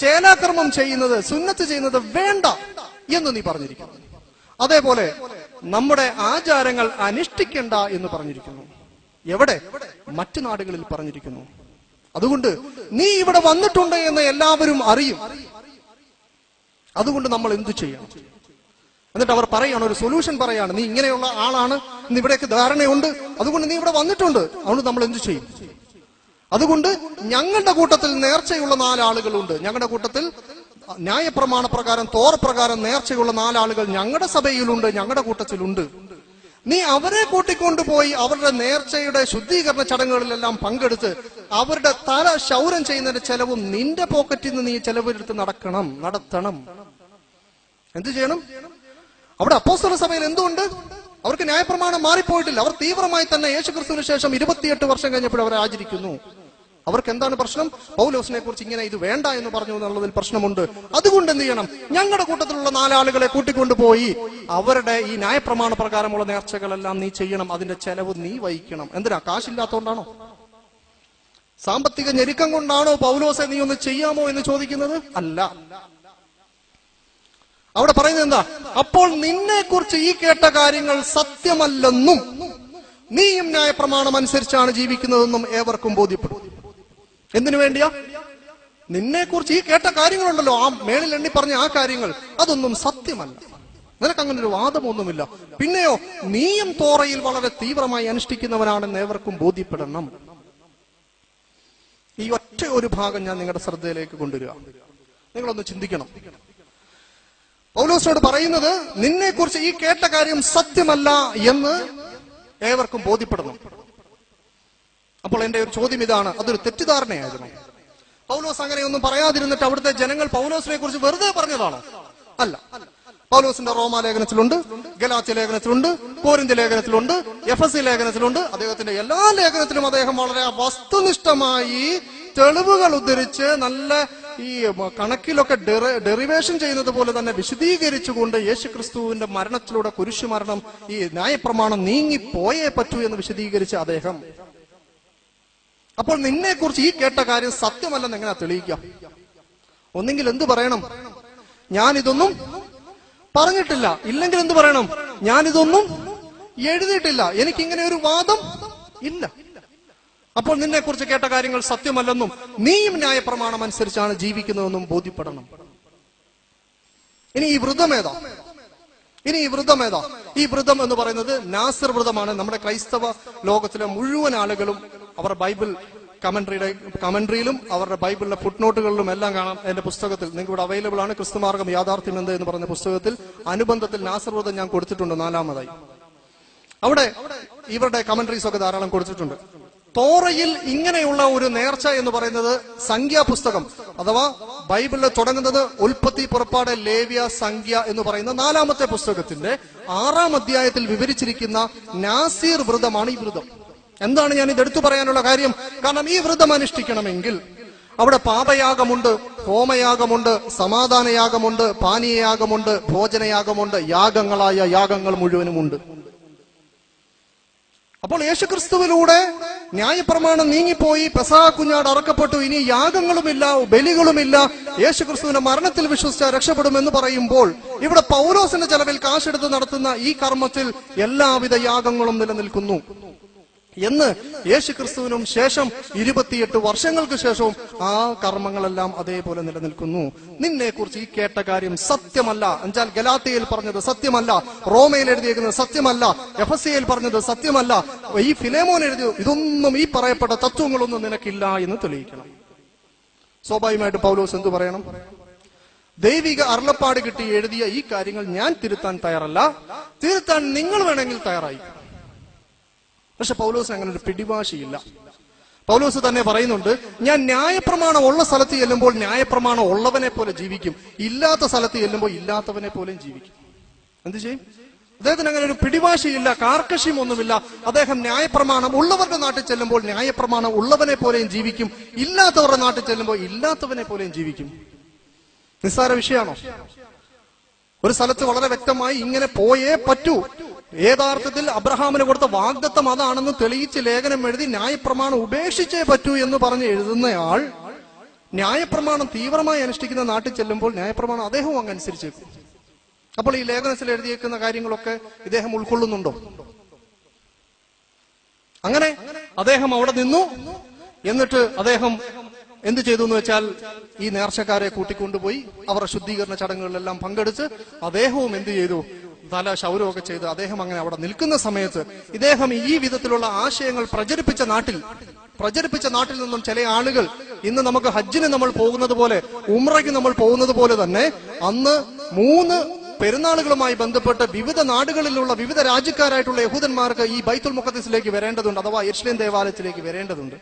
ചേലാകർമ്മം ചെയ്യുന്നത്, സുന്നത്ത് ചെയ്യുന്നത് വേണ്ട എന്ന് നീ പറഞ്ഞിരിക്കുന്നു. അതേപോലെ നമ്മുടെ ആചാരങ്ങൾ അനുഷ്ഠിക്കണ്ട എന്ന് പറഞ്ഞിരിക്കുന്നു. എവിടെ? മറ്റു നാടുകളിൽ പറഞ്ഞിരിക്കുന്നു. അതുകൊണ്ട് നീ ഇവിടെ വന്നിട്ടുണ്ട് എന്ന് എല്ലാവരും അറിയും. അതുകൊണ്ട് നമ്മൾ എന്തു ചെയ്യണം? എന്നിട്ട് അവർ പറയാണ്, ഒരു സൊല്യൂഷൻ പറയാണ്, നീ ഇങ്ങനെയുള്ള ആളാണ്, ഇന്ന് ഇവിടേക്ക് ധാരണയുണ്ട്, അതുകൊണ്ട് നീ ഇവിടെ വന്നിട്ടുണ്ട്, അതുകൊണ്ട് നമ്മൾ എന്തു ചെയ്യും? അതുകൊണ്ട് ഞങ്ങളുടെ കൂട്ടത്തിൽ നേർച്ചയുള്ള 4 ആളുകളുണ്ട്. ഞങ്ങളുടെ കൂട്ടത്തിൽ ന്യായപ്രമാണ പ്രകാരം, തോർ പ്രകാരം നേർച്ചയുള്ള 4 ആളുകൾ ഞങ്ങളുടെ സഭയിലുണ്ട്, ഞങ്ങളുടെ കൂട്ടത്തിലുണ്ട്. നീ അവരെ കൂട്ടിക്കൊണ്ടുപോയി അവരുടെ നേർച്ചയുടെ ശുദ്ധീകരണ ചടങ്ങുകളിലെല്ലാം പങ്കെടുത്ത് അവരുടെ തല ക്ഷൗരം ചെയ്യുന്നതിന്റെ ചെലവും നിന്റെ പോക്കറ്റിൽ നിന്ന് നീ ചെലവെടുത്ത് നടത്തണം. എന്ത് ചെയ്യണം? അവിടെ അപ്പോസ്തല സഭയിൽ എന്തുകൊണ്ട്? അവർക്ക് ന്യായപ്രമാണം മാറിപ്പോയിട്ടില്ല. അവർ തീവ്രമായി തന്നെ യേശുക്രിസ്തുവിന് ശേഷം 28 വർഷം കഴിഞ്ഞപ്പോൾ അവർ ആചരിക്കുന്നു. അവർക്ക് എന്താണ് പ്രശ്നം? പൗലോസിനെ കുറിച്ച് ഇങ്ങനെ ഇത് വേണ്ട എന്ന് പറഞ്ഞു എന്നുള്ളതിൽ പ്രശ്നമുണ്ട്. അതുകൊണ്ട് എന്ത് ചെയ്യണം? ഞങ്ങളുടെ കൂട്ടത്തിലുള്ള 4 ആളുകളെ കൂട്ടിക്കൊണ്ടുപോയി അവരുടെ ഈ ന്യായപ്രമാണ പ്രകാരമുള്ള നേർച്ചകളെല്ലാം നീ ചെയ്യണം, അതിന്റെ ചെലവ് നീ വഹിക്കണം. എന്തിനാ? കാശില്ലാത്തോണ്ടാണോ? സാമ്പത്തിക ഞെരുക്കം കൊണ്ടാണോ പൗലോസെ നീ ഒന്ന് ചെയ്യാമോ എന്ന് ചോദിക്കുന്നത്? അല്ല. അവിടെ പറയുന്നത് എന്താ? അപ്പോൾ നിന്നെ കുറിച്ച് ഈ കേട്ട കാര്യങ്ങൾ സത്യമല്ലെന്നും നീയും ന്യായപ്രമാണം അനുസരിച്ചാണ് ജീവിക്കുന്നതെന്നും ഏവർക്കും ബോധ്യപ്പെടും. എന്തിനു വേണ്ടിയാ? നിന്നെ കുറിച്ച് ഈ കേട്ട കാര്യങ്ങളുണ്ടല്ലോ, ആ മേളിൽ എണ്ണി പറഞ്ഞ ആ കാര്യങ്ങൾ, അതൊന്നും സത്യമല്ല, നിനക്ക് അങ്ങനെ ഒരു വാദമൊന്നുമില്ല. പിന്നെയോ നീയും തോറയിൽ വളരെ തീവ്രമായി അനുഷ്ഠിക്കുന്നവനാണെന്ന് ഏവർക്കും ബോധ്യപ്പെടണം. ഈ ഒറ്റ ഒരു ഭാഗം ഞാൻ നിങ്ങളുടെ ശ്രദ്ധയിലേക്ക് കൊണ്ടുവരിക. നിങ്ങളൊന്ന് ചിന്തിക്കണം. പൗലോസിനോട് പറയുന്നത് നിന്നെ കുറിച്ച് ഈ കേട്ട കാര്യം സത്യമല്ല എന്ന് ഏവർക്കും ബോധ്യപ്പെടണം. അപ്പോൾ എന്റെ ഒരു ചോദ്യം ഇതാണ്, അതൊരു തെറ്റിദ്ധാരണയായിരുന്നു. പൗലോസ് അങ്ങനെയൊന്നും പറയാതിരുന്നിട്ട് അവിടുത്തെ ജനങ്ങൾ പൗലോസിനെ കുറിച്ച് വെറുതെ പറഞ്ഞതാണോ? അല്ല. പൗലോസിന്റെ റോമാലേഖനത്തിലുണ്ട്, ഗലാത്യ ലേഖനത്തിലുണ്ട്, കോരിന്ത്യ ലേഖനത്തിലുണ്ട്, എഫെസി ലേഖനത്തിലുണ്ട്. അദ്ദേഹത്തിന്റെ എല്ലാ ലേഖനത്തിലും അദ്ദേഹം വളരെ വസ്തുനിഷ്ഠമായി തെളിവുകൾ ഉദ്ധരിച്ച് നല്ല ഈ കണക്കിലൊക്കെ ഡെറിവേഷൻ ചെയ്യുന്നത് പോലെ തന്നെ വിശദീകരിച്ചുകൊണ്ട് യേശുക്രിസ്തുവിന്റെ മരണത്തിലൂടെ കുരിശുമരണം ഈ ന്യായപ്രമാണം നീങ്ങിപ്പോയേ പറ്റൂ എന്ന് വിശദീകരിച്ച അദ്ദേഹം. അപ്പോൾ നിന്നെ കുറിച്ച് ഈ കേട്ട കാര്യം സത്യമല്ലെന്ന് എങ്ങനെ തെളിയിക്കാം? ഒന്നെങ്കിൽ എന്ത് പറയണം? ഞാനിതൊന്നും പറഞ്ഞിട്ടില്ല. ഇല്ലെങ്കിൽ എന്ത് പറയണം? ഞാനിതൊന്നും എഴുതിയിട്ടില്ല, എനിക്കിങ്ങനെ ഒരു വാദം ഇല്ല. അപ്പോൾ നിന്നെ കുറിച്ച് കേട്ട കാര്യങ്ങൾ സത്യമല്ലെന്നും നീയും ന്യായപ്രമാണം അനുസരിച്ചാണ് ജീവിക്കുന്നതെന്നും ബോധ്യപ്പെടണം. ഇനി ഈ വ്രതം ഏതാ? ഈ വ്രതം എന്ന് പറയുന്നത് നാസിർ വ്രതമാണ്. നമ്മുടെ ക്രൈസ്തവ ലോകത്തിലെ മുഴുവൻ ആളുകളും അവരുടെ ബൈബിൾ കമന്ററിയിലും അവരുടെ ബൈബിളിലെ ഫുട്നോട്ടുകളിലും എല്ലാം കാണാം. എന്റെ പുസ്തകത്തിൽ നിങ്ങൾക്ക് ഇവിടെ അവൈലബിൾ ആണ്. ക്രിസ്തുമാർഗം യാഥാർത്ഥ്യം എന്ത് എന്ന് പറഞ്ഞ പുസ്തകത്തിൽ അനുബന്ധത്തിൽ നാസിർ വ്രതം ഞാൻ കൊടുത്തിട്ടുണ്ട് 4-ാമതായി. അവിടെ ഇവരുടെ കമന്ററീസ് ഒക്കെ ധാരാളം കൊടുത്തിട്ടുണ്ട്. തോറയിൽ ഇങ്ങനെയുള്ള ഒരു നേർച്ച എന്ന് പറയുന്നത് സംഖ്യാപുസ്തകം അഥവാ ബൈബിളിൽ തുടങ്ങുന്നത് ഉൽപ്പത്തി, പുറപ്പാട്, ലേവ്യ, സംഖ്യ എന്ന് പറയുന്ന 4-ാമത്തെ പുസ്തകത്തിന്റെ 6-ാം അധ്യായത്തിൽ വിവരിച്ചിരിക്കുന്ന നാസീർ വ്രതമാണ് ഈ വ്രതം. എന്താണ് ഞാൻ ഇത് എടുത്തു പറയാനുള്ള കാര്യം? കാരണം ഈ വ്രതം അനുഷ്ഠിക്കണമെങ്കിൽ അവിടെ പാപയാഗമുണ്ട്, ഹോമയാഗമുണ്ട്, സമാധാനയാഗമുണ്ട്, പാനീയയാഗമുണ്ട്, ഭോജനയാഗമുണ്ട്, യാഗങ്ങളായ യാഗങ്ങൾ മുഴുവനുമുണ്ട്. അപ്പോൾ യേശുക്രിസ്തുവിലൂടെ ന്യായപ്രമാണം നീങ്ങിപ്പോയി, പെസഹ കുഞ്ഞാട് അറക്കപ്പെട്ടു, ഇനി യാഗങ്ങളുമില്ല, ബലികളുമില്ല, യേശുക്രിസ്തുവിന്റെ മരണത്തിൽ വിശ്വസിച്ച രക്ഷപ്പെടുമെന്ന് പറയുമ്പോൾ ഇവിടെ പൗലോസിന്റെ ചെലവിൽ കാശെടുത്ത് നടത്തുന്ന ഈ കർമ്മത്തിൽ എല്ലാവിധ യാഗങ്ങളും നിലനിൽക്കുന്നു എന്ന് യേശുക്രിസ്തുവിനും ശേഷം 28 വർഷങ്ങൾക്ക് ശേഷവും ആ കർമ്മങ്ങളെല്ലാം അതേപോലെ നിലനിൽക്കുന്നു. നിന്നെ കുറിച്ച് ഈ കേട്ട കാര്യം സത്യമല്ല എന്നുവെച്ചാൽ ഗലാത്യയിൽ പറഞ്ഞത് സത്യമല്ല, റോമയിൽ എഴുതിയിരിക്കുന്നത് സത്യമല്ല, എഫെസ്യയിൽ പറഞ്ഞത് സത്യമല്ല, ഈ ഫിലേമോൻ എഴുതിയ ഇതൊന്നും ഈ പറയപ്പെട്ട തത്വങ്ങളൊന്നും നിനക്കില്ല എന്ന് തെളിയിക്കണം. സ്വാഭാവികമായിട്ട് പൗലോസ് എന്തു പറയണം? ദൈവിക അരുളപ്പാട് കിട്ടി എഴുതിയ ഈ കാര്യങ്ങൾ ഞാൻ തിരുത്താൻ തയ്യാറല്ല, തിരുത്താൻ നിങ്ങൾ വേണമെങ്കിൽ തയ്യാറായി. പക്ഷെ പൗലോസ് അങ്ങനെ ഒരു പിടിവാശിയില്ല. പൗലോസ് തന്നെ പറയുന്നുണ്ട്, ഞാൻ ന്യായപ്രമാണം ഉള്ള സ്ഥലത്ത് ചെല്ലുമ്പോൾ ന്യായപ്രമാണം ഉള്ളവനെ പോലെ ജീവിക്കും, ഇല്ലാത്ത സ്ഥലത്ത് ചെല്ലുമ്പോൾ ഇല്ലാത്തവനെ പോലെയും ജീവിക്കും. എന്ത് ചെയ്യും? അദ്ദേഹത്തിന് അങ്ങനെ ഒരു പിടിവാശിയില്ല, കാർക്കശ്യം ഒന്നുമില്ല. അദ്ദേഹം ന്യായപ്രമാണം ഉള്ളവരുടെ നാട്ടിൽ ചെല്ലുമ്പോൾ ന്യായപ്രമാണം ഉള്ളവനെ പോലെയും ജീവിക്കും, ഇല്ലാത്തവരുടെ നാട്ടിൽ ചെല്ലുമ്പോൾ ഇല്ലാത്തവനെ പോലെയും ജീവിക്കും. നിസ്സാര വിഷയമാണോ? ഒരു സ്ഥലത്ത് വളരെ വ്യക്തമായി ഇങ്ങനെ പോയേ പറ്റൂ, യഥാർത്ഥത്തിൽ അബ്രഹാമിന് കൊടുത്ത വാഗ്ദത്തം അതാണെന്ന് തെളിയിച്ച് ലേഖനം എഴുതി ന്യായപ്രമാണം ഉപേക്ഷിച്ചേ പറ്റൂ എന്ന് പറഞ്ഞ് എഴുതുന്നയാൾ ന്യായപ്രമാണം തീവ്രമായി അനുഷ്ഠിക്കുന്ന നാട്ടിൽ ചെല്ലുമ്പോൾ ന്യായപ്രമാണം അദ്ദേഹവും അങ്ങ് അനുസരിച്ചേക്കും. അപ്പോൾ ഈ ലേഖനത്തിൽ എഴുതിയേക്കുന്ന കാര്യങ്ങളൊക്കെ ഇദ്ദേഹം ഉൾക്കൊള്ളുന്നുണ്ടോ? അങ്ങനെ അദ്ദേഹം അവിടെ നിന്നു. എന്നിട്ട് അദ്ദേഹം എന്ത് ചെയ്തു എന്ന് വെച്ചാൽ ഈ നേർച്ചക്കാരെ കൂട്ടിക്കൊണ്ടുപോയി അവരുടെ ശുദ്ധീകരണ ചടങ്ങുകളിലെല്ലാം പങ്കെടുത്ത് അദ്ദേഹവും എന്ത് ചെയ്തു? തല ക്ഷൗരമൊക്കെ ചെയ്ത് അദ്ദേഹം അങ്ങനെ അവിടെ നിൽക്കുന്ന സമയത്ത് ഇദ്ദേഹം ഈ വിധത്തിലുള്ള ആശയങ്ങൾ പ്രചരിപ്പിച്ച നാട്ടിൽ നിന്നും ചില ആളുകൾ ഇന്ന് നമുക്ക് ഹജ്ജിന് നമ്മൾ പോകുന്നത് പോലെ, ഉംറയ്ക്ക് നമ്മൾ പോകുന്നത് പോലെ തന്നെ അന്ന് 3 പെരുന്നാളുകളുമായി ബന്ധപ്പെട്ട് വിവിധ നാടുകളിലുള്ള വിവിധ രാജ്യക്കാരായിട്ടുള്ള യഹൂദന്മാർക്ക് ഈ ബൈത്തുൽ മുഖദ്ദിസിലേക്ക് വരേണ്ടതുണ്ട്, അഥവാ യെരുശലേം ദേവാലയത്തിലേക്ക് വരേണ്ടതുണ്ട്.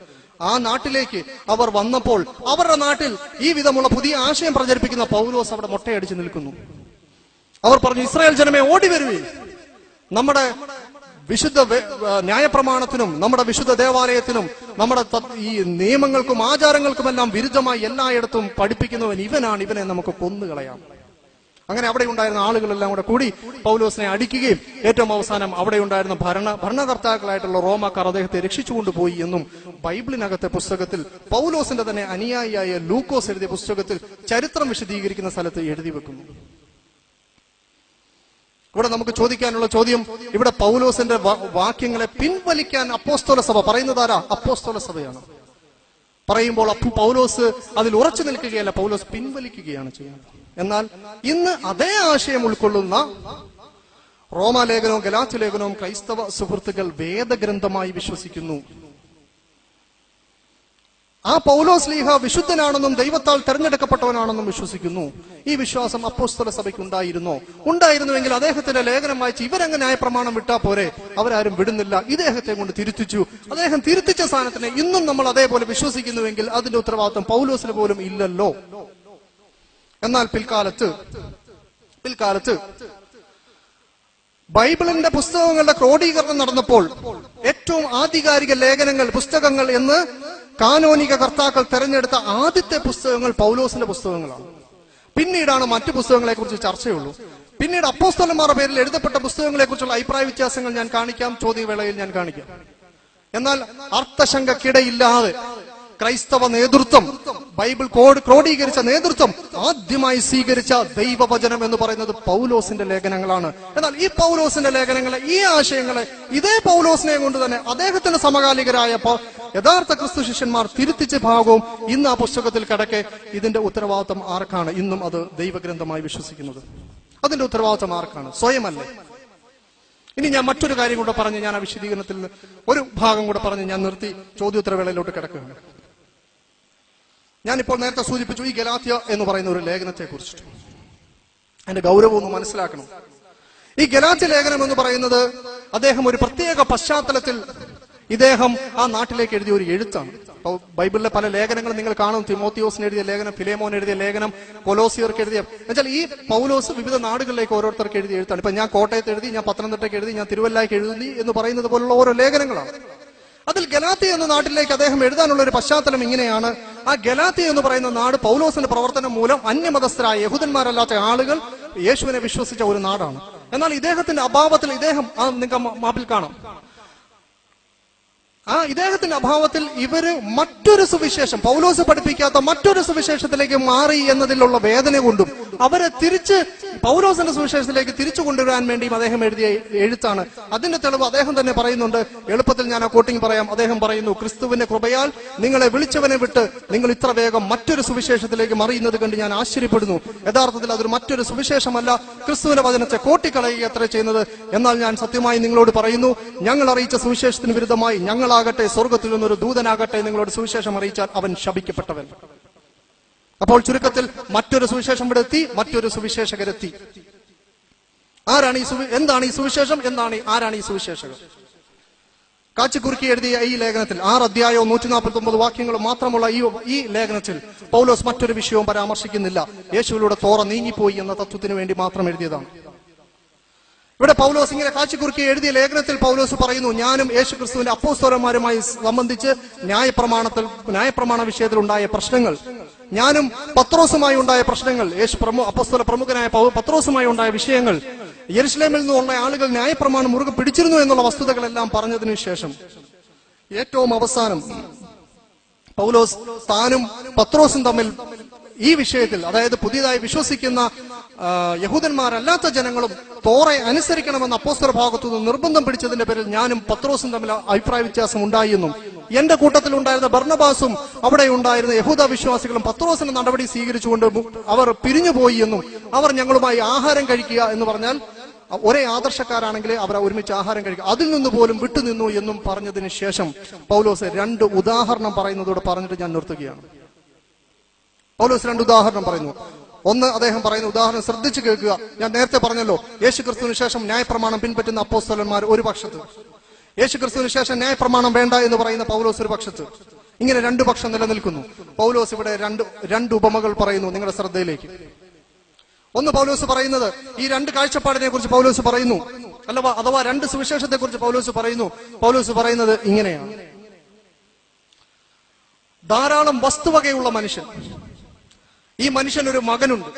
ആ നാട്ടിലേക്ക് അവർ വന്നപ്പോൾ അവരുടെ നാട്ടിൽ ഈ വിധമുള്ള പുതിയ ആശയം പ്രചരിപ്പിക്കുന്ന പൗലോസ് അവിടെ മൊട്ടയടിച്ച് നിൽക്കുന്നു. അവർ പറഞ്ഞു, ഇസ്രായേൽ ജനമേ ഓടി വരുവീൻ, നമ്മുടെ വിശുദ്ധ ന്യായപ്രമാണത്തിനും നമ്മുടെ വിശുദ്ധ ദേവാലയത്തിനും നമ്മുടെ ഈ നിയമങ്ങൾക്കും ആചാരങ്ങൾക്കുമെല്ലാം വിരുദ്ധമായി എല്ലായിടത്തും പഠിപ്പിക്കുന്നവൻ ഇവനാണ്, ഇവനെ നമുക്ക് കൊന്നുകളയാം. അങ്ങനെ അവിടെ ഉണ്ടായിരുന്ന ആളുകളെല്ലാം കൂടെ കൂടി പൗലോസിനെ അടിക്കുകയും ഏറ്റവും അവസാനം അവിടെ ഉണ്ടായിരുന്ന ഭരണകർത്താക്കളായിട്ടുള്ള റോമാക്കാർ അദ്ദേഹത്തെ രക്ഷിച്ചുകൊണ്ടുപോയി എന്നും ബൈബിളിനകത്തെ പുസ്തകത്തിൽ പൗലോസിന്റെ തന്നെ അനുയായിയായ ലൂക്കോസ് എഴുതിയ പുസ്തകത്തിൽ ചരിത്രം വിശദീകരിക്കുന്ന സ്ഥലത്ത് എഴുതി വെക്കുന്നു. ഇവിടെ നമുക്ക് ചോദിക്കാനുള്ള ചോദ്യം, ഇവിടെ പൗലോസിന്റെ വാക്യങ്ങളെ പിൻവലിക്കാൻ അപ്പോസ്തല സഭ പറയുന്നതാരാ? അപ്പോസ്തല സഭയാണ്. പറയുമ്പോൾ പൗലോസ് അതിൽ ഉറച്ചു നിൽക്കുകയല്ല, പൗലോസ് പിൻവലിക്കുകയാണ് ചെയ്യുന്നത്. എന്നാൽ ഇന്ന് അതേ ആശയം ഉൾക്കൊള്ളുന്ന റോമാലേഖനവും ഗലാത്യ ലേഖനവും ക്രൈസ്തവ സുഹൃത്തുക്കൾ വേദഗ്രന്ഥമായി വിശ്വസിക്കുന്നു. ആ പൗലോസ് ലീഹ വിശുദ്ധനാണെന്നും ദൈവത്താൽ തെരഞ്ഞെടുക്കപ്പെട്ടവനാണെന്നും വിശ്വസിക്കുന്നു. ഈ വിശ്വാസം അപ്പോസ്തല സഭയ്ക്ക് ഉണ്ടായിരുന്നുവെങ്കിൽ അദ്ദേഹത്തിന്റെ ലേഖനം വായിച്ച് ഇവരങ്ങ് ന്യായപ്രമാണം വിട്ടാ പോരെ, അവരാരും വിടുന്നില്ല. ഇദ്ദേഹത്തെ കൊണ്ട് തിരുത്തിച്ചു. അദ്ദേഹം തിരുത്തിച്ച സ്ഥാനത്തിന് ഇന്നും നമ്മൾ അതേപോലെ വിശ്വസിക്കുന്നുവെങ്കിൽ അതിന്റെ ഉത്തരവാദിത്വം പൗലോസിന് പോലും ഇല്ലല്ലോ. എന്നാൽ പിൽക്കാലത്ത് ബൈബിളിന്റെ പുസ്തകങ്ങളുടെ ക്രോഡീകരണം നടന്നപ്പോൾ ഏറ്റവും ആധികാരിക ലേഖനങ്ങൾ, പുസ്തകങ്ങൾ എന്ന് കാനോനിക കർത്താക്കൾ തെരഞ്ഞെടുത്ത ആദ്യത്തെ പുസ്തകങ്ങൾ പൗലോസിന്റെ പുസ്തകങ്ങളാണ്. പിന്നീടാണ് മറ്റു പുസ്തകങ്ങളെ കുറിച്ച് ചർച്ചയുള്ളൂ. പിന്നീട് അപ്പോസ്തലന്മാരുടെ പേരിൽ എഴുതപ്പെട്ട പുസ്തകങ്ങളെ കുറിച്ചുള്ള അഭിപ്രായ വ്യത്യാസങ്ങൾ ഞാൻ കാണിക്കാം, ചോദ്യവേളയിൽ ഞാൻ കാണിക്കാം. എന്നാൽ അർത്ഥശങ്കക്കിടയില്ലാതെ ക്രൈസ്തവ നേതൃത്വം, ബൈബിൾ ക്രോഡീകരിച്ച നേതൃത്വം ആദ്യമായി സ്വീകരിച്ച ദൈവവചനം എന്ന് പറയുന്നത് പൗലോസിന്റെ ലേഖനങ്ങളാണ്. എന്നാൽ ഈ പൗലോസിന്റെ ലേഖനങ്ങളെ, ഈ ആശയങ്ങളെ ഇതേ പൗലോസിനെ കൊണ്ട് തന്നെ അദ്ദേഹത്തിന്റെ സമകാലികരായ യഥാർത്ഥ ക്രിസ്തു ശിഷ്യന്മാർ തിരുത്തിച്ച ഭാഗവും ഇന്ന് ആ പുസ്തകത്തിൽ കിടക്കെ ഇതിന്റെ ഉത്തരവാദിത്വം ആർക്കാണ്? ഇന്നും അത് ദൈവഗ്രന്ഥമായി വിശ്വസിക്കുന്നത്. അതിന്റെ ഉത്തരവാദിത്വം ആർക്കാണ്? സ്വയമല്ലേ? ഇനി ഞാൻ മറ്റൊരു കാര്യം കൂടെ പറഞ്ഞ് ഞാൻ ആ വിശദീകരണത്തിൽ ഒരു ഭാഗം കൂടെ പറഞ്ഞ് ഞാൻ നിർത്തി ചോദ്യോത്തരവേളയിലോട്ട് കിടക്കുകയാണ്. ഞാനിപ്പോൾ നേരത്തെ സൂചിപ്പിച്ചു ഈ ഗലാത്യ എന്ന് പറയുന്ന ഒരു ലേഖനത്തെ കുറിച്ചിട്ട്. അതിന്റെ ഗൗരവം ഒന്ന് മനസ്സിലാക്കണം. ഈ ഗലാത്യ ലേഖനം എന്ന് പറയുന്നത് അദ്ദേഹം ഒരു പ്രത്യേക പശ്ചാത്തലത്തിൽ ഇദ്ദേഹം ആ നാട്ടിലേക്ക് എഴുതിയ ഒരു എഴുത്താണ്. ബൈബിളിലെ പല ലേഖനങ്ങളും നിങ്ങൾ കാണും. തിമോത്തിയോസിന് എഴുതിയ ലേഖനം, ഫിലേമോൻ എഴുതിയ ലേഖനം, കൊലോസിയർക്ക് എഴുതിയ, എന്നുവെച്ചാൽ ഈ പൗലോസ് വിവിധ നാടുകളിലേക്ക് ഓരോരുത്തർക്ക് എഴുതിയ എഴുത്താണ്. ഇപ്പൊ ഞാൻ കോട്ടയത്ത് എഴുതി, ഞാൻ പത്തനംതിട്ടയ്ക്ക് എഴുതി, ഞാൻ തിരുവല്ലയ്ക്ക് എഴുതി എന്ന് പറയുന്നത് പോലുള്ള ഓരോ ലേഖനങ്ങളാണ്. അതിൽ ഗലാത്യ എന്ന നാട്ടിലേക്ക് അദ്ദേഹം എഴുതാനുള്ള ഒരു പശ്ചാത്തലം ഇങ്ങനെയാണ്. ആ ഗലാത്യ എന്ന് പറയുന്ന നാട് പൗലോസിന്റെ പ്രവർത്തനം മൂലം അന്യമതസ്ഥരായ യഹൂദന്മാരല്ലാത്ത ആളുകൾ യേശുവിനെ വിശ്വസിച്ച ഒരു നാടാണ്. എന്നാൽ ഇദ്ദേഹത്തിന്റെ അഭാവത്തിൽ നിങ്ങൾക്ക് മാപ്പിൽ കാണാം, ഇദ്ദേഹത്തിന്റെ അഭാവത്തിൽ ഇവര് മറ്റൊരു സുവിശേഷം, പൗലോസ് പഠിപ്പിക്കാത്ത മറ്റൊരു സുവിശേഷത്തിലേക്ക് മാറി എന്നതിലുള്ള വേദന കൊണ്ടും അവരെ തിരിച്ച് പൗലോസിന്റെ സുവിശേഷത്തിലേക്ക് തിരിച്ചു കൊണ്ടുവരാൻ വേണ്ടിയും അദ്ദേഹം എഴുതിയ എഴുത്താണ്. അതിന്റെ തെളിവ് അദ്ദേഹം തന്നെ പറയുന്നുണ്ട്. എളുപ്പത്തിൽ ഞാൻ ആ കോട്ടിങ് പറയാം. അദ്ദേഹം പറയുന്നു, ക്രിസ്തുവിന്റെ കൃപയാൽ നിങ്ങളെ വിളിച്ചവനെ വിട്ട് നിങ്ങൾ ഇത്ര വേഗം മറ്റൊരു സുവിശേഷത്തിലേക്ക് മറിയുന്നത് കണ്ട് ഞാൻ ആശ്ചര്യപ്പെടുന്നു. യഥാർത്ഥത്തിൽ അതൊരു മറ്റൊരു സുവിശേഷമല്ല, ക്രിസ്തുവിന്റെ വചനത്തെ കോട്ടിക്കളയുക അത്ര ചെയ്യുന്നത്. എന്നാൽ ഞാൻ സത്യമായി നിങ്ങളോട് പറയുന്നു, ഞങ്ങൾ അറിയിച്ച സുവിശേഷത്തിന് വിരുദ്ധമായി ഞങ്ങളാകട്ടെ, സ്വർഗത്തിൽ നിന്നൊരു ദൂതനാകട്ടെ നിങ്ങളോട് സുവിശേഷം അറിയിച്ചാൽ അവൻ ശപിക്കപ്പെട്ടവൻ. അപ്പോൾ ചുരുക്കത്തിൽ മറ്റൊരു സുവിശേഷം ഇവിടെ എത്തി, മറ്റൊരു സുവിശേഷകരെത്തി. ആരാണ് എന്താണ് ഈ സുവിശേഷം? ആരാണ് ഈ സുവിശേഷകർ? കാച്ചിക്കുറുക്കി എഴുതിയ ഈ ലേഖനത്തിൽ 6 അധ്യായവും 149 വാക്യങ്ങളും മാത്രമുള്ള ഈ ലേഖനത്തിൽ പൗലോസ് മറ്റൊരു വിഷയവും പരാമർശിക്കുന്നില്ല. യേശുവിലൂടെ തോറ നീങ്ങിപ്പോയി എന്ന തത്വത്തിന് വേണ്ടി മാത്രം എഴുതിയതാണ്. ഇവിടെ പൗലോസ് ഇങ്ങനെ കാച്ചിക്കുറുക്കി എഴുതിയ ലേഖനത്തിൽ പൗലോസ് പറയുന്നു, ഞാനും യേശു ക്രിസ്തുവിന്റെ അപ്പോസ്തലന്മാരുമായി സംബന്ധിച്ച് ന്യായപ്രമാണ വിഷയത്തിൽ ഉണ്ടായ പ്രശ്നങ്ങൾ, ഞാനും പത്രോസുമായി ഉണ്ടായ പ്രശ്നങ്ങൾ, അപ്പോസ്തല പ്രമുഖനായ പത്രോസുമായി ഉണ്ടായ വിഷയങ്ങൾ, യെരുശലേമിൽ നിന്നുള്ള ആളുകൾ ന്യായപ്രമാണം മുറുകെ പിടിച്ചിരുന്നു എന്നുള്ള വസ്തുതകളെല്ലാം പറഞ്ഞതിനു ശേഷം ഏറ്റവും അവസാനം പൗലോസ് താനും പത്രോസും തമ്മിൽ ഈ വിഷയത്തിൽ, അതായത് പുതിയതായി വിശ്വസിക്കുന്ന യഹൂദന്മാരല്ലാത്ത ജനങ്ങളും തോറെ അനുസരിക്കണമെന്ന് അപ്പോസ്തല ഭാഗത്തുനിന്ന് നിർബന്ധം പിടിച്ചതിന്റെ പേരിൽ ഞാനും പത്രോസും തമ്മിൽ അഭിപ്രായ വ്യത്യാസം ഉണ്ടായെന്നും എന്റെ കൂട്ടത്തിൽ ഉണ്ടായിരുന്ന ബർണബാസും അവിടെ ഉണ്ടായിരുന്ന യഹൂദ വിശ്വാസികളും പത്രോസിന്റെ നടപടി സ്വീകരിച്ചുകൊണ്ട് അവർ പിരിഞ്ഞുപോയി എന്നും അവർ ഞങ്ങളുമായി ആഹാരം കഴിക്കുക എന്ന് പറഞ്ഞാൽ ഒരേ ആദർശക്കാരാണെങ്കിൽ അവർ ഒരുമിച്ച് ആഹാരം കഴിക്കുക, അതിൽ നിന്ന് പോലും വിട്ടുനിന്നു എന്നും പറഞ്ഞതിന് ശേഷം പൗലോസ് 2 ഉദാഹരണം പറയുന്നതോടെ പറഞ്ഞിട്ട് ഞാൻ നിർത്തുകയാണ്. പൗലോസ് 2 ഉദാഹരണം പറയുന്നു. ഒന്ന്, അദ്ദേഹം പറയുന്ന ഉദാഹരണം ശ്രദ്ധിച്ചു കേൾക്കുക. ഞാൻ നേരത്തെ പറഞ്ഞല്ലോ, യേശു ക്രിസ്തുവിന് ശേഷം ന്യായപ്രമാണം പിൻപറ്റുന്ന അപ്പോസ്തലന്മാർ ഒരു പക്ഷത്ത്, യേശു ക്രിസ്തുവിന് ശേഷം ന്യായപ്രമാണം വേണ്ട എന്ന് പറയുന്ന പൗലോസ് ഒരു പക്ഷത്ത്. ഇങ്ങനെ 2 പക്ഷം നിലനിൽക്കുന്നു. പൗലോസ് ഇവിടെ രണ്ട് ഉപമകൾ പറയുന്നു നിങ്ങളുടെ ശ്രദ്ധയിലേക്ക്. ഒന്ന്, പൗലോസ് പറയുന്നത് ഈ 2 കാഴ്ചപ്പാടിനെ കുറിച്ച് പൗലോസ് പറയുന്നു, അഥവാ 2 സുവിശേഷത്തെ കുറിച്ച് പൗലോസ് പറയുന്നു. പൗലോസ് പറയുന്നത് ഇങ്ങനെയാണ്: ധാരാളം വസ്തുവകയുള്ള മനുഷ്യൻ. ഈ മനുഷ്യൻ ഒരു മകനുണ്ട്.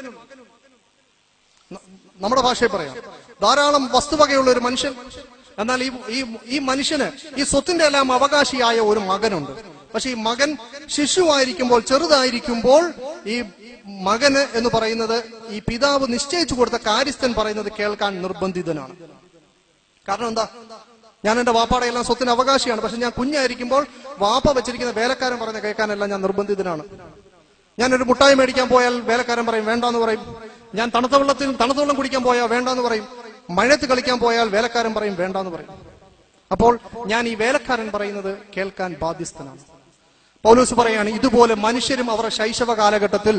നമ്മുടെ ഭാഷയിൽ പറയാം, ധാരാളം വസ്തുവകയുള്ള ഒരു മനുഷ്യൻ. എന്നാൽ ഈ മനുഷ്യന് ഈ സ്വത്തിന്റെ എല്ലാം അവകാശിയായ ഒരു മകനുണ്ട്. പക്ഷെ ഈ മകൻ ശിശുവായിരിക്കുമ്പോൾ, ചെറുതായിരിക്കുമ്പോൾ, ഈ മകന് എന്ന് പറയുന്നത് ഈ പിതാവ് നിശ്ചയിച്ചു കൊടുത്ത കാര്യസ്ഥൻ പറയുന്നത് കേൾക്കാൻ നിർബന്ധിതനാണ്. കാരണം എന്താ? ഞാൻ എന്റെ വാപ്പാടെ എല്ലാം സ്വത്തിന് അവകാശിയാണ്. പക്ഷെ ഞാൻ കുഞ്ഞായിരിക്കുമ്പോൾ വാപ്പ വെച്ചിരിക്കുന്ന വേലക്കാരൻ പറയുന്ന കേൾക്കാനെല്ലാം ഞാൻ നിർബന്ധിതനാണ്. ഞാനൊരു മുട്ടായി മേടിക്കാൻ പോയാൽ വേലക്കാരൻ പറയും വേണ്ടാന്ന് പറയും. ഞാൻ തണുത്ത വെള്ളം കുടിക്കാൻ പോയാൽ വേണ്ടാന്ന് പറയും. മഴയത്ത് കളിക്കാൻ പോയാൽ വേലക്കാരൻ പറയും വേണ്ടാന്ന് പറയും. അപ്പോൾ ഞാൻ ഈ വേലക്കാരൻ പറയുന്നത് കേൾക്കാൻ ബാധ്യസ്ഥനാണ്. പൗലോസ് പറയാണ്, ഇതുപോലെ മനുഷ്യരും അവരുടെ ശൈശവ കാലഘട്ടത്തിൽ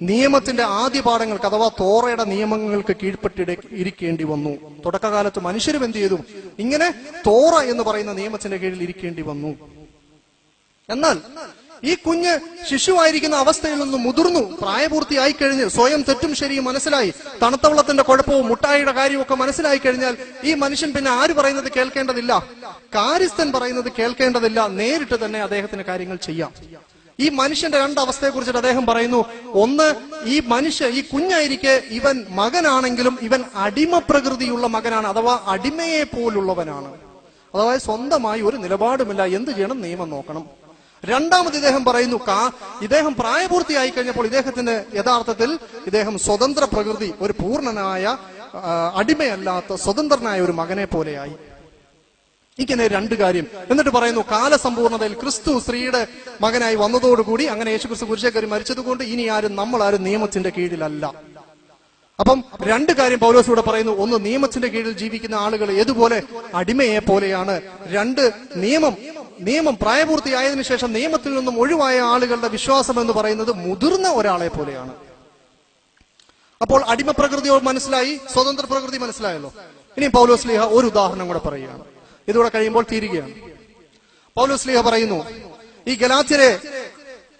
നിയമത്തിന്റെ ആദ്യ പാഠങ്ങൾക്ക് അഥവാ തോറയുടെ നിയമങ്ങൾക്ക് കീഴ്പ്പെട്ടിരിക്കേണ്ടി വന്നു. തുടക്കകാലത്ത് മനുഷ്യരും എന്ത് ചെയ്തു? ഇങ്ങനെ തോറ എന്ന് പറയുന്ന നിയമത്തിന്റെ കീഴിൽ ഇരിക്കേണ്ടി വന്നു. എന്നാൽ ഈ കുഞ്ഞ് ശിശുവായിരിക്കുന്ന അവസ്ഥയിൽ നിന്ന് മുതിർന്നു, പ്രായപൂർത്തിയായി കഴിഞ്ഞ് സ്വയം തെറ്റും ശരിയും മനസ്സിലായി, തണുത്ത വെള്ളത്തിന്റെ കുഴപ്പവും മുട്ടായിയുടെ കാര്യമൊക്കെ മനസ്സിലായി കഴിഞ്ഞാൽ ഈ മനുഷ്യൻ പിന്നെ ആര് പറയുന്നത് കേൾക്കേണ്ടതില്ല, കാര്യസ്ഥൻ പറയുന്നത് കേൾക്കേണ്ടതില്ല. നേരിട്ട് തന്നെ അദ്ദേഹത്തിന് കാര്യങ്ങൾ ചെയ്യാം. ഈ മനുഷ്യന്റെ രണ്ടവസ്ഥയെ കുറിച്ചിട്ട് അദ്ദേഹം പറയുന്നു. ഒന്ന്, ഈ കുഞ്ഞായിരിക്കെ ഇവൻ മകനാണെങ്കിലും ഇവൻ അടിമ പ്രകൃതിയുള്ള മകനാണ്, അഥവാ അടിമയെ പോലുള്ളവനാണ്. അഥവാ സ്വന്തമായി ഒരു നിലപാടുമില്ല, എന്ത് ചെയ്യണം? നിയമം നോക്കണം. രണ്ടാമത് ഇദ്ദേഹം പറയുന്നു, ഇദ്ദേഹം പ്രായപൂർത്തിയായി കഴിഞ്ഞപ്പോൾ ഇദ്ദേഹത്തിന് യഥാർത്ഥത്തിൽ ഇദ്ദേഹം സ്വതന്ത്ര പ്രകൃതി, ഒരു പൂർണ്ണനായ അടിമയല്ലാത്ത സ്വതന്ത്രനായ ഒരു മകനെ പോലെയായി. ഇങ്ങനെ രണ്ട് കാര്യം. എന്നിട്ട് പറയുന്നു, കാലസമ്പൂർണതയിൽ ക്രിസ്തു സ്ത്രീയുടെ മകനായി വന്നതോടുകൂടി, അങ്ങനെ യേശുക്രിസ്തു കുരിശിൽ കയറി മരിച്ചതുകൊണ്ട് ഇനി നമ്മളാരും നിയമത്തിന്റെ കീഴിലല്ല. അപ്പം രണ്ട് കാര്യം പൗലോസ് ഇവിടെ പറയുന്നു. ഒന്ന്, നിയമത്തിന്റെ കീഴിൽ ജീവിക്കുന്ന ആളുകൾ ഏതുപോലെ? അടിമയെ പോലെയാണ്. രണ്ട്, നിയമം പ്രായപൂർത്തിയായതിനു ശേഷം നിയമത്തിൽ നിന്നും ഒഴിവായ ആളുകളുടെ വിശ്വാസം എന്ന് പറയുന്നത് മുതിർന്ന ഒരാളെ പോലെയാണ്. അപ്പോൾ അടിമ പ്രകൃതി മനസ്സിലായി, സ്വതന്ത്ര പ്രകൃതി മനസ്സിലായല്ലോ. ഇനി പൗലോസ് ലീഹ ഒരു ഉദാഹരണം കൂടെ പറയുകയാണ്. ഇതുകൂടെ കഴിയുമ്പോൾ തീരുകയാണ്. പൗലോസ് ലീഹ പറയുന്നു, ഈ ഗലാത്യരെ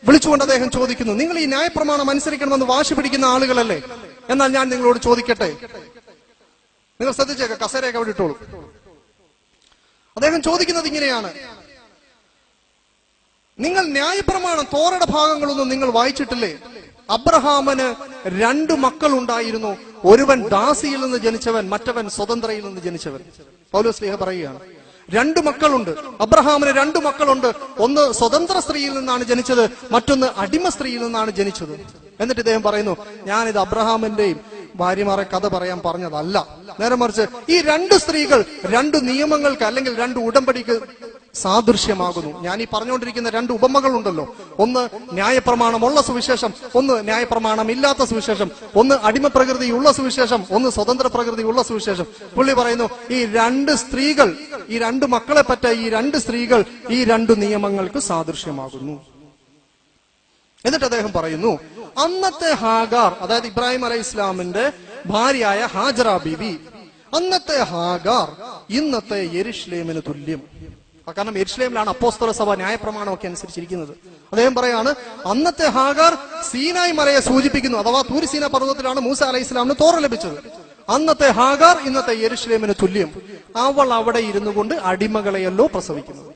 വിളിച്ചുകൊണ്ട് അദ്ദേഹം ചോദിക്കുന്നു, നിങ്ങൾ ഈ ന്യായപ്രമാണം അനുസരിക്കണമെന്ന് വാശി പിടിക്കുന്ന ആളുകളല്ലേ? എന്നാൽ ഞാൻ നിങ്ങളോട് ചോദിക്കട്ടെ. നിങ്ങൾ ശ്രദ്ധിച്ചേക്ക, കസേരയൊക്കെ അവിടെ ഇട്ടോളൂ. അദ്ദേഹം ചോദിക്കുന്നത് ഇങ്ങനെയാണ്, നിങ്ങൾ ന്യായപ്രമാണം തോറയുടെ ഭാഗങ്ങളൊന്നും നിങ്ങൾ വായിച്ചിട്ടില്ലേ? അബ്രഹാമിന് 2 മക്കൾ ഉണ്ടായിരുന്നു. ഒരുവൻ ദാസിയിൽ നിന്ന് ജനിച്ചവൻ, മറ്റവൻ സ്വതന്ത്രയിൽ നിന്ന് ജനിച്ചവൻ. പൗലോസ് ലീഹ പറയുകയാണ്, 2 മക്കളുണ്ട്. അബ്രഹാമിന് 2 മക്കളുണ്ട്. ഒന്ന് സ്വതന്ത്ര സ്ത്രീയിൽ നിന്നാണ് ജനിച്ചത്, മറ്റൊന്ന് അടിമ സ്ത്രീയിൽ നിന്നാണ് ജനിച്ചത്. എന്നിട്ട് ഇദ്ദേഹം പറയുന്നു, ഞാനിത് അബ്രഹാമിന്റെയും ഭാര്യമാരെ കഥ പറയാൻ പറഞ്ഞതല്ല. നേരെ മറിച്ച് ഈ 2 സ്ത്രീകൾ 2 നിയമങ്ങൾക്ക് അല്ലെങ്കിൽ 2 ഉടമ്പടിക്ക് സാദൃശ്യമാകുന്നു. ഞാൻ ഈ പറഞ്ഞുകൊണ്ടിരിക്കുന്ന 2 ഉപമകളുണ്ടല്ലോ, ഒന്ന് ന്യായപ്രമാണമുള്ള സുവിശേഷം, ഒന്ന് ന്യായപ്രമാണം ഇല്ലാത്ത സുവിശേഷം, ഒന്ന് അടിമ പ്രകൃതിയുള്ള സുവിശേഷം, ഒന്ന് സ്വതന്ത്ര പ്രകൃതിയുള്ള സുവിശേഷം. പുള്ളി പറയുന്നു, ഈ 2 സ്ത്രീകൾ, ഈ 2 മക്കളെ പറ്റ ഈ 2 സ്ത്രീകൾ ഈ 2 നിയമങ്ങൾക്ക് സാദൃശ്യമാകുന്നു. എന്നിട്ട് അദ്ദേഹം പറയുന്നു, അന്നത്തെ ഹാഗാർ, അതായത് ഇബ്രാഹിം അലൈഹി ഇസ്ലാമിന്റെ ഭാര്യയായ ഹാജറ ബീവി, അന്നത്തെ ഹാഗാർ ഇന്നത്തെ യെരുശലേമിന് തുല്യം. കാരണം യെരുശലേമിലാണ് അപ്പോസ്തല സഭ ന്യായപ്രമാണമൊക്കെ അനുസരിച്ചിരിക്കുന്നത്. അദ്ദേഹം പറയാണ്, അന്നത്തെ ഹാഗാർ സീനായ് മലയെ സൂചിപ്പിക്കുന്നു, അഥവാ തൂർ സീന പർവ്വതത്തിലാണ് മൂസ അലൈഹി ഇസ്ലാമിന് തോറ ലഭിച്ചത്. അന്നത്തെ ഹാഗാർ ഇന്നത്തെ യെരുശലേമിന് തുല്യം. അവൾ അവിടെ ഇരുന്നു കൊണ്ട് അടിമകളെയല്ലോ പ്രസവിക്കുന്നത്.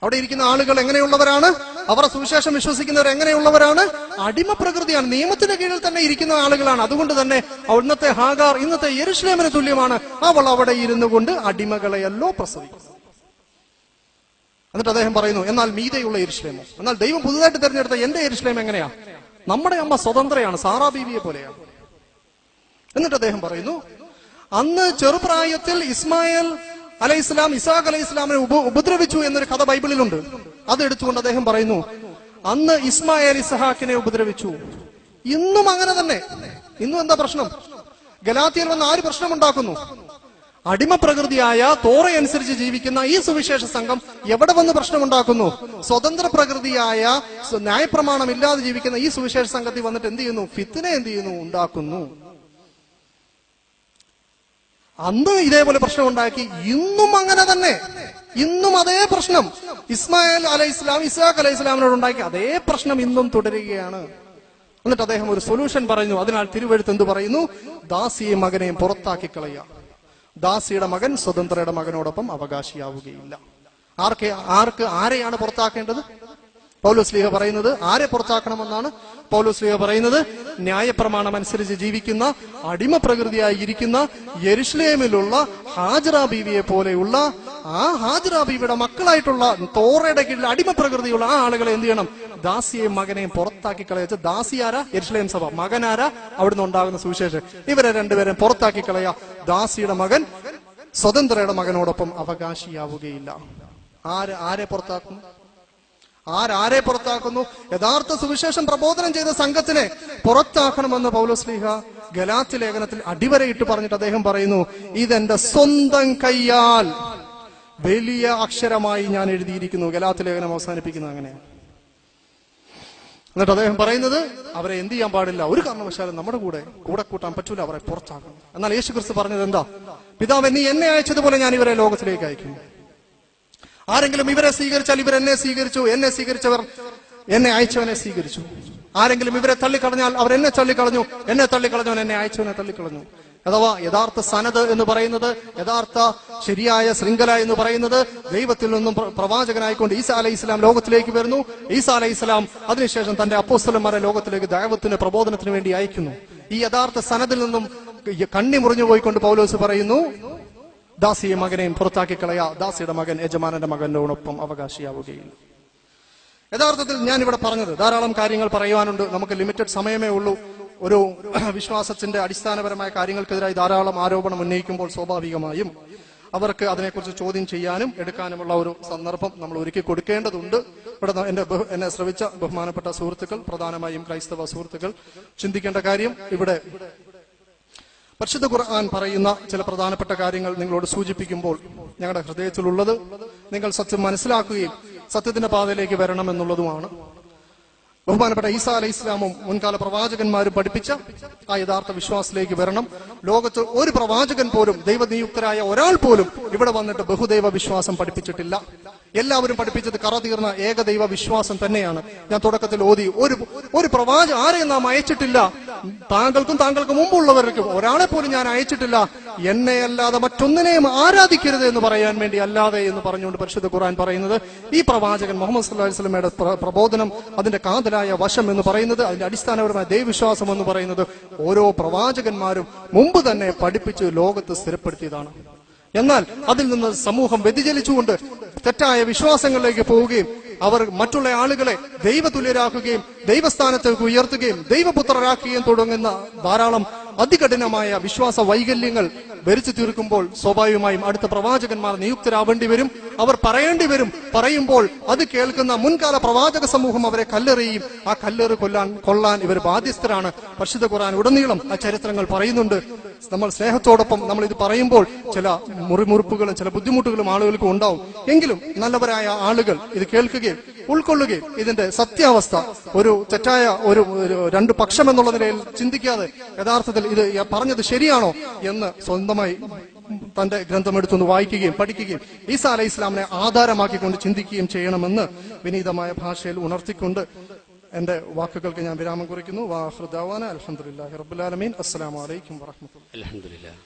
അവിടെ ഇരിക്കുന്ന ആളുകൾ എങ്ങനെയുള്ളവരാണ്? അവർ സുവിശേഷം വിശ്വസിക്കുന്നവർ എങ്ങനെയുള്ളവരാണ്? അടിമ പ്രകൃതിയാണ്, നിയമത്തിന്റെ കീഴിൽ തന്നെ ഇരിക്കുന്ന ആളുകളാണ്. അതുകൊണ്ട് തന്നെ ഇന്നത്തെ ഹാഗാർ ഇന്നത്തെ യെരുശലേമിന് തുല്യമാണ്. അവൾ അവിടെ ഇരുന്നു കൊണ്ട് അടിമകളെയല്ലോ പ്രസവിക്കുന്നത്. എന്നിട്ട് അദ്ദേഹം പറയുന്നു, എന്നാൽ മീതെയുള്ള യെരുശലേമോ, എന്നാൽ ദൈവം പുതുതായിട്ട് തെരഞ്ഞെടുത്ത എന്റെ യെരുശലേം എങ്ങനെയാ? നമ്മുടെ അമ്മ സ്വതന്ത്രയാണ്, സാറാ ബീവിയെ പോലെയാണ്. എന്നിട്ട് അദ്ദേഹം പറയുന്നു, അന്ന് ചെറുപ്രായത്തിൽ ഇസ്മായിൽ അലൈഹി ഇസ്ലാം ഇസാഖ് അലൈഹി ഇസ്ലാമിനെ ഉപദ്രവിച്ചു എന്നൊരു കഥ ബൈബിളിലുണ്ട്. അതെടുത്തുകൊണ്ട് അദ്ദേഹം പറയുന്നു, അന്ന് ഇസ്മായിൽ ഇസ്ഹാക്കിനെ ഉപദ്രവിച്ചു. ഇന്നും അങ്ങനെ തന്നെ. ഇന്നും എന്താ പ്രശ്നം? ഗലാത്യയിൽ വന്ന് ആര് പ്രശ്നമുണ്ടാക്കുന്നു? അടിമ പ്രകൃതിയായ തോറയനുസരിച്ച് ജീവിക്കുന്ന ഈ സുവിശേഷ സംഘം എവിടെ വന്ന് പ്രശ്നമുണ്ടാക്കുന്നു? സ്വതന്ത്ര പ്രകൃതിയായ ന്യായപ്രമാണം ഇല്ലാതെ ജീവിക്കുന്ന ഈ സുവിശേഷ സംഘത്തിൽ വന്നിട്ട് എന്ത് ചെയ്യുന്നു? ഫിത്ന ഉണ്ടാക്കുന്നു. അന്ന് ഇതേപോലെ പ്രശ്നം ഉണ്ടാക്കി. ഇന്നും അങ്ങനെ തന്നെ. ഇന്നും അതേ പ്രശ്നം ഇസ്മായിൽ അലൈഹി ഇസ്ലാം ഇസ്ഹാഖ് അലൈഹി ഇസ്ലാമിനോട് ഉണ്ടാക്കി അതേ പ്രശ്നം ഇന്നും തുടരുകയാണ്. എന്നിട്ട് അദ്ദേഹം ഒരു സൊല്യൂഷൻ പറയുന്നു. അതിനാൽ തിരുവെഴുത്ത് എന്ത് പറയുന്നു? ദാസിയെ മകനെയും പുറത്താക്കി കളയുക. ദാസിയുടെ മകൻ സ്വതന്ത്രയുടെ മകനോടൊപ്പം അവകാശിയാവുകയില്ല. ആരെയാണ് പുറത്താക്കേണ്ടത്? പൗലോസ്ലീഹ പറയുന്നത് ആരെ പുറത്താക്കണമെന്നാണ്? പൗലോസ്ലീഹ പറയുന്നത് ന്യായപ്രമാണം അനുസരിച്ച് ജീവിക്കുന്ന അടിമ പ്രകൃതിയായി ഇരിക്കുന്ന യെരുശലേമിലുള്ള ഹാജറ ബീവിയെ പോലെയുള്ള ആ ഹാജറ ബീവിയുടെ മക്കളായിട്ടുള്ള തോറയുടെ കീഴിൽ അടിമ പ്രകൃതിയുള്ള ആ ആളുകളെ എന്ത് ചെയ്യണം? ദാസിയെയും മകനെയും പുറത്താക്കി കളയ. ദാസിയാര? യെരുശലേം സഭ. മകനാര? അവിടുന്ന് ഉണ്ടാകുന്ന സുവിശേഷം. ഇവരെ രണ്ടുപേരും പുറത്താക്കി കളയ. ദാസിയുടെ മകൻ സ്വതന്ത്രയുടെ മകനോടൊപ്പം അവകാശിയാവുകയില്ല. ആരെ പുറത്താക്കുന്നു? ആരെ പുറത്താക്കുന്നു? യഥാർത്ഥ സുവിശേഷം പ്രബോധനം ചെയ്ത സംഘത്തിനെ പുറത്താക്കണമെന്ന് പൗലോസ്ലീഹ ഗലാത്യ ലേഖനത്തിൽ അടിവരയിട്ട് പറഞ്ഞിട്ട് അദ്ദേഹം പറയുന്നു, ഇതെന്റെ സ്വന്തം കയ്യാൽ വലിയ അക്ഷരമായി ഞാൻ എഴുതിയിരിക്കുന്നു. ഗലാത്യ ലേഖനം അവസാനിപ്പിക്കുന്നത് അങ്ങനെയാണ്. എന്നിട്ട് അദ്ദേഹം പറയുന്നത് അവരെ എന്ത് ചെയ്യാൻ പാടില്ല, ഒരു കാരണവശാലും നമ്മുടെ കൂടെ കൂട്ടാൻ പറ്റൂല, അവരെ പുറത്താക്കണം. എന്നാൽ യേശുക്രിസ്തു പറഞ്ഞത് എന്താ? പിതാവ് നീ എന്നെ അയച്ചതുപോലെ ഞാൻ ഇവരെ ലോകത്തിലേക്ക് അയക്കും. ആരെങ്കിലും ഇവരെ സ്വീകരിച്ചാൽ ഇവർ എന്നെ സ്വീകരിച്ചു, എന്നെ സ്വീകരിച്ചവർ എന്നെ അയച്ചവനെ സ്വീകരിച്ചു. ആരെങ്കിലും ഇവരെ തള്ളിക്കളഞ്ഞാൽ അവർ എന്നെ തള്ളിക്കളഞ്ഞു, എന്നെ തള്ളിക്കളഞ്ഞവൻ എന്നെ അയച്ചവനെ തള്ളിക്കളഞ്ഞു. അഥവാ യഥാർത്ഥ സനത് എന്ന് പറയുന്നത്, യഥാർത്ഥ ശരിയായ ശൃംഖല എന്ന് പറയുന്നത് ദൈവത്തിൽ നിന്നും പ്രവാചകനായിക്കൊണ്ട് ഈസാ അലൈഹി ഇസ്ലാം ലോകത്തിലേക്ക് വരുന്നു. ഈസാ അലൈഹി ഇസ്ലാം അതിനുശേഷം തന്റെ അപ്പോസ്തലന്മാരെ ലോകത്തിലേക്ക് ദൈവത്തിന്റെ പ്രബോധനത്തിന് വേണ്ടി അയക്കുന്നു. ഈ യഥാർത്ഥ സനദിൽ നിന്നും കണ്ണി മുറിഞ്ഞു പോയിക്കൊണ്ട് പൗലോസ് പറയുന്നു, ദാസിയെ മകനെയും പുറത്താക്കി കളയാ. ദാസിയുടെ മകൻ യജമാനന്റെ മകനോടൊപ്പം അവകാശിയാവുകയില്ല. യഥാർത്ഥത്തിൽ ഞാൻ ഇവിടെ പറഞ്ഞത് ധാരാളം കാര്യങ്ങൾ പറയുവാനുണ്ട്. നമുക്ക് ലിമിറ്റഡ് സമയമേ ഉള്ളൂ. ഒരു വിശ്വാസത്തിന്റെ അടിസ്ഥാനപരമായ കാര്യങ്ങൾക്കെതിരായി ധാരാളം ആരോപണം ഉന്നയിക്കുമ്പോൾ സ്വാഭാവികമായും അവർക്ക് അതിനെക്കുറിച്ച് ചോദ്യം ചെയ്യാനും എടുക്കാനുമുള്ള ഒരു സന്ദർഭം നമ്മൾ ഒരുക്കി കൊടുക്കേണ്ടതുണ്ട്. ഇവിടെ എന്നെ ശ്രവിച്ച ബഹുമാനപ്പെട്ട സുഹൃത്തുക്കൾ, പ്രധാനമായും ക്രൈസ്തവ സുഹൃത്തുക്കൾ, ചിന്തിക്കേണ്ട കാര്യം ഇവിടെ പരിശുദ്ധ ഖുർആൻ പറയുന്ന ചില പ്രധാനപ്പെട്ട കാര്യങ്ങൾ നിങ്ങളോട് സൂചിപ്പിക്കുമ്പോൾ ഞങ്ങളുടെ ഹൃദയത്തിലുള്ളത് നിങ്ങൾ സത്യം മനസ്സിലാക്കുകയും സത്യത്തിന്റെ പാതയിലേക്ക് വരണമെന്നുള്ളതുമാണ്. ബഹുമാനപ്പെട്ട ഈസാ അലൈഹി ഇസ്ലാമും മുൻകാല പ്രവാചകന്മാരും പഠിപ്പിച്ച ആ യഥാർത്ഥ വിശ്വാസത്തിലേക്ക് വരണം. ലോകത്ത് ഒരു പ്രവാചകൻ പോലും, ദൈവനിയുക്തരായ ഒരാൾ പോലും ഇവിടെ വന്നിട്ട് ബഹുദൈവ വിശ്വാസം പഠിപ്പിച്ചിട്ടില്ല. എല്ലാവരും പഠിപ്പിച്ചത് കറതീർന്ന ഏകദൈവ വിശ്വാസം തന്നെയാണ്. ഞാൻ തുടക്കത്തിൽ ഓതി, ഒരു പ്രവാചകൻ ആരെയും നാം അയച്ചിട്ടില്ല, താങ്കൾക്ക് മുമ്പുള്ളവർക്കും ഒരാളെ പോലും ഞാൻ അയച്ചിട്ടില്ല, എന്നെ അല്ലാതെ മറ്റൊന്നിനെയും ആരാധിക്കരുത് എന്ന് പറയാൻ വേണ്ടി അല്ലാതെ എന്ന് പറഞ്ഞുകൊണ്ട് പരിശുദ്ധ ഖുർആൻ പറയുന്നത് ഈ പ്രവാചകൻ മുഹമ്മദ് സല്ലല്ലാഹു അലൈഹി വസല്ലമയുടെ പ്രബോധനം, അതിന്റെ കാതലായ വശം എന്ന് പറയുന്നത്, അതിന്റെ അടിസ്ഥാനപരമായ ദൈവവിശ്വാസം എന്ന് പറയുന്നത് ഓരോ പ്രവാചകന്മാരും മുമ്പ് തന്നെ പഠിപ്പിച്ച് ലോകത്ത് സ്ഥിരപ്പെടുത്തിയതാണ്. എന്നാൽ അതിൽ നിന്ന് സമൂഹം വ്യതിചലിച്ചുകൊണ്ട് തെറ്റായ വിശ്വാസങ്ങളിലേക്ക് പോവുകയും അവർ മറ്റുള്ള ആളുകളെ ദൈവതുല്യരാക്കുകയും ദൈവസ്ഥാനത്തേക്ക് ഉയർത്തുകയും ദൈവപുത്രരാക്കുകയും തുടങ്ങുന്ന ധാരാളം അതികഠിനമായ വിശ്വാസ വൈകല്യങ്ങൾ ഭരിച്ചു തീർക്കുമ്പോൾ സ്വാഭാവികമായും അടുത്ത പ്രവാചകന്മാർ നിയുക്തരാവേണ്ടി വരും. അവർ പറയേണ്ടി വരും. പറയുമ്പോൾ അത് കേൾക്കുന്ന മുൻകാല പ്രവാചക സമൂഹം അവരെ കല്ലെറിയും. ആ കല്ലെറി കൊള്ളാൻ ഇവർ ബാധ്യസ്ഥരാണ്. പരിശുദ്ധ ഖുർആൻ ഉടനീളം ആ ചരിത്രങ്ങൾ പറയുന്നുണ്ട്. നമ്മൾ സ്നേഹത്തോടൊപ്പം നമ്മൾ ഇത് പറയുമ്പോൾ ചില മുറിമുറുപ്പുകളും ചില ബുദ്ധിമുട്ടുകളും ആളുകൾക്ക് ഉണ്ടാവും. എങ്കിലും നല്ലവരായ ആളുകൾ ഇത് കേൾക്കുകയും ഉൾക്കൊള്ളുകയും ഇതിന്റെ സത്യാവസ്ഥ ഒരു തെറ്റായ ഒരു രണ്ടു പക്ഷം എന്നുള്ള നിലയിൽ ചിന്തിക്കാതെ യഥാർത്ഥത്തിൽ ഇത് പറഞ്ഞത് ശരിയാണോ എന്ന് സ്വന്തമായി തന്റെ ഗ്രന്ഥമെടുത്തൊന്ന് വായിക്കുകയും പഠിക്കുകയും ഈസാ അലൈഹി ഇസ്ലാമിനെ ആധാരമാക്കിക്കൊണ്ട് ചിന്തിക്കുകയും ചെയ്യണമെന്ന് വിനീതമായ ഭാഷയിൽ ഉണർത്തിക്കൊണ്ട് എന്റെ വാക്കുകൾക്ക് ഞാൻ വിരാമം കുറിക്കുന്നു. വാഖിറു ദഅവാന അൽഹംദുലില്ലാഹി റബ്ബിൽ ആലമീൻ. അസ്സലാമു അലൈക്കും വറഹ്മത്തുള്ളാഹി. അൽഹംദുലില്ലാഹ്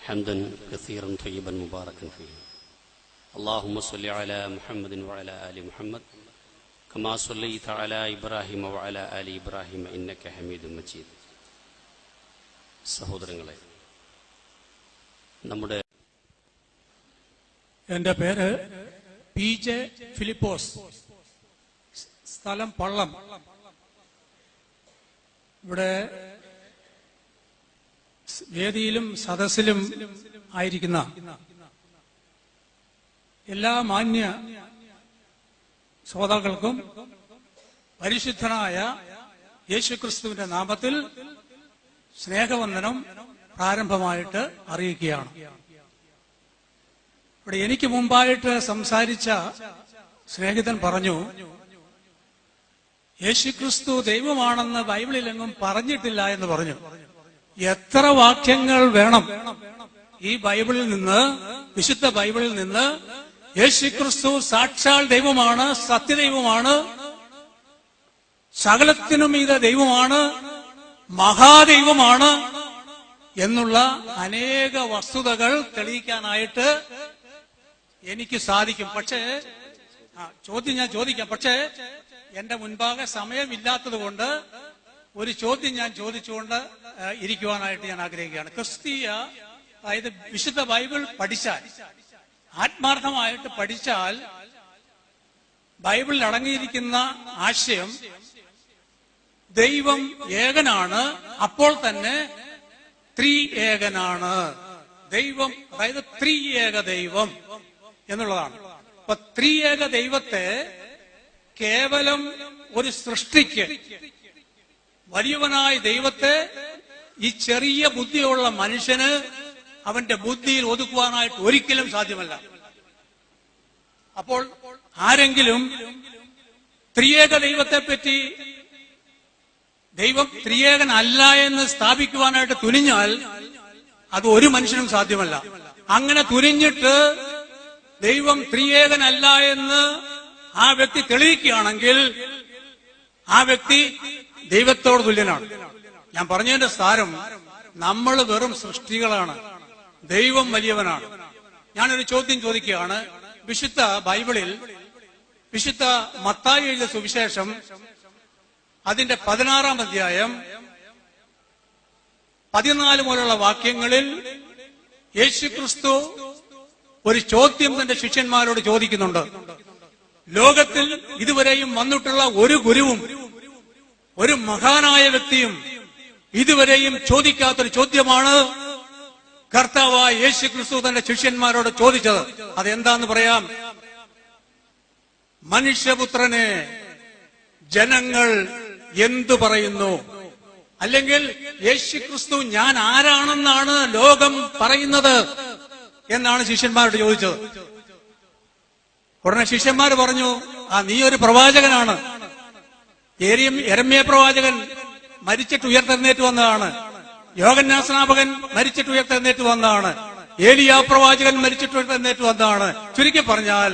ഹംദൻ കസീറൻ ത്വയ്യിബൻ മുബാറകൻ ഫീഹി. اللهم صل على محمد وعلى آل محمد كما صليت على إبراهيم وعلى آل إبراهيم إنك حميد مجيد. സഹോദരങ്ങളെ, എൻ്റെ പേര് PJ ഫിലിപ്പോസ്, സ്ഥലം പള്ളം. ഇവിടെ വേദിയിലും സദസ്സിലും ആയിരിക്കുന്ന എല്ലാ മാന്യ ശ്രോതാക്കൾക്കും പരിശുദ്ധനായ യേശുക്രിസ്തുവിന്റെ നാമത്തിൽ സ്നേഹവന്ദനം പ്രാരംഭമായിട്ട് അറിയിക്കുകയാണ്. ഇവിടെ എനിക്ക് മുമ്പായിട്ട് സംസാരിച്ച സ്നേഹിതൻ പറഞ്ഞു, യേശുക്രിസ്തു ദൈവമാണെന്ന് ബൈബിളിലെങ്ങും പറഞ്ഞിട്ടില്ല എന്ന് പറഞ്ഞു. എത്ര വാക്യങ്ങൾ വേണം ഈ ബൈബിളിൽ നിന്ന്, വിശുദ്ധ ബൈബിളിൽ നിന്ന് യേശുക്രിസ്തു സാക്ഷാൽ ദൈവമാണ്, സത്യദൈവമാണ്, സകലത്തിനും ഇത് ദൈവമാണ്, മഹാദൈവമാണ് എന്നുള്ള അനേക വസ്തുതകൾ തെളിയിക്കാനായിട്ട് എനിക്ക് സാധിക്കും. പക്ഷേ ചോദ്യം ഞാൻ ചോദിക്കാം. പക്ഷേ എന്റെ മുൻപാകെ സമയമില്ലാത്തത് കൊണ്ട് ഒരു ചോദ്യം ഞാൻ ചോദിച്ചുകൊണ്ട് ഇരിക്കുവാനായിട്ട് ഞാൻ ആഗ്രഹിക്കുകയാണ്. ക്രിസ്തീയ, അതായത് വിശുദ്ധ ബൈബിൾ പഠിച്ചാൽ, ആത്മാർത്ഥമായിട്ട് പഠിച്ചാൽ, ബൈബിളിൽ അടങ്ങിയിരിക്കുന്ന ആശയം ദൈവം ഏകനാണ്, അപ്പോൾ തന്നെ ത്രിഏകനാണ് ദൈവം, അതായത് ത്രിയേക ദൈവം എന്നുള്ളതാണ്. അപ്പൊ ത്രിയേക ദൈവത്തെ കേവലം ഒരു സൃഷ്ടിക്ക്, വലിയവനായ ദൈവത്തെ ഈ ചെറിയ ബുദ്ധിയുള്ള മനുഷ്യന് അവന്റെ ബുദ്ധിയിൽ ഒതുക്കുവാനായിട്ട് ഒരിക്കലും സാധ്യമല്ല. അപ്പോൾ ആരെങ്കിലും ത്രിയേക ദൈവത്തെ പറ്റി, ദൈവം ത്രിയേകനല്ല എന്ന് സ്ഥാപിക്കുവാനായിട്ട് തുനിഞ്ഞാൽ അത് ഒരു മനുഷ്യനും സാധ്യമല്ല. അങ്ങനെ തുനിഞ്ഞിട്ട് ദൈവം ത്രിയേകനല്ല എന്ന് ആ വ്യക്തി തെളിയിക്കുകയാണെങ്കിൽ ആ വ്യക്തി ദൈവത്തോട് തുല്യനാണ്. ഞാൻ പറഞ്ഞതിന്റെ സാരം, നമ്മൾ വെറും സൃഷ്ടികളാണ്, ദൈവം വലിയവനാണ്. ഞാനൊരു ചോദ്യം ചോദിക്കുകയാണ്. വിശുദ്ധ ബൈബിളിൽ വിശുദ്ധ മത്തായി എഴുതിയ സുവിശേഷം അതിന്റെ 16-ാം അധ്യായം 14 മുതലുള്ള വാക്യങ്ങളിൽ യേശുക്രിസ്തു ഒരു ചോദ്യം തന്റെ ശിഷ്യന്മാരോട് ചോദിക്കുന്നുണ്ട്. ലോകത്തിൽ ഇതുവരെയും വന്നിട്ടുള്ള ഒരു ഗുരുവും ഒരു മഹാനായ വ്യക്തിയും ഇതുവരെയും ചോദിക്കാത്തൊരു ചോദ്യമാണ് കർത്താവായ യേശുക്രിസ്തു തന്റെ ശിഷ്യന്മാരോട് ചോദിച്ചത്. അതെന്താന്ന് പറയാം. മനുഷ്യപുത്രനെ ജനങ്ങൾ എന്തു പറയുന്നു? അല്ലെങ്കിൽ യേശുക്രിസ്തു ഞാൻ ആരാണെന്നാണ് ലോകം പറയുന്നത് എന്നാണ് ശിഷ്യന്മാരോട് ചോദിച്ചത്. ഉടനെ ശിഷ്യന്മാർ പറഞ്ഞു, നീ ഒരു പ്രവാചകനാണ്. യെരമ്യാ പ്രവാചകൻ മരിച്ചിട്ട് ഉയർത്തെഴുന്നേറ്റ് വന്നതാണ്. യോഹന്നാൻ സ്നാപകൻ മരിച്ചിട്ട് ഉയർത്തെഴുന്നേറ്റ് വന്നതാണ്. ഏലിയാ പ്രവാചകൻ മരിച്ചിട്ട് ഉയർത്തെഴുന്നേറ്റ് വന്നതാണ്. ചുരുക്കി പറഞ്ഞാൽ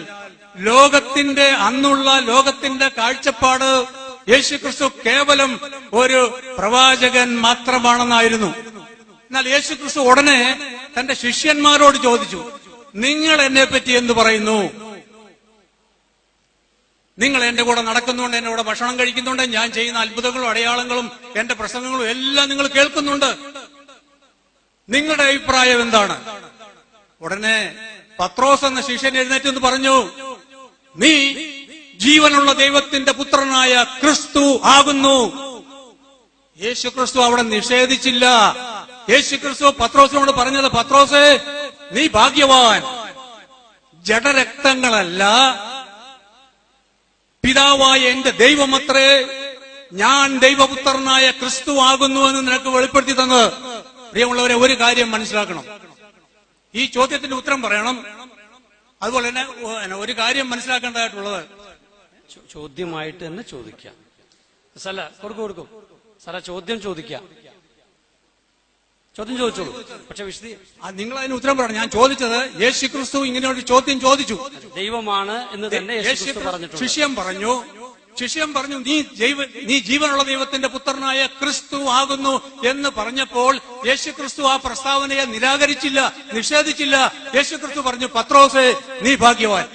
ലോകത്തിന്റെ അന്നുള്ള ലോകത്തിന്റെ കാഴ്ചപ്പാട് യേശുക്രിസ്തു കേവലം ഒരു പ്രവാചകൻ മാത്രമാണെന്നായിരുന്നു. എന്നാൽ യേശുക്രിസ്തു ഉടനെ തന്റെ ശിഷ്യന്മാരോട് ചോദിച്ചു, നിങ്ങൾ എന്നെ പറ്റി എന്തു പറയുന്നു? നിങ്ങൾ എന്റെ കൂടെ നടക്കുന്നുണ്ട്, എന്റെ കൂടെ ഭക്ഷണം കഴിക്കുന്നുണ്ട്, ഞാൻ ചെയ്യുന്ന അത്ഭുതങ്ങളും അടയാളങ്ങളും എന്റെ പ്രസംഗങ്ങളും എല്ലാം നിങ്ങൾ കേൾക്കുന്നുണ്ട്. നിങ്ങളുടെ അഭിപ്രായം എന്താണ്? ഉടനെ പത്രോസ് എന്ന ശിഷ്യൻ എഴുന്നേറ്റ് എന്ന് പറഞ്ഞു, നീ ജീവനുള്ള ദൈവത്തിന്റെ പുത്രനായ ക്രിസ്തു ആകുന്നു. യേശുക്രിസ്തു അവിടെ നിഷേധിച്ചില്ല. യേശുക്രിസ്തു പത്രോസിനോട് പറഞ്ഞത്, പത്രോസേ, നീ ഭാഗ്യവാൻ. ജഡരക്തങ്ങളല്ല, പിതാവായ എന്റെ ദൈവമത്രേ ഞാൻ ദൈവപുത്രനായ ക്രിസ്തു ആകുന്നു എന്ന് നിനക്ക് വെളിപ്പെടുത്തി തന്നത്. പ്രിയമുള്ളവരെ, ഒരു കാര്യം മനസ്സിലാക്കണം. ഈ ചോദ്യത്തിന്റെ ഉത്തരം പറയണം. അതുപോലെ തന്നെ ഒരു കാര്യം മനസ്സിലാക്കേണ്ടതായിട്ടുള്ളത്, ചോദ്യമായിട്ട് തന്നെ ചോദിക്കാം. സല കൊടുക്കും സല ചോദ്യം ചോദിക്കാം. ചോദ്യം ചോദിച്ചോളൂ. പക്ഷെ നിങ്ങൾ അതിന് ഉത്തരം പറയണം. ഞാൻ ചോദിച്ചത്, യേശുക്രിസ്തു ഇങ്ങനെ ഒരു ചോദ്യം ചോദിച്ചു, ദൈവമാണ് എന്ന് തന്നെ ശിഷ്യം പറഞ്ഞു നീ ജീവനുള്ള ദൈവത്തിന്റെ പുത്രനായ ക്രിസ്തു ആകുന്നു എന്ന് പറഞ്ഞപ്പോൾ യേശുക്രിസ്തു ആ പ്രസ്താവനയെ നിരാകരിച്ചില്ല, നിഷേധിച്ചില്ല. യേശുക്രിസ്തു പറഞ്ഞു, പത്രോസേ, നീ ഭാഗ്യവാൻ.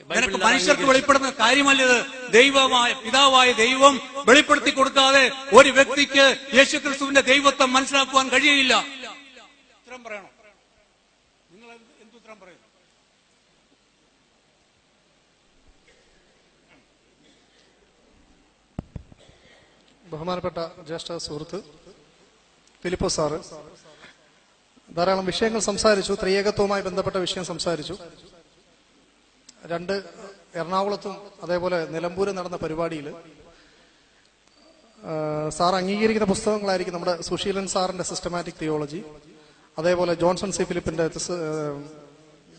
നിനക്ക് മനുഷ്യർക്ക് വെളിപ്പെടുന്ന കാര്യമല്ലത്. ദൈവമായ പിതാവായ ദൈവം വെളിപ്പെടുത്തി കൊടുക്കാതെ ഒരു വ്യക്തിക്ക് യേശുക്രിസ്തുവിന്റെ ദൈവത്വം മനസ്സിലാക്കുവാൻ കഴിയില്ല. ഉത്തരം പറയണം. നിങ്ങൾ എന്തുത്തരം പറയുന്നു? ബഹുമാനപ്പെട്ട ജ്യേഷ്ഠ സുഹൃത്ത് ഫിലിപ്പോസ് സാറ് ധാരാളം വിഷയങ്ങൾ സംസാരിച്ചു. ത്രിയേകത്വവുമായി ബന്ധപ്പെട്ട വിഷയം സംസാരിച്ചു. എറണാകുളത്തും അതേപോലെ നിലമ്പൂരും നടന്ന പരിപാടിയിൽ സാർ അംഗീകരിക്കുന്ന പുസ്തകങ്ങളായിരിക്കും നമ്മുടെ സുശീലൻ സാറിന്റെ സിസ്റ്റമാറ്റിക് തിയോളജി, അതേപോലെ ജോൺസൺ സി ഫിലിപ്പിന്റെ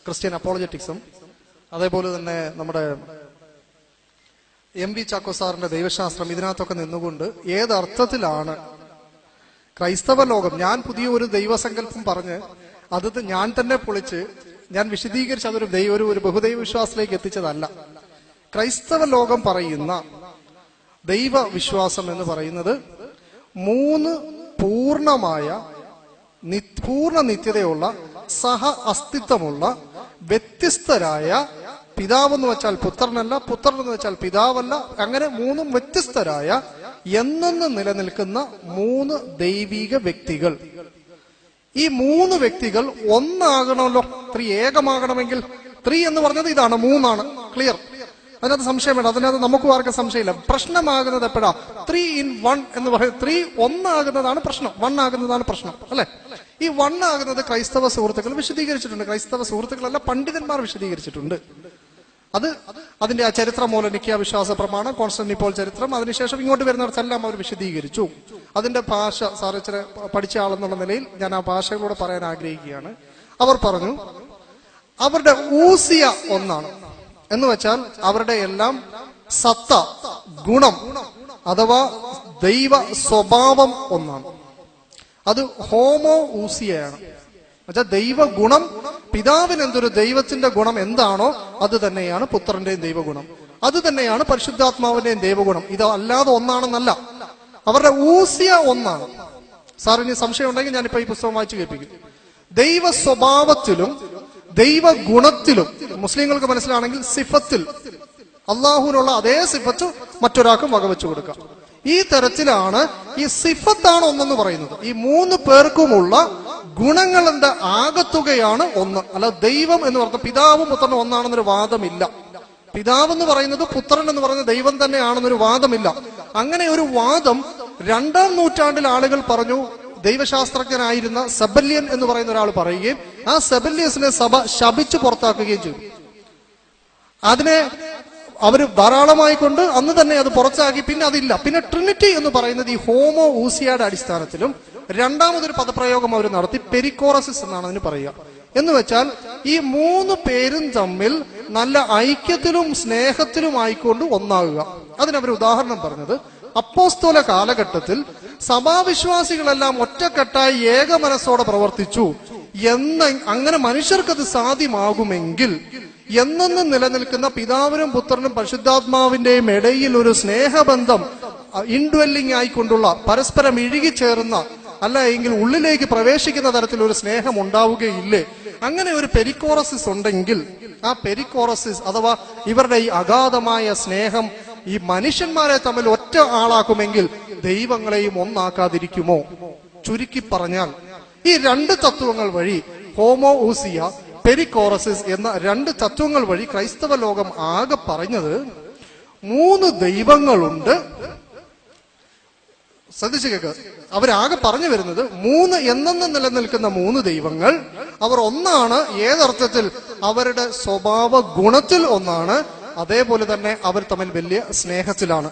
ക്രിസ്ത്യൻ അപ്പോളജറ്റിക്സും, അതേപോലെ തന്നെ നമ്മുടെ എം വി ചാക്കോ സാറിന്റെ ദൈവശാസ്ത്രം. ഇതിനകത്തൊക്കെ നിന്നുകൊണ്ട് ഏതർത്ഥത്തിലാണ് ക്രൈസ്തവ ലോകം, ഞാൻ പുതിയ ഒരു ദൈവസങ്കല്പം പറഞ്ഞ് അത് ഞാൻ തന്നെ പൊളിച്ച് ഞാൻ വിശദീകരിച്ച് അതൊരു ഒരു ബഹുദൈവ വിശ്വാസത്തിലേക്ക് എത്തിച്ചതല്ല. ക്രൈസ്തവ ലോകം പറയുന്ന ദൈവവിശ്വാസം എന്ന് പറയുന്നത് 3 പൂർണ്ണ നിത്യതയുള്ള സഹ അസ്തിത്വമുള്ള വ്യത്യസ്തരായ, പിതാവെന്ന് വെച്ചാൽ പുത്രനല്ല, പുത്രൻ എന്ന് വെച്ചാൽ പിതാവല്ല, അങ്ങനെ മൂന്നും വ്യത്യസ്തരായ എന്നെന്ന് നിലനിൽക്കുന്ന 3 ദൈവിക വ്യക്തികൾ. ഈ 3 വ്യക്തികൾ ഒന്നാകണമല്ലോ. 3 ഏകമാകണമെങ്കിൽ 3 എന്ന് പറഞ്ഞത് ഇതാണ്, 3 ക്ലിയർ. അതിനകത്ത് സംശയം വേണ്ട, അതിനകത്ത് നമുക്കും ആർക്കും സംശയമില്ല. പ്രശ്നമാകുന്നത് എപ്പോഴാ? 3 in 1 എന്ന് പറയുന്നത് 3 ഒന്നാകുന്നതാണ് പ്രശ്നം, 1 ആകുന്നതാണ് പ്രശ്നം, അല്ലെ? ഈ 1 ആകുന്നത് ക്രൈസ്തവ സുഹൃത്തുക്കൾ വിശദീകരിച്ചിട്ടുണ്ട്. ക്രൈസ്തവ സുഹൃത്തുക്കളല്ല, പണ്ഡിതന്മാർ വിശദീകരിച്ചിട്ടുണ്ട്. അതിന്റെ ആ ചരിത്രം മൂലം നിക്കിയ വിശ്വാസ പ്രമാണം, കോൺസ്റ്റന്റിനോപ്പിൾ ചരിത്രം, അതിനുശേഷം ഇങ്ങോട്ട് വരുന്നിടത്തെല്ലാം അവർ വിശദീകരിച്ചു. അതിന്റെ ഭാഷ സാർ ഇച്ചിരി പഠിച്ച ആളെന്നുള്ള നിലയിൽ ഞാൻ ആ ഭാഷകളോട് പറയാൻ ആഗ്രഹിക്കുകയാണ്. അവർ പറഞ്ഞു അവരുടെ ഊസിയ ഒന്നാണ്, എന്ന് വെച്ചാൽ അവരുടെ എല്ലാം സത്ത, ഗുണം അഥവാ ദൈവ സ്വഭാവം ഒന്നാണ്. അത് ഹോമോ ഊസിയാണ്. എന്നുവെച്ചാൽ ദൈവ ഗുണം, പിതാവിന് എന്തൊരു ദൈവത്തിന്റെ ഗുണം എന്താണോ അത് തന്നെയാണ് പുത്രന്റെയും ദൈവഗുണം, അത് തന്നെയാണ് പരിശുദ്ധാത്മാവിന്റെയും ദൈവഗുണം. ഇത് അല്ലാതെ ഒന്നാണെന്നല്ല. അവരുടെ ഊസിയ ഒന്നാണ്. സാറിന് സംശയം ഉണ്ടെങ്കിൽ ഞാനിപ്പോ ഈ പുസ്തകം വായിച്ചു കേൾപ്പിക്കും. ദൈവ സ്വഭാവത്തിലും ദൈവ ഗുണത്തിലും, മുസ്ലിങ്ങൾക്ക് മനസ്സിലാണെങ്കിൽ സിഫത്തിൽ, അള്ളാഹുവിനുള്ള അതേ സിഫത്ത് മറ്റൊരാൾക്കും വകവെച്ചു കൊടുക്കാം. ഈ തരത്തിലാണ് ഈ സിഫത്താണ് ഒന്നെന്ന് പറയുന്നത്. ഈ 3 പേർക്കുമുള്ള ഗുണങ്ങളുടെ ആകത്തുകയാണ് ഒന്ന്. അല്ല ദൈവം എന്ന് പറഞ്ഞ പിതാവും പുത്രനും ഒന്നാണെന്നൊരു വാദമില്ല. പിതാവ് എന്ന് പറയുന്നത് പുത്രൻ എന്ന് പറയുന്നത് ദൈവം തന്നെയാണെന്നൊരു വാദമില്ല. അങ്ങനെ ഒരു വാദം 2-ാം നൂറ്റാണ്ടിൽ ആളുകൾ പറഞ്ഞു. ദൈവശാസ്ത്രജ്ഞനായിരുന്ന സെബല്യൻ എന്ന് പറയുന്ന ഒരാൾ പറയുകയും ആ സെബല്യസിനെ സഭ ശപിച്ചു പുറത്താക്കുകയും ചെയ്തു. അതിനെ അവര് ധാരാളമായി കൊണ്ട് അന്ന് തന്നെ അത് പുറത്താക്കി. പിന്നെ അതില്ല. പിന്നെ ട്രിനിറ്റി എന്ന് പറയുന്നത് ഈ ഹോമോ ഊസിയയുടെ അടിസ്ഥാനത്തിലും 2ാമതൊരു പദപ്രയോഗം അവർ നടത്തി. പെരിക്കോറസിസ് എന്നാണ് അതിന് പറയുക. എന്ന് വെച്ചാൽ ഈ 3 പേരും തമ്മിൽ നല്ല ഐക്യത്തിലും സ്നേഹത്തിലും ആയിക്കൊണ്ട് ഒന്നാകുക. അതിനവർ ഉദാഹരണം പറഞ്ഞത് അപ്പോസ്തല കാലഘട്ടത്തിൽ സഭാവിശ്വാസികളെല്ലാം ഒറ്റക്കെട്ടായി ഏക മനസ്സോടെ പ്രവർത്തിച്ചു അങ്ങനെ മനുഷ്യർക്കത് സാധ്യമാകുമെങ്കിൽ എന്നെന്നും നിലനിൽക്കുന്ന പിതാവിനും പുത്രനും പരിശുദ്ധാത്മാവിന്റെയും ഇടയിൽ ഒരു സ്നേഹബന്ധം ഇൻഡ്വെല്ലിംഗ് ആയിക്കൊണ്ടുള്ള, പരസ്പരം ഇഴുകിച്ചേർന്ന, അല്ല എങ്കിൽ ഉള്ളിലേക്ക് പ്രവേശിക്കുന്ന തരത്തിൽ ഒരു സ്നേഹം ഉണ്ടാവുകയില്ലേ? അങ്ങനെ ഒരു പെരിക്കോറസിസ് ഉണ്ടെങ്കിൽ ആ പെരിക്കോറസിസ് അഥവാ ഇവരുടെ ഈ അഗാധമായ സ്നേഹം ഈ മനുഷ്യന്മാരെ തമ്മിൽ ഒറ്റ ആളാക്കുമെങ്കിൽ ദൈവങ്ങളെയും ഒന്നാക്കാതിരിക്കുമോ? ചുരുക്കി പറഞ്ഞാൽ ഈ 2 തത്വങ്ങൾ വഴി, ഹോമോ ഊസിയ, പെരിക്കോറസിസ് എന്ന 2 തത്വങ്ങൾ വഴി ക്രൈസ്തവ ലോകം ആകെ പറഞ്ഞത് 3 ദൈവങ്ങളുണ്ട്. ശ്രദ്ധിച്ചു കേൾക്ക്. അവരാകെ പറഞ്ഞു വരുന്നത് 3 എന്നെന്നും നിലനിൽക്കുന്ന 3 ദൈവങ്ങൾ, അവർ ഒന്നാണ്. ഏതർത്ഥത്തിൽ? അവരുടെ സ്വഭാവ ഗുണത്തിൽ ഒന്നാണ്. അതേപോലെ തന്നെ അവർ തമ്മിൽ വലിയ സ്നേഹത്തിലാണ്.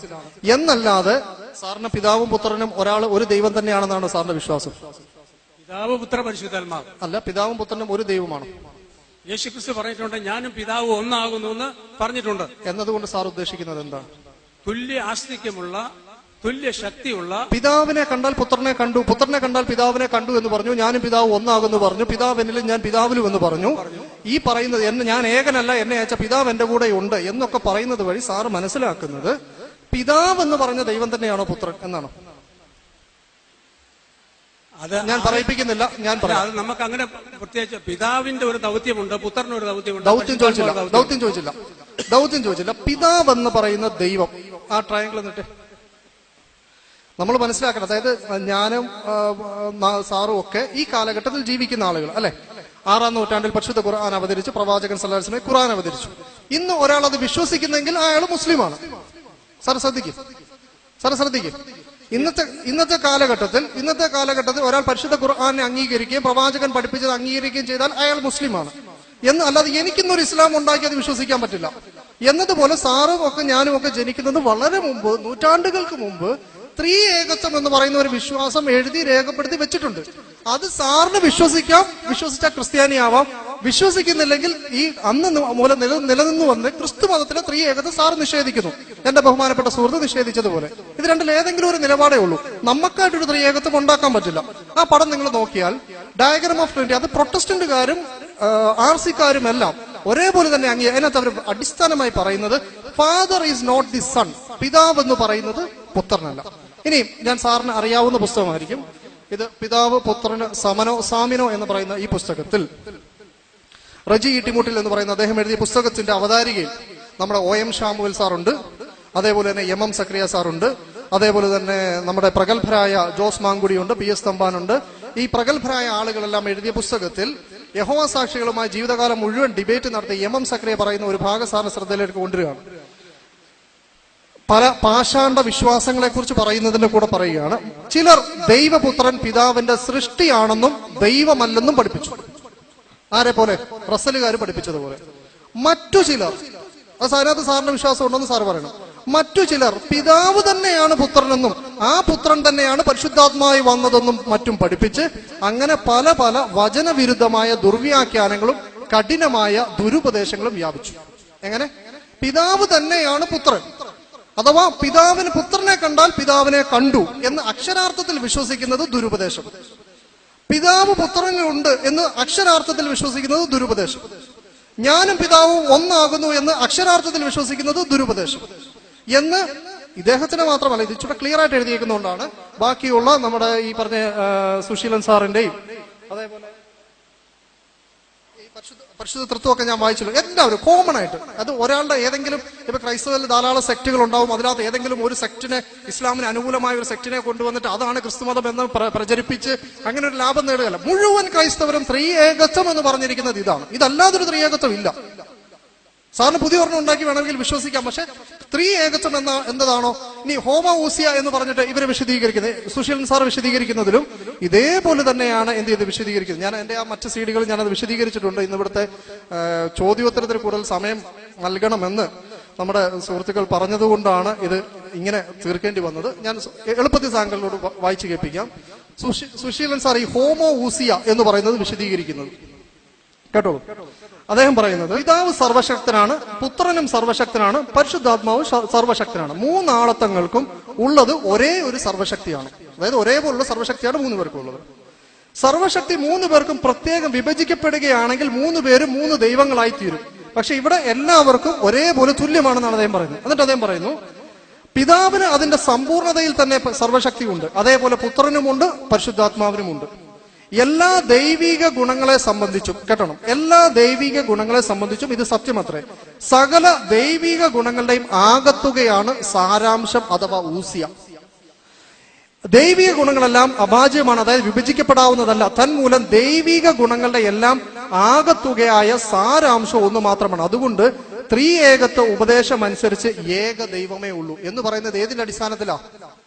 എന്നല്ലാതെ സാറിന് പിതാവും പുത്രനും ഒരു ദൈവം തന്നെയാണെന്നാണ് സാറിന്റെ വിശ്വാസം? പിതാവ് പുത്ര പരിശുദ്ധാത്മാവ് അല്ല, പിതാവും പുത്രനും ഒരു ദൈവമാണ്. യേശുക്രിസ്തു പറഞ്ഞിട്ടുണ്ട് ഞാനും പിതാവ് ഒന്നാകുന്നു എന്ന് പറഞ്ഞിട്ടുണ്ട്. എന്നതുകൊണ്ട് സാർ ഉദ്ദേശിക്കുന്നത് എന്താ? തുല്യ ആസ്തിക്യമുള്ള, തുല്യ ശക്തിയുള്ള, പിതാവിനെ കണ്ടാൽ പുത്രനെ കണ്ടു, പുത്രനെ കണ്ടാൽ പിതാവിനെ കണ്ടു എന്ന് പറഞ്ഞു. ഞാനും പിതാവ് ഒന്നാകുന്നു പറഞ്ഞു. പിതാവ് എന്നിലും ഞാൻ പിതാവിലും എന്ന് പറഞ്ഞു. ഈ പറയുന്നത് ഞാൻ ഏകനല്ല, എന്നെ അയച്ച പിതാവ് എന്റെ കൂടെ ഉണ്ട് എന്നൊക്കെ പറയുന്നത് വഴി സാറ് മനസ്സിലാക്കുന്നത് പിതാവ് എന്ന് പറഞ്ഞ ദൈവം തന്നെയാണോ പുത്രൻ എന്നാണോ? അത് ഞാൻ പറയിപ്പിക്കുന്നില്ല, ഞാൻ പറയാം. അത് നമുക്ക് അങ്ങനെ പ്രത്യേകിച്ച് പിതാവിന്റെ ഒരു ദൗത്യമുണ്ട്, പുത്രന് ഒരു ദൗത്യമുണ്ട്. ദൗത്യം ചോദിച്ചില്ല. പിതാവ് എന്ന് പറയുന്ന ദൈവം, ആ ട്രയാങ്കിൾ എന്നിട്ട് നമ്മൾ മനസ്സിലാക്കണം. അതായത് ഞാനും സാറും ഒക്കെ ഈ കാലഘട്ടത്തിൽ ജീവിക്കുന്ന ആളുകൾ അല്ലെ. 6-ാം നൂറ്റാണ്ടിൽ പരിശുദ്ധ ഖുർആൻ അവതരിച്ചു, പ്രവാചകൻ സല്ലല്ലാഹു അലൈഹി വസല്ലം ഖുർആൻ അവതരിച്ചു. ഇന്ന് ഒരാൾ അത് വിശ്വസിക്കുന്നെങ്കിൽ അയാൾ മുസ്ലിമാണ്. സാർ ശ്രദ്ധിക്കും. ഇന്നത്തെ കാലഘട്ടത്തിൽ ഒരാൾ പരിശുദ്ധ ഖുർആനെ അംഗീകരിക്കുകയും പ്രവാചകൻ പഠിപ്പിച്ചത് അംഗീകരിക്കുകയും ചെയ്താൽ അയാൾ മുസ്ലിമാണ്. എന്ന് അല്ലാതെ എനിക്കിന്നൊരു ഇസ്ലാം ഉണ്ടാക്കി അത് വിശ്വസിക്കാൻ പറ്റില്ല. എന്നതുപോലെ സാറും ഒക്കെ ഞാനും ഒക്കെ ജനിക്കുന്നത് വളരെ മുമ്പ്, നൂറ്റാണ്ടുകൾക്ക് മുമ്പ് ത്രിയേകത്വം എന്ന് പറയുന്ന ഒരു വിശ്വാസം എഴുതി രേഖപ്പെടുത്തി വെച്ചിട്ടുണ്ട്. അത് സാറിന് വിശ്വസിച്ചാൽ ക്രിസ്ത്യാനിയാവാം. വിശ്വസിക്കുന്നില്ലെങ്കിൽ ഈ അന്ന് മൂലം നിലനിന്ന് വന്ന് ക്രിസ്തു മതത്തിലെ ത്രിയേകത്വം സാർ നിഷേധിക്കുന്നു. എന്റെ ബഹുമാനപ്പെട്ട സുഹൃത്ത് നിഷേധിച്ചതുപോലെ. ഇത് രണ്ടിൽ ഏതെങ്കിലും ഒരു നിലപാടേ ഉള്ളൂ. നമുക്കായിട്ടൊരു ത്രിയേകത്വം ഉണ്ടാക്കാൻ പറ്റില്ല. ആ പടം നിങ്ങൾ നോക്കിയാൽ ഡയഗ്രാം ഓഫ് ട്രിനിറ്റി, അത് പ്രൊട്ടസ്റ്റന്റുകാരും RC-ക്കാരും എല്ലാം ഒരേപോലെ തന്നെ അതിനകത്ത് അവർ അടിസ്ഥാനമായി പറയുന്നത് father is not the son, പിതാവ് എന്ന് പറയുന്നത് പുത്രനല്ല. ഇനി ഞാൻ സാറിന് അറിയാവുന്ന പുസ്തകമായിരിക്കും ഇത്. പിതാവ് പുത്രന് സമനോ സാമിനോ എന്ന് പറയുന്ന ഈ പുസ്തകത്തിൽ റജി ഈട്ടിമുട്ടിൽ എന്ന് പറയുന്ന അദ്ദേഹം എഴുതിയ പുസ്തകത്തിന്റെ അവതാരികയിൽ നമ്മുടെ OM ഷാമുവൽ സാറുണ്ട്, അതേപോലെ തന്നെ MM സക്രിയ സാറുണ്ട്, അതേപോലെ തന്നെ നമ്മുടെ പ്രഗത്ഭരായ ജോസ് മാങ്കുടിയുണ്ട്, PS തമ്പാനുണ്ട്. ഈ പ്രഗത്ഭരായ ആളുകളെല്ലാം എഴുതിയ പുസ്തകത്തിൽ യഹോവ സാക്ഷികളുമായി ജീവിതകാലം മുഴുവൻ ഡിബേറ്റ് നടത്തി MM സക്രിയ പറയുന്ന ഒരു ഭാഗം സാറിന് ശ്രദ്ധയിലേക്ക് കൊണ്ടുവരികയാണ്. പല പാഷാണ്ഡ വിശ്വാസങ്ങളെ കുറിച്ച് പറയുന്നതിന്റെ കൂടെ പറയുകയാണ്, ചിലർ ദൈവപുത്രൻ പിതാവിന്റെ സൃഷ്ടിയാണെന്നും ദൈവമല്ലെന്നും പഠിപ്പിച്ചു. ആരെ പോലെ? റസലുകാർ പഠിപ്പിച്ചതുപോലെ. മറ്റു ചിലർ, അതിനകത്ത് സാറിന്റെ വിശ്വാസം ഉണ്ടെന്ന് സാറ് പറയണം, മറ്റു ചിലർ പിതാവ് തന്നെയാണ് പുത്രനെന്നും ആ പുത്രൻ തന്നെയാണ് പരിശുദ്ധാത്മാവായി വന്നതെന്നും മറ്റും പഠിപ്പിച്ച് അങ്ങനെ പല പല വചനവിരുദ്ധമായ ദുർവ്യാഖ്യാനങ്ങളും കഠിനമായ ദുരുപദേശങ്ങളും വ്യാപിച്ചു. എങ്ങനെ? പിതാവ് തന്നെയാണ് പുത്രൻ, അഥവാ പിതാവിന് പുത്രനെ കണ്ടാൽ പിതാവിനെ കണ്ടു എന്ന് അക്ഷരാർത്ഥത്തിൽ വിശ്വസിക്കുന്നത് ദുരുപദേശം. പിതാവ് പുത്രനുണ്ട് എന്ന് അക്ഷരാർത്ഥത്തിൽ വിശ്വസിക്കുന്നത് ദുരുപദേശം. ഞാനും പിതാവും ഒന്നാകുന്നു എന്ന് അക്ഷരാർത്ഥത്തിൽ വിശ്വസിക്കുന്നത് ദുരുപദേശം എന്ന് ഇദ്ദേഹത്തിന് മാത്രമല്ല, ഇത് ഇച്ചിരി ക്ലിയർ ആയിട്ട് എഴുതിയേക്കുന്നതുകൊണ്ടാണ് ബാക്കിയുള്ള നമ്മുടെ ഈ പറഞ്ഞ സുശീലൻ സാറിന്റെയും അതേപോലെ പരിശുദ്ധ തൃത്വമൊക്കെ ഞാൻ വായിച്ചല്ലോ. എല്ലാവരും കോമൺ ആയിട്ട് അത് ഒരാളുടെ ഏതെങ്കിലും, ഇപ്പൊ ക്രൈസ്തവരിൽ ധാരാളം സെക്റ്റുകൾ ഉണ്ടാവും, അതിനകത്ത് ഏതെങ്കിലും ഒരു സെക്റ്റിനെ, ഇസ്ലാമിന് അനുകൂലമായ ഒരു സെക്റ്റിനെ കൊണ്ടുവന്നിട്ട് അതാണ് ക്രിസ്തുമതം എന്ന് പ്രചരിപ്പിച്ച് അങ്ങനെ ഒരു ലാഭം നേടുകയല്ല. മുഴുവൻ ക്രൈസ്തവരും ത്രിയേകത്വം എന്ന് പറഞ്ഞിരിക്കുന്നത് ഇതാണ്. ഇതല്ലാതൊരു ത്രിയേകത്വം ഇല്ല. സാറിന് പുതിയ ഒരെണ്ണം ഉണ്ടാക്കി വേണമെങ്കിൽ വിശ്വസിക്കാം, പക്ഷെ ത്രിയേകത്വം എന്നതാണോ? ഇനി ഹോമോഊസിയ എന്ന് പറഞ്ഞിട്ട് ഇവരെ വിശദീകരിക്കുന്നത്, സുശീലൻ സാർ വിശദീകരിക്കുന്നതിലും ഇതേപോലെ തന്നെയാണ് എന്ത് ചെയ്ത് വിശദീകരിക്കുന്നത്. ഞാൻ എന്റെ ആ മറ്റ് സീഡുകൾ ഞാനത് വിശദീകരിച്ചിട്ടുണ്ട്. ഇന്ന് ഇവിടുത്തെ ചോദ്യോത്തരത്തിന് കൂടുതൽ സമയം നൽകണമെന്ന് നമ്മുടെ സുഹൃത്തുക്കൾ പറഞ്ഞതുകൊണ്ടാണ് ഇത് ഇങ്ങനെ തീർക്കേണ്ടി വന്നത്. ഞാൻ എളുപ്പത്തിൽ താങ്കളോട് വായിച്ചു കേൾപ്പിക്കാം. സുശീലൻ സാർ ഈ ഹോമോഊസിയ എന്ന് പറയുന്നത് വിശദീകരിക്കുന്നത് കേട്ടോളൂ. അദ്ദേഹം പറയുന്നത്, പിതാവ് സർവശക്തനാണ്, പുത്രനും സർവശക്തനാണ്, പരിശുദ്ധാത്മാവ് സർവശക്തനാണ്. മൂന്നാളത്തങ്ങൾക്കും ഉള്ളത് ഒരേ ഒരു സർവശക്തിയാണ്. അതായത് ഒരേപോലുള്ള സർവശക്തിയാണ് മൂന്ന് പേർക്കും ഉള്ളത്. സർവശക്തി മൂന്ന് പേർക്കും പ്രത്യേകം വിഭജിക്കപ്പെടുകയാണെങ്കിൽ മൂന്ന് പേരും മൂന്ന് ദൈവങ്ങളായി തീരും. പക്ഷെ ഇവിടെ എല്ലാവർക്കും ഒരേപോലെ തുല്യമാണെന്നാണ് അദ്ദേഹം പറയുന്നത്. എന്നിട്ട് അദ്ദേഹം പറയുന്നു, പിതാവിന് അതിന്റെ സമ്പൂർണതയിൽ തന്നെ സർവശക്തി ഉണ്ട്, അതേപോലെ പുത്രനുമുണ്ട്, പരിശുദ്ധാത്മാവിനുമുണ്ട്. എല്ലാ ദൈവിക ഗുണങ്ങളെ സംബന്ധിച്ചും, കേട്ടണം, എല്ലാ ദൈവിക ഗുണങ്ങളെ സംബന്ധിച്ചും ഇത് സത്യമത്രേ. സകല ദൈവിക ഗുണങ്ങളുടെയും ആകത്തുകയാണ് സാരാംശം അഥവാ ഊസിയ. ദൈവിക ഗുണങ്ങളെല്ലാം അഭാജ്യമാണ്, അതായത് വിഭജിക്കപ്പെടാവുന്നതല്ല. തന്മൂലം ദൈവിക ഗുണങ്ങളുടെ എല്ലാം ആകത്തുകയായ സാരാംശം ഒന്ന് മാത്രമാണ്. അതുകൊണ്ട് ത്രിയേകത്വ ഉപദേശം അനുസരിച്ച് ഏക ദൈവമേ ഉള്ളൂ എന്ന് പറയുന്നത് ഏതിന്റെ അടിസ്ഥാനത്തിലാ?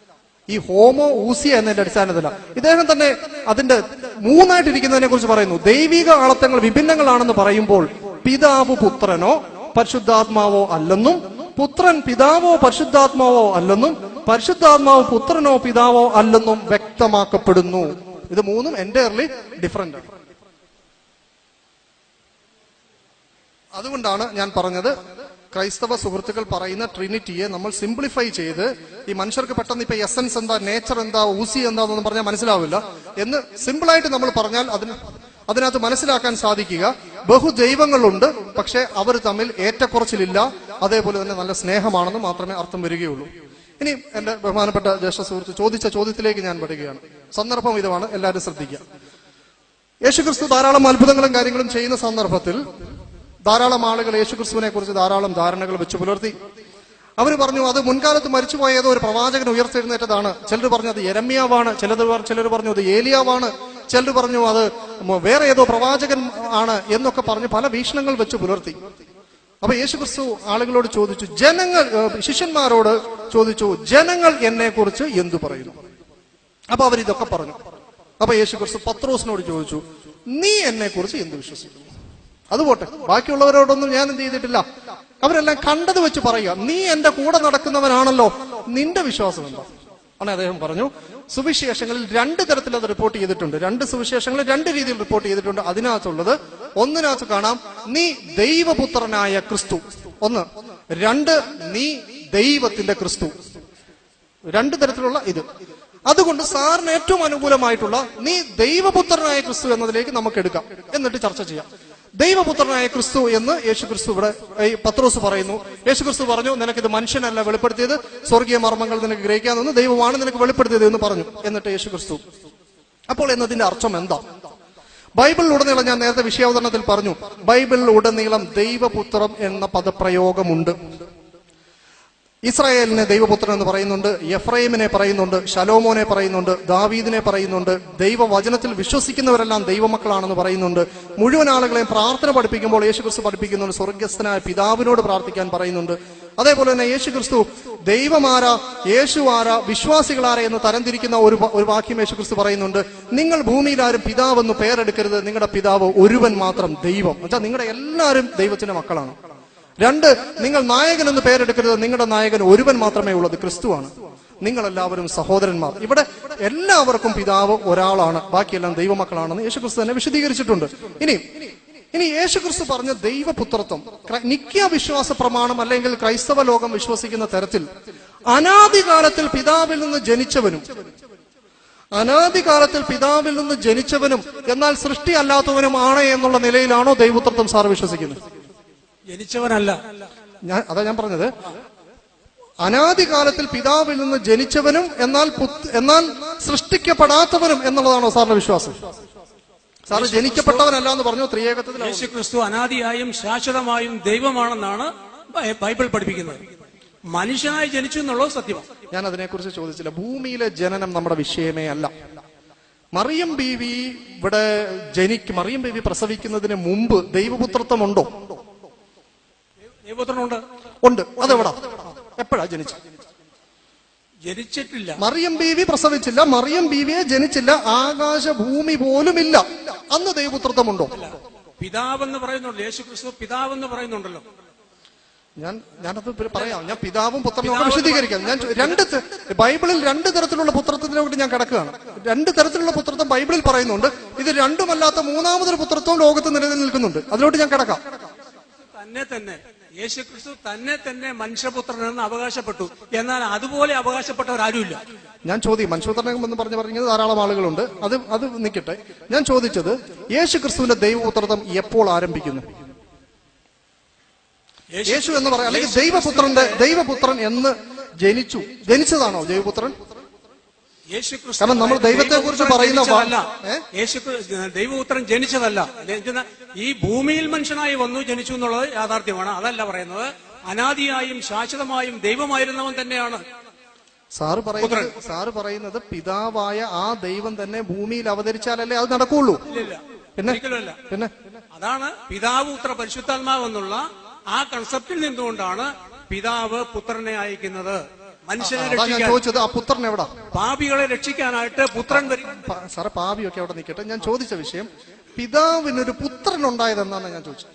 ഈ ഹോമോ ഊസിയ എന്നതിന്റെ അടിസ്ഥാനത്തിലാണ്. ഇദ്ദേഹം തന്നെ അതിന്റെ മൂന്നായിട്ടിരിക്കുന്നതിനെ കുറിച്ച് പറയുന്നു. ദൈവിക ആളത്തങ്ങൾ വിഭിന്നങ്ങളാണെന്ന് പറയുമ്പോൾ പിതാവ് പുത്രനോ പരിശുദ്ധാത്മാവോ അല്ലെന്നും, പുത്രൻ പിതാവോ പരിശുദ്ധാത്മാവോ അല്ലെന്നും, പരിശുദ്ധാത്മാവ് പുത്രനോ പിതാവോ അല്ലെന്നും വ്യക്തമാക്കപ്പെടുന്നു. ഇത് മൂന്നും എൻറ്റയർലി ഡിഫറെന്റ് ആണ്. അതുകൊണ്ടാണ് ഞാൻ പറഞ്ഞത്, ക്രൈസ്തവ സുഹൃത്തുക്കൾ പറയുന്ന ട്രിനിറ്റിയെ നമ്മൾ സിംപ്ലിഫൈ ചെയ്ത്, ഈ മനുഷ്യർക്ക് പെട്ടെന്ന് ഇപ്പൊ എസൻസ് എന്താ, നേച്ചർ എന്താ, ഊസി എന്താന്നൊന്നും പറഞ്ഞാൽ മനസ്സിലാവില്ല എന്ന് സിമ്പിളായിട്ട് നമ്മൾ പറഞ്ഞാൽ അതിനകത്ത് മനസ്സിലാക്കാൻ സാധിക്കുക. ബഹുദൈവങ്ങളുണ്ട്, പക്ഷെ അവർ തമ്മിൽ ഏറ്റക്കുറച്ചിലില്ല, അതേപോലെ തന്നെ നല്ല സ്നേഹമാണെന്ന് മാത്രമേ അർത്ഥം വരികയുള്ളൂ. ഇനി എന്റെ ബഹുമാനപ്പെട്ട ജ്യേഷ്ഠ സുഹൃത്ത് ചോദിച്ച ചോദ്യത്തിലേക്ക് ഞാൻ വരികയാണ്. സന്ദർഭം ഇതാണ്, എല്ലാവരും ശ്രദ്ധിക്കുക. യേശുക്രിസ്തു ധാരാളം അത്ഭുതങ്ങളും കാര്യങ്ങളും ചെയ്യുന്ന സന്ദർഭത്തിൽ ധാരാളം ആളുകൾ യേശുക്രിസ്തുവിനെ കുറിച്ച് ധാരാളം ധാരണകൾ വെച്ച് പുലർത്തി. അവർ പറഞ്ഞു അത് മുൻകാലത്ത് മരിച്ചുപോയ ഏതോ ഒരു പ്രവാചകൻ ഉയർത്തെഴുന്നേറ്റതാണ്. ചിലർ പറഞ്ഞു അത് യെരമ്യാവാണ്, ചിലർ പറഞ്ഞു അത് ഏലിയാവാണ്, ചിലർ പറഞ്ഞു അത് വേറെ ഏതോ പ്രവാചകൻ ആണ് എന്നൊക്കെ പറഞ്ഞ് പല വീക്ഷണങ്ങൾ വെച്ച് പുലർത്തി. അപ്പൊ യേശുക്രിസ്തു ആളുകളോട് ചോദിച്ചു, ശിഷ്യന്മാരോട് ചോദിച്ചു, ജനങ്ങൾ എന്നെ കുറിച്ച് എന്തു പറയുന്നു? അപ്പൊ അവരിതൊക്കെ പറഞ്ഞു. അപ്പൊ യേശുക്രിസ്തു പത്രോസിനോട് ചോദിച്ചു, നീ എന്നെ കുറിച്ച് എന്ത് വിശ്വസിക്കുന്നു? അതുപോട്ടെ, ബാക്കിയുള്ളവരോടൊന്നും ഞാൻ എന്ത് ചെയ്തിട്ടില്ല. അവരെല്ലാം കണ്ടത് വെച്ച് പറയുക, നീ എന്റെ കൂടെ നടക്കുന്നവനാണല്ലോ, നിന്റെ വിശ്വാസം എന്താ? ആണ് അദ്ദേഹം പറഞ്ഞു. സുവിശേഷങ്ങളിൽ രണ്ട് തരത്തിൽ അത് റിപ്പോർട്ട് ചെയ്തിട്ടുണ്ട്. രണ്ട് സുവിശേഷങ്ങളിൽ രണ്ട് രീതിയിൽ റിപ്പോർട്ട് ചെയ്തിട്ടുണ്ട്. അതിനകത്തുള്ളത് ഒന്നിനകത്ത് കാണാം, നീ ദൈവപുത്രനായ ക്രിസ്തു. ഒന്ന്. രണ്ട്, നീ ദൈവത്തിന്റെ ക്രിസ്തു. രണ്ട് തരത്തിലുള്ള ഇത്. അതുകൊണ്ട് സാറിന് ഏറ്റവും അനുകൂലമായിട്ടുള്ള നീ ദൈവപുത്രനായ ക്രിസ്തു എന്നതിലേക്ക് നമുക്ക് എടുക്കാം, എന്നിട്ട് ചർച്ച ചെയ്യാം. ദൈവപുത്രനായ ക്രിസ്തു എന്ന് യേശുക്രിസ്തു ഇവിടെ പത്രോസ് പറയുന്നു. യേശുക്രിസ്തു പറഞ്ഞു, നിനക്കിത് മനുഷ്യനല്ല വെളിപ്പെടുത്തിയത്, സ്വർഗീയ മർമ്മങ്ങൾ നിനക്ക് ഗ്രഹിക്കാമെന്ന് ദൈവമാണ് നിനക്ക് വെളിപ്പെടുത്തിയത് എന്ന് പറഞ്ഞു. എന്നിട്ട് യേശുക്രിസ്തു അപ്പോൾ എന്നതിന്റെ അർത്ഥം എന്താ? ബൈബിളിലുടനീളം, ഞാൻ നേരത്തെ വിഷയാവതരണത്തിൽ പറഞ്ഞു, ബൈബിളിലുടനീളം ദൈവപുത്രം എന്ന പദപ്രയോഗമുണ്ട്. ഇസ്രായേലിനെ ദൈവപുത്രൻ എന്ന് പറയുന്നുണ്ട്, എഫ്രൈമിനെ പറയുന്നുണ്ട്, ശലോമോനെ പറയുന്നുണ്ട്, ദാവീദിനെ പറയുന്നുണ്ട്. ദൈവവചനത്തിൽ വിശ്വസിക്കുന്നവരെല്ലാം ദൈവമക്കളാണെന്ന് പറയുന്നുണ്ട്. മുഴുവൻ ആളുകളെയും പ്രാർത്ഥന പഠിപ്പിക്കുമ്പോൾ യേശുക്രിസ്തു പഠിപ്പിക്കുന്നുണ്ട്, സ്വർഗസ്ഥനായ പിതാവിനോട് പ്രാർത്ഥിക്കാൻ പറയുന്നുണ്ട്. അതേപോലെ തന്നെ യേശുക്രിസ്തു ദൈവമാരാ, യേശുവാരാ, വിശ്വാസികളാരാ എന്ന് തരംതിരിക്കുന്ന ഒരു വാക്യം യേശുക്രിസ്തു പറയുന്നുണ്ട്. നിങ്ങൾ ഭൂമിയിൽ ആരും പിതാവെന്ന് പേരെടുക്കരുത്, നിങ്ങളുടെ പിതാവ് ഒരുവൻ മാത്രം ദൈവം. എന്നുവെച്ചാൽ നിങ്ങളുടെ എല്ലാവരും ദൈവത്തിന്റെ മക്കളാണ്. 2, നിങ്ങൾ നായകൻ എന്ന് പേരെടുക്കരുത്, നിങ്ങളുടെ നായകൻ ഒരുവൻ മാത്രമേ ഉള്ളത്, ക്രിസ്തുവാണ്. നിങ്ങളെല്ലാവരും സഹോദരന്മാർ. ഇവിടെ എല്ലാവർക്കും പിതാവ് ഒരാളാണ്, ബാക്കിയെല്ലാം ദൈവമക്കളാണെന്ന് യേശുക്രിസ്തു തന്നെ വിശദീകരിച്ചിട്ടുണ്ട്. ഇനി യേശുക്രിസ്തു പറഞ്ഞ ദൈവപുത്രത്വം നിത്യ വിശ്വാസ പ്രമാണം അല്ലെങ്കിൽ ക്രൈസ്തവ ലോകം വിശ്വസിക്കുന്ന തരത്തിൽ അനാദികാലത്തിൽ പിതാവിൽ നിന്ന് ജനിച്ചവനും എന്നാൽ സൃഷ്ടി അല്ലാത്തവനുമാണ് എന്നുള്ള നിലയിലാണോ ദൈവപുത്രത്വം സാർ വിശ്വസിക്കുന്നത്? ജനിച്ചവനല്ല. ഞാൻ പറഞ്ഞത് അനാദികാലത്തിൽ പിതാവിൽ നിന്ന് ജനിച്ചവനും എന്നാൽ സൃഷ്ടിക്കപ്പെടാത്തവനും എന്നുള്ളതാണോ സാറിന്റെ വിശ്വാസം? സാറ് ജനിക്കപ്പെട്ടവനല്ല എന്ന് പറഞ്ഞു. ത്രിയേകത്വത്തിൽ യേശുക്രിസ്തു അനാദിയായും ശാശ്വതമായും ദൈവമാണെന്നാണ് ബൈബിൾ പഠിപ്പിക്കുന്നത്. മനുഷ്യനായി ജനിച്ചു എന്നുള്ളത് സത്യമാണ്. ഞാൻ അതിനെക്കുറിച്ച് ചോദിച്ചില്ല. ഭൂമിയിലെ ജനനം നമ്മുടെ വിഷയമേ അല്ല. മറിയം ബീവി മറിയം ബീവി പ്രസവിക്കുന്നതിന് മുമ്പ് ദൈവപുത്രത്വമുണ്ടോ? ഉണ്ട്. അതെവിടാ? എപ്പോഴാ ജനിച്ചിട്ടില്ല. മറിയം ബീവി പ്രസവിച്ചില്ല, മറിയം ബീവിയെ ജനിച്ചില്ല, ആകാശ ഭൂമി പോലും ഇല്ല. അന്ന് ദൈവപുത്രത്വമുണ്ടോ? പിതാവെന്ന് പറയുന്നുണ്ട്. യേശുക്രിസ്തു പിതാവെന്ന് പറയുന്നുണ്ടല്ലോ. ഞാനത് പറയാം. ഞാൻ പിതാവും പുത്രനും ഒക്കെ വിശദീകരിക്കാം. ഞാൻ ബൈബിളിൽ 2 തരത്തിലുള്ള പുത്രത്വത്തിലോട്ട് ഞാൻ കിടക്കുകയാണ്. 2 തരത്തിലുള്ള പുത്രത്വം ബൈബിളിൽ പറയുന്നുണ്ട്. ഇത് രണ്ടുമല്ലാത്ത മൂന്നാമതൊരു പുത്രത്വം ലോകത്ത് നിലനിൽക്കുന്നുണ്ട്. അതിലോട്ട് ഞാൻ കിടക്കാം. തന്നെ യേശുക്രിസ്തു തന്നെ മനുഷ്യപുത്രൻ എന്ന് അവകാശപ്പെട്ടു. എന്നാൽ അതുപോലെ അവകാശപ്പെട്ടവരാരുമില്ല. ഞാൻ മനുഷ്യപുത്രനെ എന്ന് പറഞ്ഞത് ധാരാളം ആളുകളുണ്ട്. അത് നിൽക്കട്ടെ. ഞാൻ ചോദിച്ചത് യേശുക്രിസ്തുവിന്റെ ദൈവപുത്രത്വം എപ്പോൾ ആരംഭിക്കുന്നു? യേശു എന്ന് പറയാം, അല്ലെങ്കിൽ ദൈവപുത്രൻ എന്ന് ജനിച്ചതാണോ ദൈവപുത്രൻ? കാരണം നമ്മൾ ദൈവത്തെ കുറിച്ച് പറയുന്ന ദൈവപുത്രൻ ജനിച്ചതല്ല. ഈ ഭൂമിയിൽ മനുഷ്യനായി ജനിച്ചു എന്നുള്ളത് യാഥാർത്ഥ്യമാണ്. അതല്ല പറയുന്നത്. അനാദിയായും ശാശ്വതമായും ദൈവമായിരുന്നവൻ തന്നെയാണ് സാറ് പറയുന്നത്. പിതാവായ ആ ദൈവം തന്നെ ഭൂമിയിൽ അവതരിച്ചാലല്ലേ അത് നടക്കുള്ളൂ? പിന്നെ അതാണ് പിതാവ് പുത്ര പരിശുദ്ധാത്മാവ് എന്നുള്ള ആ കൺസെപ്റ്റിൽ നിന്നുകൊണ്ടാണ് പിതാവ് പുത്രനെ അയക്കുന്നത്. മനുഷ്യനെ ചോദിച്ചത് ആ പുത്രൻ എവിടാ? പാപികളെ രക്ഷിക്കാനായിട്ട് പുത്രൻ വരും. സാറേ, പാപിയൊക്കെ അവിടെ നിൽക്കട്ടെ. ഞാൻ ചോദിച്ച വിഷയം പിതാവിനൊരു പുത്രൻ ഉണ്ടായതെന്നാണ് ഞാൻ ചോദിച്ചത്.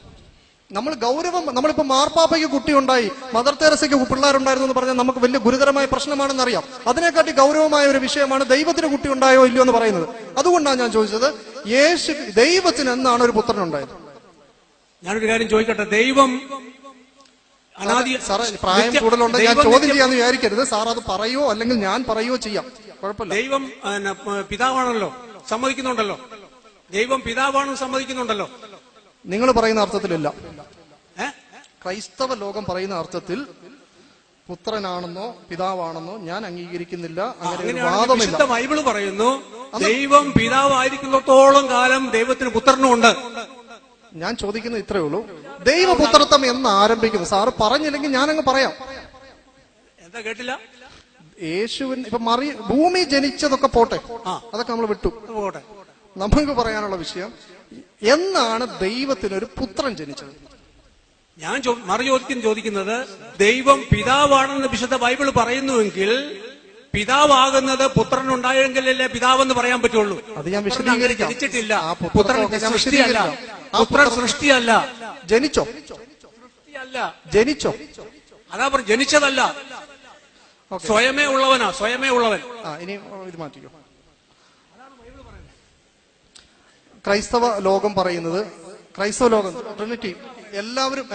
നമ്മളിപ്പോ മാർപ്പാപ്പയ്ക്ക് കുട്ടി ഉണ്ടായി, മദർ തെരേസയ്ക്ക് പിള്ളേരുണ്ടായിരുന്നു എന്ന് പറഞ്ഞാൽ നമുക്ക് വലിയ ഗുരുതരമായ പ്രശ്നമാണെന്നറിയാം. അതിനെക്കാട്ടി ഗൗരവമായ ഒരു വിഷയമാണ് ദൈവത്തിന് കുട്ടി ഉണ്ടായോ ഇല്ലയോ എന്ന് പറയുന്നത്. അതുകൊണ്ടാണ് ഞാൻ ചോദിച്ചത്, ദൈവത്തിന് എന്നാണ് ഒരു പുത്രൻ ഉണ്ടായത്? ഞാനൊരു കാര്യം ചോദിക്കട്ടെ. ദൈവം സാറേ, പ്രായം കൂടുതലുണ്ട്, ഞാൻ ചോദ്യം ചെയ്യാന്ന് വിചാരിക്കരുത്. സാർ അത് പറയോ അല്ലെങ്കിൽ ഞാൻ പറയോ ചെയ്യാം, കുഴപ്പമില്ല. ദൈവം പിതാവാണല്ലോ, സമ്മതിക്കുന്നുണ്ടല്ലോ. ദൈവം പിതാവാണെന്ന് സമ്മതിക്കുന്നുണ്ടല്ലോ. നിങ്ങൾ പറയുന്ന അർത്ഥത്തിലില്ല. ക്രൈസ്തവ ലോകം പറയുന്ന അർത്ഥത്തിൽ പുത്രനാണെന്നോ പിതാവാണെന്നോ ഞാൻ അംഗീകരിക്കുന്നില്ല. അങ്ങനെ വാദമില്ല. ബൈബിള് പറയുന്നു ദൈവം പിതാവായിരിക്കുന്നിടത്തോളം കാലം ദൈവത്തിന് പുത്രനുമുണ്ട്. ഞാൻ ചോദിക്കുന്നത് ഇത്രയേ ഉള്ളൂ, ദൈവപുത്രത്വം എന്ന് ആരംഭിക്കുന്നു? സാറ് പറഞ്ഞില്ലെങ്കിൽ ഞാനങ്ങ് പറയാം. എന്താ കേട്ടില്ല? യേശുവിൻ ഇപ്പൊ ഭൂമി ജനിച്ചതൊക്കെ പോട്ടെ, അതൊക്കെ നമ്മൾ വിട്ടു. പോട്ടെ. നമുക്ക് പറയാനുള്ള വിഷയം, എന്നാണ് ദൈവത്തിനൊരു പുത്രൻ ജനിച്ചത്? ഞാൻ ചോദിക്കുന്നത്, ദൈവം പിതാവാണെന്ന് വിശുദ്ധ ബൈബിൾ പറയുന്നുവെങ്കിൽ പിതാവാകുന്നത് പുത്രൻ ഉണ്ടായെങ്കിലല്ലേ പിതാവെന്ന് പറയാൻ പറ്റുള്ളൂ. അത് ഞാൻ വിശദീകരിക്കാം. ജനിച്ചിട്ടില്ല. പുത്രൻ സൃഷ്ടിയല്ല. പുത്രൻ സൃഷ്ടിയല്ല. ജനിച്ചോ? ജനിച്ചോ? അതാ പറഞ്ഞു, ജനിച്ചതല്ല. സ്വയമേ ഉള്ളവനാ, സ്വയമേ ഉള്ളവൻ. ഇനി ഇത് മാറ്റിക്കോ. ക്രൈസ്തവ ലോകം പറയുന്നത്, ക്രൈസ്തവ ലോകം ട്രിനിറ്റി എല്ലാവരും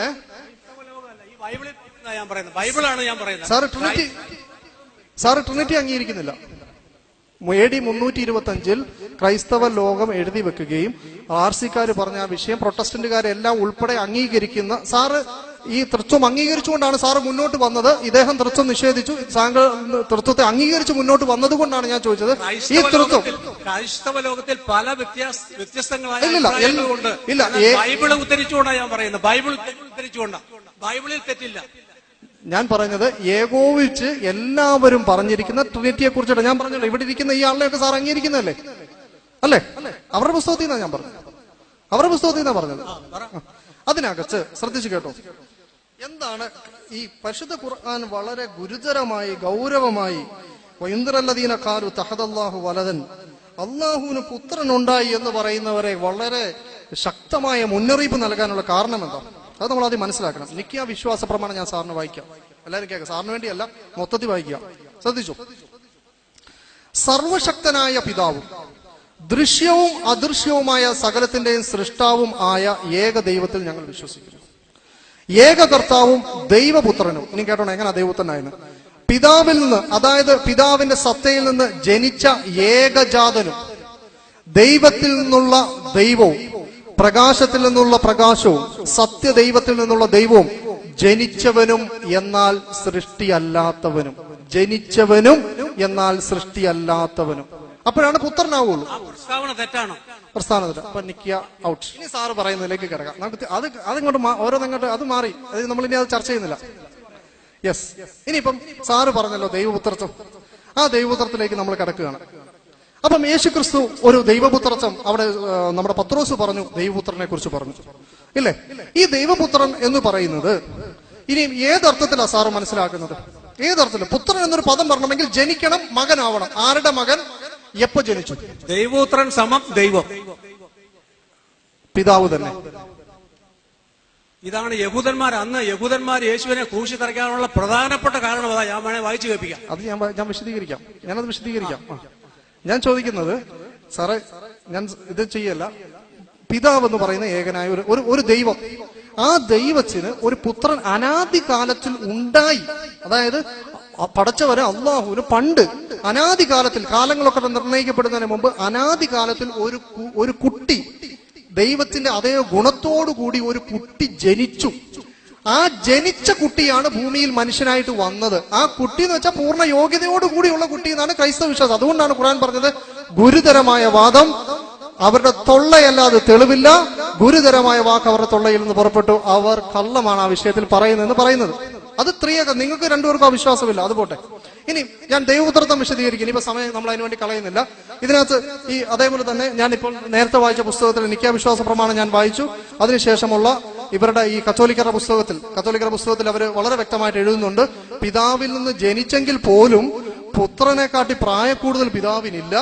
ബൈബിളാണ് ഞാൻ പറയുന്നത്. സാറ് ട്രിനിറ്റി അംഗീകരിക്കുന്നില്ല. AD 325 ക്രൈസ്തവ ലോകം എഴുതി വെക്കുകയും RC-ക്കാർ പറഞ്ഞ ആ വിഷയം പ്രൊട്ടസ്റ്റന്റുകാരെല്ലാം ഉൾപ്പെടെ അംഗീകരിക്കുന്ന, സാറ് ഈ തൃത്വം അംഗീകരിച്ചുകൊണ്ടാണ് സാറ് മുന്നോട്ട് വന്നത്. ഇദ്ദേഹം തൃത്വം നിഷേധിച്ചു, താങ്കൾ തൃത്വത്തെ അംഗീകരിച്ച് മുന്നോട്ട് വന്നതുകൊണ്ടാണ് ഞാൻ ചോദിച്ചത്. ഈ തൃത്വം ക്രൈസ്തവ ലോകത്തിൽ പല വ്യത്യസ്തങ്ങളായ ഇല്ല, ബൈബിൾ ഉദ്ധരിച്ചുകൊണ്ടാണ് ഞാൻ പറയുന്നത്. ബൈബിൾ ഉദ്ധരിച്ചുകൊണ്ടാണ്, ബൈബിളിൽ തെറ്റില്ല. ഞാൻ പറഞ്ഞത് ഏകോപിച്ച് എല്ലാവരും പറഞ്ഞിരിക്കുന്ന ട്രിനിറ്റിയെ കുറിച്ചിട്ട് ഞാൻ പറഞ്ഞല്ലോ. ഇവിടെ ഇരിക്കുന്ന ഈ ആളിനെയൊക്കെ സാർ അംഗീകരിക്കുന്നതല്ലേ? അല്ലേ? അവരുടെ പുസ്തകത്തിൽ നിന്നാണ് ഞാൻ പറഞ്ഞത്, അവരുടെ പുസ്തകത്തിൽ നിന്നാണ് പറഞ്ഞത്. അതിനകത്ത് ശ്രദ്ധിച്ചു കേട്ടോ, എന്താണ് ഈ പരിശുദ്ധ ഖുർആൻ വളരെ ഗുരുതരമായി ഗൗരവമായി വയുന്ദറല്ലദീന ഖാലു തഹദല്ലാഹു വലദൻ, അള്ളാഹുവിന് പുത്രനുണ്ടായി എന്ന് പറയുന്നവരെ വളരെ ശക്തമായ മുന്നറിയിപ്പ് നൽകാനുള്ള കാരണം എന്താ? അത് നമ്മൾ ആദ്യം മനസ്സിലാക്കണം. നിക്കിയ വിശ്വാസ പ്രമാണം ഞാൻ സാറിന് വായിക്കാം, എല്ലാവരും കേൾക്കാം, സാറിന് വേണ്ടിയല്ല, മൊത്തത്തിൽ വായിക്കുക. ശ്രദ്ധിച്ചു. സർവശക്തനായ പിതാവും ദൃശ്യവും അദൃശ്യവുമായ സകലത്തിന്റെയും സൃഷ്ടാവും ആയ ഏക ദൈവത്തിൽ ഞങ്ങൾ വിശ്വസിക്കുന്നു. ഏക കർത്താവും ദൈവപുത്രനും, ഇനി കേട്ടോണം എങ്ങനെ ദൈവപുത്രനായിരുന്നു, പിതാവിൽ നിന്ന്, അതായത് പിതാവിന്റെ സത്തയിൽ നിന്ന് ജനിച്ച ഏകജാതനും, ദൈവത്തിൽ നിന്നുള്ള ദൈവവും, പ്രകാശത്തിൽ നിന്നുള്ള പ്രകാശവും, സത്യദൈവത്തിൽ നിന്നുള്ള ദൈവവും, ജനിച്ചവനും എന്നാൽ സൃഷ്ടിയല്ലാത്തവനും, ജനിച്ചവനും എന്നാൽ സൃഷ്ടിയല്ലാത്തവനും. അപ്പോഴാണ് പുത്രനാവുള്ളൂ. പ്രസ്താവന തെറ്റാണ്, പ്രസ്താവന തെറ്റാണ്. അപ്പൊ നിക്കിയ ഔട്ട്. ഇനി സാറ് പറയുന്നതിലേക്ക് കിടക്കാം. നമുക്ക് അതിങ്ങോട്ട് ഓരോന്നങ്ങോട്ട് അത് മാറി, അത് നമ്മളിനി അത് ചർച്ച ചെയ്യുന്നില്ല. യെസ്. ഇനിയിപ്പം സാറ് പറഞ്ഞല്ലോ ദൈവപുത്രത്വം, ആ ദൈവപുത്രത്തിലേക്ക് നമ്മൾ കിടക്കുകയാണ്. അപ്പം യേശുക്രിസ്തു ഒരു ദൈവപുത്രത്വം അവിടെ നമ്മുടെ പത്രോസ് പറഞ്ഞു, ദൈവപുത്രനെ കുറിച്ച് പറഞ്ഞു, ഇല്ലേ? ഈ ദൈവപുത്രൻ എന്ന് പറയുന്നത് ഇനി ഏതർത്ഥത്തിലാണ് സാറ് മനസ്സിലാക്കുന്നത്? ഏതർത്ഥത്തിൽ? പുത്രൻ എന്നൊരു പദം പറഞ്ഞണമെങ്കിൽ ജനിക്കണം, മകനാവണം. ആരുടെ മകൻ? എപ്പോ ജനിച്ചു? ദൈവപുത്രൻ സമം ദൈവം, പിതാവ് തന്നെ. ഇതാണ് അന്ന് യഹൂദന്മാർ യേശുവിനെ ക്രൂശിൽ തറയ്ക്കാനുള്ള പ്രധാനപ്പെട്ട കാരണം. അതാ ഞാൻ വേണേ വായിച്ചു കേൾപ്പിക്കാം. അത് ഞാൻ വിശദീകരിക്കാം, ഞാനത് വിശദീകരിക്കാം. ഞാൻ ചോദിക്കുന്നത് സാറേ, ഞാൻ ഇത് ചെയ്യല്ല, പിതാവ് എന്ന് പറയുന്ന ഏകനായ ഒരു ദൈവം, ആ ദൈവത്തിന് ഒരു പുത്രൻ അനാദികാലത്തിൽ ഉണ്ടായി. അതായത് പടച്ചവന് അള്ളാഹുവിന് പണ്ട് അനാദികാലത്തിൽ, കാലങ്ങളൊക്കെ നിർണയിക്കപ്പെടുന്നതിന് മുമ്പ് അനാദികാലത്തിൽ ഒരു കുട്ടി, ദൈവത്തിന്റെ അതേ ഗുണത്തോടു കൂടി ഒരു കുട്ടി ജനിച്ചു. ആ ജനിച്ച കുട്ടിയാണ് ഭൂമിയിൽ മനുഷ്യനായിട്ട് വന്നത്. ആ കുട്ടി എന്ന് വെച്ചാൽ പൂർണ്ണ യോഗ്യതയോടുകൂടിയുള്ള കുട്ടി എന്നാണ് ക്രൈസ്തവ വിശ്വാസം. അതുകൊണ്ടാണ് ഖുർആൻ പറഞ്ഞത് ഗുരുതരമായ വാദം അവരുടെ തൊള്ളയല്ലാതെ തെളിവില്ല, ഗുരുതരമായ വാക്ക് അവരുടെ തൊള്ളയിൽ നിന്ന് പുറപ്പെട്ടു, അവർ കള്ളമാണ് ആ വിഷയത്തിൽ പറയുന്നതെന്ന് പറയുന്നത്. അത് ത്രിയേക, നിങ്ങൾക്ക് രണ്ടുപേർക്കും ആ വിശ്വാസമില്ല, അത് പോട്ടെ. ഇനി ഞാൻ ദൈവപുത്രത്വം വിശദീകരിക്കും. ഇനിയിപ്പോ സമയം നമ്മൾ അതിനുവേണ്ടി കളയുന്നില്ല. ഇതിനകത്ത് ഈ അതേപോലെ തന്നെ ഞാൻ ഇപ്പോൾ നേരത്തെ വായിച്ച പുസ്തകത്തിൽ നിക്കാ വിശ്വാസ പ്രമാണം ഞാൻ വായിച്ചു. അതിനുശേഷമുള്ള ഇവരുടെ ഈ കത്തോലിക്കരുടെ പുസ്തകത്തിൽ അവർ വളരെ വ്യക്തമായിട്ട് എഴുതുന്നുണ്ട്, പിതാവിൽ നിന്ന് ജനിച്ചെങ്കിൽ പോലും പുത്രനെക്കാട്ടി പ്രായക്കൂടുതൽ പിതാവിനില്ല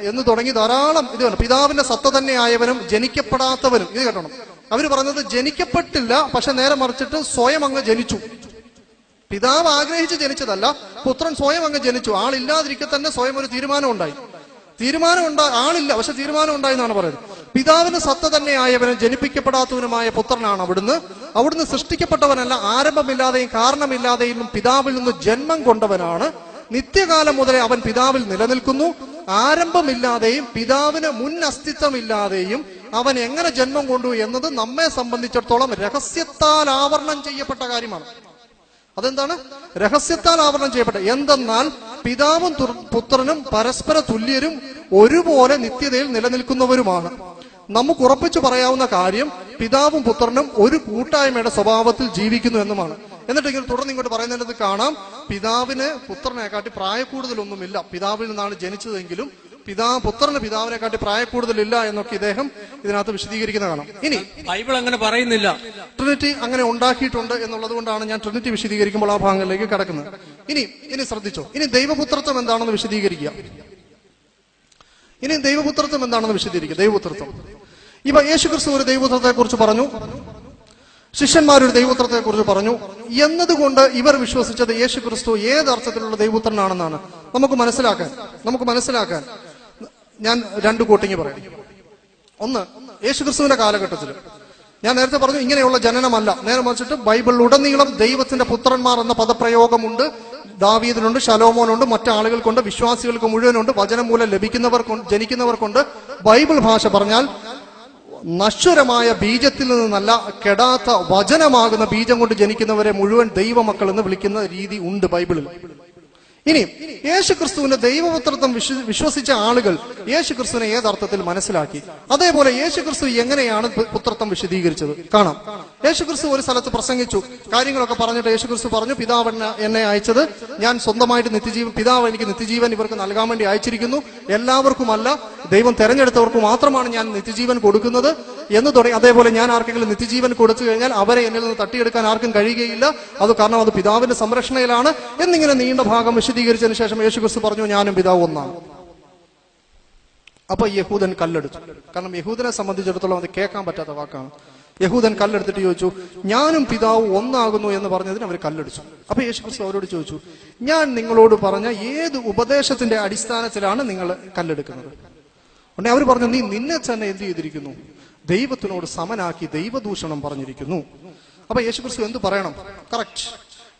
എന്ന് തുടങ്ങി ധാരാളം ഇതാണ്. പിതാവിന്റെ സത്ത തന്നെ ആയവനും ജനിക്കപ്പെടാത്തവനും, ഇത് കേട്ടണം, അവര് പറഞ്ഞത് ജനിക്കപ്പെട്ടില്ല, പക്ഷെ നേരെ മറിച്ചിട്ട് സ്വയം അങ്ങ് ജനിച്ചു. പിതാവ് ആഗ്രഹിച്ച് ജനിച്ചതല്ല, പുത്രൻ സ്വയം അങ്ങ് ജനിച്ചു. ആളില്ലാതിരിക്കെ തന്നെ സ്വയം ഒരു തീരുമാനം ഉണ്ടായി. ആളില്ല, പക്ഷെ തീരുമാനം ഉണ്ടായി എന്നാണ് പറയുന്നത്. പിതാവിന് സത്ത തന്നെ ആയവനും ജനിപ്പിക്കപ്പെടാത്തവനുമായ പുത്രനാണ് അവിടുന്ന് സൃഷ്ടിക്കപ്പെട്ടവനല്ല, ആരംഭമില്ലാതെയും കാരണമില്ലാതെയും പിതാവിൽ നിന്ന് ജന്മം കൊണ്ടവനാണ്. നിത്യകാലം മുതലേ അവൻ പിതാവിൽ നിലനിൽക്കുന്നു. ആരംഭമില്ലാതെയും പിതാവിന് മുൻ അസ്തിത്വമില്ലാതെയും അവൻ എങ്ങനെ ജന്മം കൊണ്ടു എന്നത് നമ്മെ സംബന്ധിച്ചിടത്തോളം രഹസ്യത്താൽ ആവരണം ചെയ്യപ്പെട്ട കാര്യമാണ്. അതെന്താണ്? രഹസ്യത്താൽ ആവരണം ചെയ്യപ്പെട്ട. എന്തെന്നാൽ പിതാവും പുത്രനും പരസ്പര തുല്യരും ഒരുപോലെ നിത്യതയിൽ നിലനിൽക്കുന്നവരുമാണ്. നമുക്ക് ഉറപ്പിച്ചു പറയാവുന്ന കാര്യം പിതാവും പുത്രനും ഒരു കൂട്ടായ്മയുടെ സ്വഭാവത്തിൽ ജീവിക്കുന്നു എന്നുമാണ്. എന്നിട്ട് ഇങ്ങനെ തുടർന്ന് ഇങ്ങോട്ട് പറയുന്നത് കാണാം, പിതാവിന് പുത്രനെക്കാട്ടി പ്രായക്കൂടുതലൊന്നുമില്ല, പിതാവിൽ നിന്നാണ് ജനിച്ചതെങ്കിലും പുത്രന് പിതാവിനെക്കാട്ടി പ്രായക്കൂടുതലില്ല എന്നൊക്കെ ഇദ്ദേഹം ഇതിനകത്ത് വിശദീകരിക്കുന്ന കാണാം. ഇനി ബൈബിൾ അങ്ങനെ പറയുന്നില്ല, ട്രിനിറ്റി അങ്ങനെ ഉണ്ടാക്കിയിട്ടുണ്ട് എന്നുള്ളത് കൊണ്ടാണ് ഞാൻ ട്രിനിറ്റി വിശദീകരിക്കുമ്പോൾ ആ ഭാഗങ്ങളിലേക്ക് കടക്കുന്നത്. ഇനി ശ്രദ്ധിച്ചോ, ഇനി ദൈവപുത്രത്വം എന്താണെന്ന് വിശദീകരിക്കുക. ദൈവപുത്രത്വം ഇപ്പൊ യേശുക്രിസ്തു ഒരു ദൈവപുത്രത്തെ കുറിച്ച് പറഞ്ഞു, ശിഷ്യന്മാരൊരു ദൈവപുത്രത്തെ കുറിച്ച് പറഞ്ഞു എന്നതുകൊണ്ട് ഇവർ വിശ്വസിച്ചത് യേശുക്രിസ്തു ഏതർത്ഥത്തിലുള്ള ദൈവപുത്രനാണെന്നാണ്. നമുക്ക് മനസ്സിലാക്കാൻ ഞാൻ രണ്ട് കോട്ടിങ് പറയാം. ഒന്ന്, യേശുക്രിസ്തുവിന്റെ കാലഘട്ടത്തിൽ ഞാൻ നേരത്തെ പറഞ്ഞു ഇങ്ങനെയുള്ള ജനനമല്ല, നേരെ മറിച്ചിട്ട് ബൈബിളിലുടനീളം ദൈവത്തിന്റെ പുത്രന്മാർ എന്ന പദപ്രയോഗമുണ്ട്. ദാവീദിനുണ്ട്, ശലോമോനുണ്ട്, മറ്റാളുകൾക്കുണ്ട്, വിശ്വാസികൾക്ക് മുഴുവനുണ്ട്, വചനം മൂലം ജനിക്കുന്നവർക്കുണ്ട്. ബൈബിൾ ഭാഷ പറഞ്ഞാൽ നശ്വരമായ ബീജത്തിൽ നിന്നല്ല, കെടാത്ത വചനമാകുന്ന ബീജം കൊണ്ട് ജനിക്കുന്നവരെ മുഴുവൻ ദൈവമക്കൾ എന്ന് വിളിക്കുന്ന രീതി ഉണ്ട് ബൈബിളിൽ. ഇനി യേശുക്രിസ്തുവിന്റെ ദൈവപുത്രത്വം വിശ്വസിച്ച ആളുകൾ യേശുക്രിസ്തുവിനെ ഏതർത്ഥത്തിൽ മനസ്സിലാക്കി? അതേപോലെ യേശുക്രിസ്തു എങ്ങനെയാണ് പുത്രത്വം വിശദീകരിച്ചത് കാണാം. യേശുക്രിസ്തു ഒരു സ്ഥലത്ത് പ്രസംഗിച്ചു, കാര്യങ്ങളൊക്കെ പറഞ്ഞിട്ട് യേശുക്രിസ്തു പറഞ്ഞു, പിതാവ് എന്നെ അയച്ചത്, ഞാൻ സ്വന്തമായിട്ട് നിത്യജീവൻ, പിതാവ് എനിക്ക് നിത്യജീവൻ ഇവർക്ക് നൽകാൻ വേണ്ടി അയച്ചിരിക്കുന്നു, എല്ലാവർക്കുമല്ല, ദൈവം തെരഞ്ഞെടുത്തവർക്ക് മാത്രമാണ് ഞാൻ നിത്യജീവൻ കൊടുക്കുന്നത് എന്ന് തുടങ്ങി. അതേപോലെ ഞാൻ ആർക്കെങ്കിലും നിത്യജീവൻ കൊടുത്തു കഴിഞ്ഞാൽ അവരെ എന്നിൽ നിന്ന് തട്ടിയെടുക്കാൻ ആർക്കും കഴിയുകയില്ല, അത് കാരണം അത് പിതാവിന്റെ സംരക്ഷണയിലാണ് എന്നിങ്ങനെ നീണ്ട ഭാഗം വിശദീകരിച്ചതിന് ശേഷം യേശുക്രിസ്തു പറഞ്ഞു, ഞാനും പിതാവ് ഒന്നാണ്. അപ്പൊ യഹൂദൻ കല്ലെടുത്തു. കാരണം യഹൂദനെ സംബന്ധിച്ചിടത്തോളം അത് കേൾക്കാൻ പറ്റാത്ത വാക്കാണ്. യഹൂദൻ കല്ലെടുത്തിട്ട് ചോദിച്ചു, ഞാനും പിതാവ് ഒന്നാകുന്നു എന്ന് പറഞ്ഞതിന് അവർ കല്ലെടുത്തു. അപ്പൊ യേശുക്രിസ്തു അവരോട് ചോദിച്ചു, ഞാൻ നിങ്ങളോട് പറഞ്ഞ ഏത് ഉപദേശത്തിന്റെ അടിസ്ഥാനത്തിലാണ് നിങ്ങൾ കല്ലെടുക്കുന്നത്? ഉടനെ അവർ പറഞ്ഞു, നീ നിന്നെ തന്നെ എന്ത് ചെയ്തിരിക്കുന്നു? ദൈവത്തിനോട് സമനാക്കി ദൈവദൂഷണം പറഞ്ഞിരിക്കുന്നു. അപ്പൊ യേശുക്രിസ്തു എന്ത് പറയണം? കറക്റ്റ്,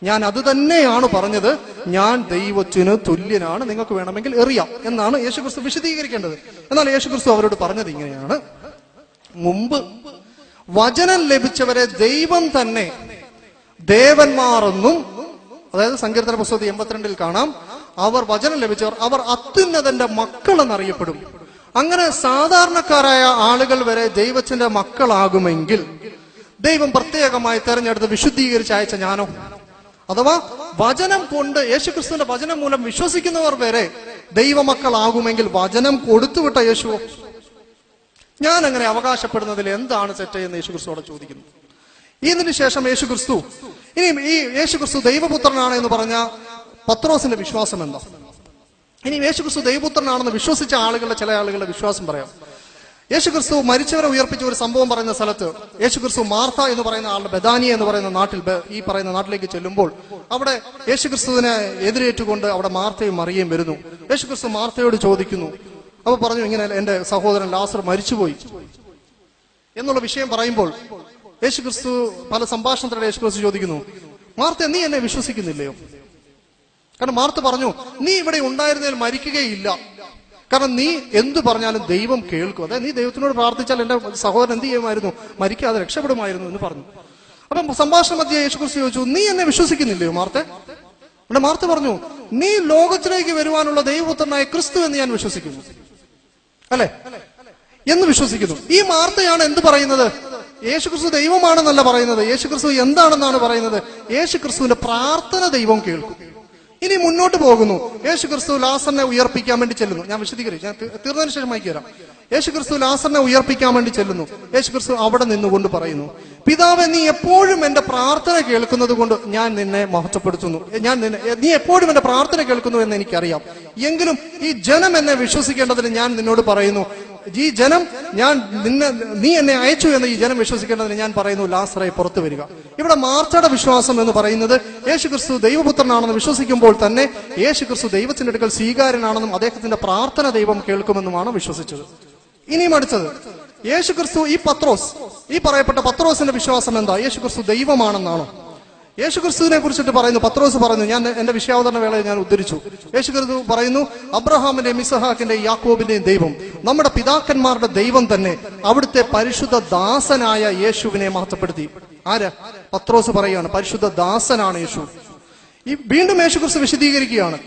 ഞാൻ അത് തന്നെയാണ് പറഞ്ഞത്, ഞാൻ ദൈവത്തിന് തുല്യനാണ്, നിങ്ങൾക്ക് വേണമെങ്കിൽ എറിയാം എന്നാണ് യേശുക്രിസ്തു വിശദീകരിക്കേണ്ടത്. എന്നാൽ യേശുക്രിസ്തു അവരോട് പറഞ്ഞത് ഇങ്ങനെയാണ്, മുമ്പ് വചനം ലഭിച്ചവരെ ദൈവം തന്നെ ദേവന്മാർ എന്നും, അതായത് സങ്കീർത്തന പുസ്തകത്തിൽ 82 കാണാം, അവർ വചനം ലഭിച്ചവർ അവർ അത്യുന്നതന്റെ മക്കൾ എന്നറിയപ്പെടും. അങ്ങനെ സാധാരണക്കാരായ ആളുകൾ വരെ ദൈവത്തിന്റെ മക്കളാകുമെങ്കിൽ ദൈവം പ്രത്യേകമായി തെരഞ്ഞെടുത്ത് വിശുദ്ധീകരിച്ച് അയച്ച ഞാനോ? അഥവാ വചനം കൊണ്ട്, യേശുക്രിസ്തുവിന്റെ വചനം മൂലം വിശ്വസിക്കുന്നവർ വരെ ദൈവമക്കളാകുമെങ്കിൽ വചനം കൊടുത്തുവിട്ട യേശുവോ? ഞാൻ അങ്ങനെ അവകാശപ്പെടുന്നതിൽ എന്താണ് തെറ്റ് എന്ന് യേശുക്രിസ്തുവോട് ചോദിക്കുന്നു. ഇതിന് ശേഷം യേശുക്രിസ്തു, ഇനി ഈ യേശുക്രിസ്തു ദൈവപുത്രനാണ് എന്ന് പറഞ്ഞ പത്രോസിന്റെ വിശ്വാസം എന്താ? ഇനി യേശുക്രിസ്തു ദൈവപുത്രനാണെന്ന് വിശ്വസിച്ച ആളുകളുടെ, ചില ആളുകളുടെ വിശ്വാസം പറയാം. യേശുക്രിസ്തു മരിച്ചവരെ ഉയർപ്പിച്ച ഒരു സംഭവം പറയുന്ന സ്ഥലത്ത് യേശുക്രിസ്തു മാർത്ത എന്ന് പറയുന്ന ആളുടെ ബെഥാനിയ എന്ന് പറയുന്ന നാട്ടിൽ, ഈ പറയുന്ന നാട്ടിലേക്ക് ചെല്ലുമ്പോൾ അവിടെ യേശുക്രിസ്തുവിനെ എതിരേറ്റുകൊണ്ട് അവിടെ മാർത്തയും മറിയയും വരുന്നു. യേശുക്രിസ്തു മാർത്തയോട് ചോദിക്കുന്നു, അപ്പൊ പറഞ്ഞു, ഇങ്ങനെ എന്റെ സഹോദരൻ ലാസർ മരിച്ചുപോയി എന്നുള്ള വിഷയം പറയുമ്പോൾ യേശുക്രിസ്തു പല സംഭാഷണത്തിലൂടെ യേശുക്രിസ്തു ചോദിക്കുന്നു, മാർത്ത, നീ എന്നെ വിശ്വസിക്കുന്നില്ലയോ? കാരണം മാർത്ത പറഞ്ഞു, നീ ഇവിടെ ഉണ്ടായിരുന്നതിൽ മരിക്കുകയില്ല, കാരണം നീ എന്തു പറഞ്ഞാലും ദൈവം കേൾക്കും. അതായത് നീ ദൈവത്തിനോട് പ്രാർത്ഥിച്ചാൽ എന്റെ സഹോദരൻ എന്ത് ചെയ്യുമായിരുന്നു? മരിക്കാതെ രക്ഷപ്പെടുമായിരുന്നു എന്ന് പറഞ്ഞു. അപ്പം സംഭാഷണ മധ്യ യേശുക്രിസ്തു ചോദിച്ചു, നീ എന്നെ വിശ്വസിക്കുന്നില്ലയോ മാർത്ത? അവിടെ മാർത്ത പറഞ്ഞു, നീ ലോകത്തിലേക്ക് വരുവാനുള്ള ദൈവപുത്രനായ ക്രിസ്തു എന്ന് ഞാൻ വിശ്വസിക്കുന്നു, അല്ലെ എന്ന് വിശ്വസിക്കുന്നു. ഈ മാർത്തയാണ് എന്ത് പറയുന്നത്? യേശുക്രിസ്തു ദൈവമാണെന്നല്ല പറയുന്നത്. യേശുക്രിസ്തു എന്താണെന്നാണ് പറയുന്നത്? യേശുക്രിസ്തുവിന്റെ പ്രാർത്ഥന ദൈവം കേൾക്കും. ഇനി മുന്നോട്ട് പോകുന്നു. യേശുക്രിസ്തു ലാസറിനെ ഉയർപ്പിക്കാൻ വേണ്ടി ചെല്ലുന്നു. ഞാൻ വിശദീകരിച്ചു, ഞാൻ തീർന്നതിന് ശേഷം വായിച്ചു തരാം. യേശുക്രിസ്തു ലാസറിനെ ഉയർപ്പിക്കാൻ വേണ്ടി ചെല്ലുന്നു. യേശുക്രിസ്തു അവിടെ നിന്നുകൊണ്ട് പറയുന്നു, പിതാവേ, നീ എപ്പോഴും എന്റെ പ്രാർത്ഥന കേൾക്കുന്നത് കൊണ്ട് ഞാൻ നിന്നെ മഹത്വപ്പെടുത്തുന്നു. നീ എപ്പോഴും എന്റെ പ്രാർത്ഥന കേൾക്കുന്നു എന്ന് എനിക്കറിയാം. എങ്കിലും ഈ ജനം എന്നെ വിശ്വസിക്കേണ്ടതിന് ഞാൻ നിന്നോട് പറയുന്നു, ഈ ജനം നീ എന്നെ അയച്ചു എന്ന് ഈ ജനം വിശ്വസിക്കേണ്ടതിന് ഞാൻ പറയുന്നു, ലാസറെ പുറത്തു വരിക. ഇവിടെ മാർത്തയുടെ വിശ്വാസം എന്ന് പറയുന്നത് യേശുക്രിസ്തു ദൈവപുത്രനാണെന്ന് വിശ്വസിക്കുമ്പോൾ തന്നെ യേശുക്രിസ്തു ദൈവത്തിന്റെ അടുക്കൽ സ്വീകാര്യനാണെന്നും അദ്ദേഹത്തിന്റെ പ്രാർത്ഥന ദൈവം കേൾക്കുമെന്നുമാണ് വിശ്വസിച്ചത്. ഇനിയും അടുത്തത്, യേശുക്രിസ്തു, ഈ പറയപ്പെട്ട പത്രോസിന്റെ വിശ്വാസം എന്താ? യേശുക്രിസ്തു ദൈവമാണെന്നാണോ? യേശുക്രിസ്തുവിനെ കുറിച്ചിട്ട് പറയുന്നു, പത്രോസ് പറയുന്നു, ഞാൻ എന്റെ വിശ്വാവതരണ വേളയിൽ ഞാൻ ഉദ്ധരിച്ചു, യേശുക്രിസ്തു പറയുന്നു, അബ്രഹാമിന്റെയും ഇസഹാക്കിന്റെയും യാക്കോബിന്റെയും ദൈവം, നമ്മുടെ പിതാക്കന്മാരുടെ ദൈവം തന്നെ അവിടുത്തെ പരിശുദ്ധ ദാസനായ യേശുവിനെ മഹത്വപ്പെടുത്തി. ആര്? പത്രോസ് പറയുകയാണ്, പരിശുദ്ധ ദാസനാണ് യേശു. ഈ വീണ്ടും യേശുക്രിസ്തു വിശദീകരിക്കുകയാണ്.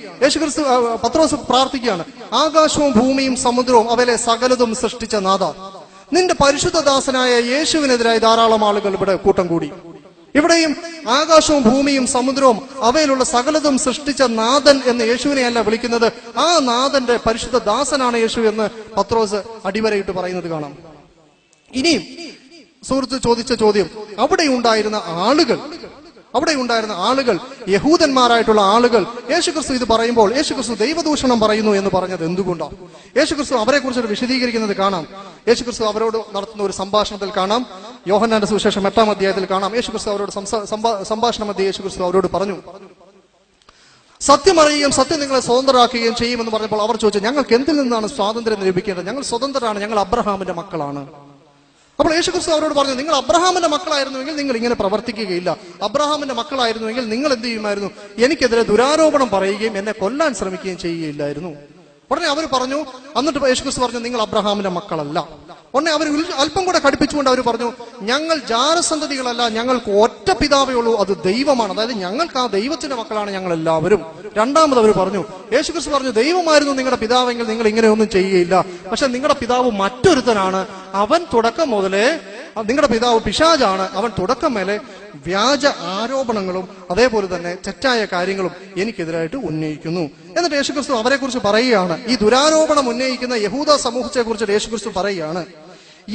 പത്രോസ് പ്രാർത്ഥിക്കുകയാണ്, ആകാശവും ഭൂമിയും സമുദ്രവും അവയിലെ സകലതും സൃഷ്ടിച്ച നാഥ, നിന്റെ പരിശുദ്ധ ദാസനായ യേശുവിനെതിരായി ധാരാളം ആളുകൾ ഇവിടെ കൂട്ടം കൂടി. ഇവിടെയും ആകാശവും ഭൂമിയും സമുദ്രവും അവയിലുള്ള സകലതും സൃഷ്ടിച്ച നാഥൻ എന്ന് യേശുവിനെയല്ല വിളിക്കുന്നത്, ആ നാഥന്റെ പരിശുദ്ധ ദാസനാണ് യേശു എന്ന് പത്രോസ് അടിവരയിട്ട് പറയുന്നത് കാണാം. ഇനിയും സുഹൃത്ത് ചോദിച്ച ചോദ്യം, അവിടെ ഉണ്ടായിരുന്ന ആളുകൾ യഹൂദന്മാരായിട്ടുള്ള ആളുകൾ യേശുക്രിസ്തു ഇത് പറയുമ്പോൾ യേശുക്രിസ്തു ദൈവദൂഷണം പറയുന്നു എന്ന് പറഞ്ഞത് എന്തുകൊണ്ടാണ്? യേശുക്രിസ്തു അവരെ കുറിച്ച് വിശദീകരിക്കുന്നത് കാണാം. യേശുക്രിസ്തു അവരോട് നടത്തുന്ന ഒരു സംഭാഷണത്തിൽ കാണാം. യോഹന്നാന്റെ സുവിശേഷം 8-ാം അധ്യായത്തിൽ കാണാം. യേശുക്രിസ്തു അവരോട് സംഭാഷണ മധ്യേ യേശുക്രിസ്തു അവരോട് പറഞ്ഞു, സത്യം അറിയുകയും സത്യം നിങ്ങളെ സ്വതന്ത്രരാക്കുകയും ചെയ്യുമെന്ന് പറഞ്ഞപ്പോൾ അവർ ചോദിച്ചു, ഞങ്ങൾക്ക് എന്തിൽ നിന്നാണ് സ്വാതന്ത്ര്യം ലഭിക്കേണ്ടത്? ഞങ്ങൾ സ്വതന്ത്രരാണ്, ഞങ്ങൾ അബ്രഹാമിന്റെ മക്കളാണ്. അപ്പോൾ യേശുക്രിസ്തു അവരോട് പറഞ്ഞു, നിങ്ങൾ അബ്രഹാമിന്റെ മക്കളായിരുന്നുവെങ്കിൽ നിങ്ങൾ ഇങ്ങനെ പ്രവർത്തിക്കുകയില്ല. അബ്രഹാമിന്റെ മക്കളായിരുന്നുവെങ്കിൽ നിങ്ങൾ എന്ത് ചെയ്യുമായിരുന്നു? എനിക്കെതിരെ ദുരാരോപണം പറയുകയും എന്നെ കൊല്ലാൻ ശ്രമിക്കുകയും ചെയ്യുകയില്ലായിരുന്നു. ഉടനെ അവർ പറഞ്ഞു, എന്നിട്ട് യേശുക്രിസ്തു പറഞ്ഞു, നിങ്ങൾ അബ്രഹാമിന്റെ മക്കളല്ല. ഉടനെ അവർ അല്പം കൂടെ കടുപ്പിച്ചുകൊണ്ട് അവർ പറഞ്ഞു, ഞങ്ങൾ ജാരസന്തതികളല്ല, ഞങ്ങൾക്ക് ഒറ്റ പിതാവേ ഉള്ളൂ, അത് ദൈവമാണ്. അതായത് ഞങ്ങൾക്ക് ആ ദൈവത്തിന്റെ മക്കളാണ് ഞങ്ങൾ എല്ലാവരും. രണ്ടാമത് അവർ പറഞ്ഞു, യേശുക്രിസ്തു പറഞ്ഞു, ദൈവമായിരുന്നു നിങ്ങളുടെ പിതാവെങ്കിൽ നിങ്ങൾ ഇങ്ങനെയൊന്നും ചെയ്യുകയില്ല. പക്ഷെ നിങ്ങളുടെ പിതാവ് മറ്റൊരുത്തനാണ്, അവൻ തുടക്കം മുതലേ, നിങ്ങളുടെ പിതാവ് പിശാചാണ്, അവൻ തുടക്കം മേലെ വ്യാജ ആരോപണങ്ങളും അതേപോലെ തന്നെ തെറ്റായ കാര്യങ്ങളും എനിക്കെതിരായിട്ട് ഉന്നയിക്കുന്നു. എന്നിട്ട് യേശുക്രിസ്തു അവരെ കുറിച്ച് പറയുകയാണ്, ഈ ദുരാരോപണം ഉന്നയിക്കുന്ന യഹൂദ സമൂഹത്തെ കുറിച്ച് യേശുക്രിസ്തു പറയുകയാണ്,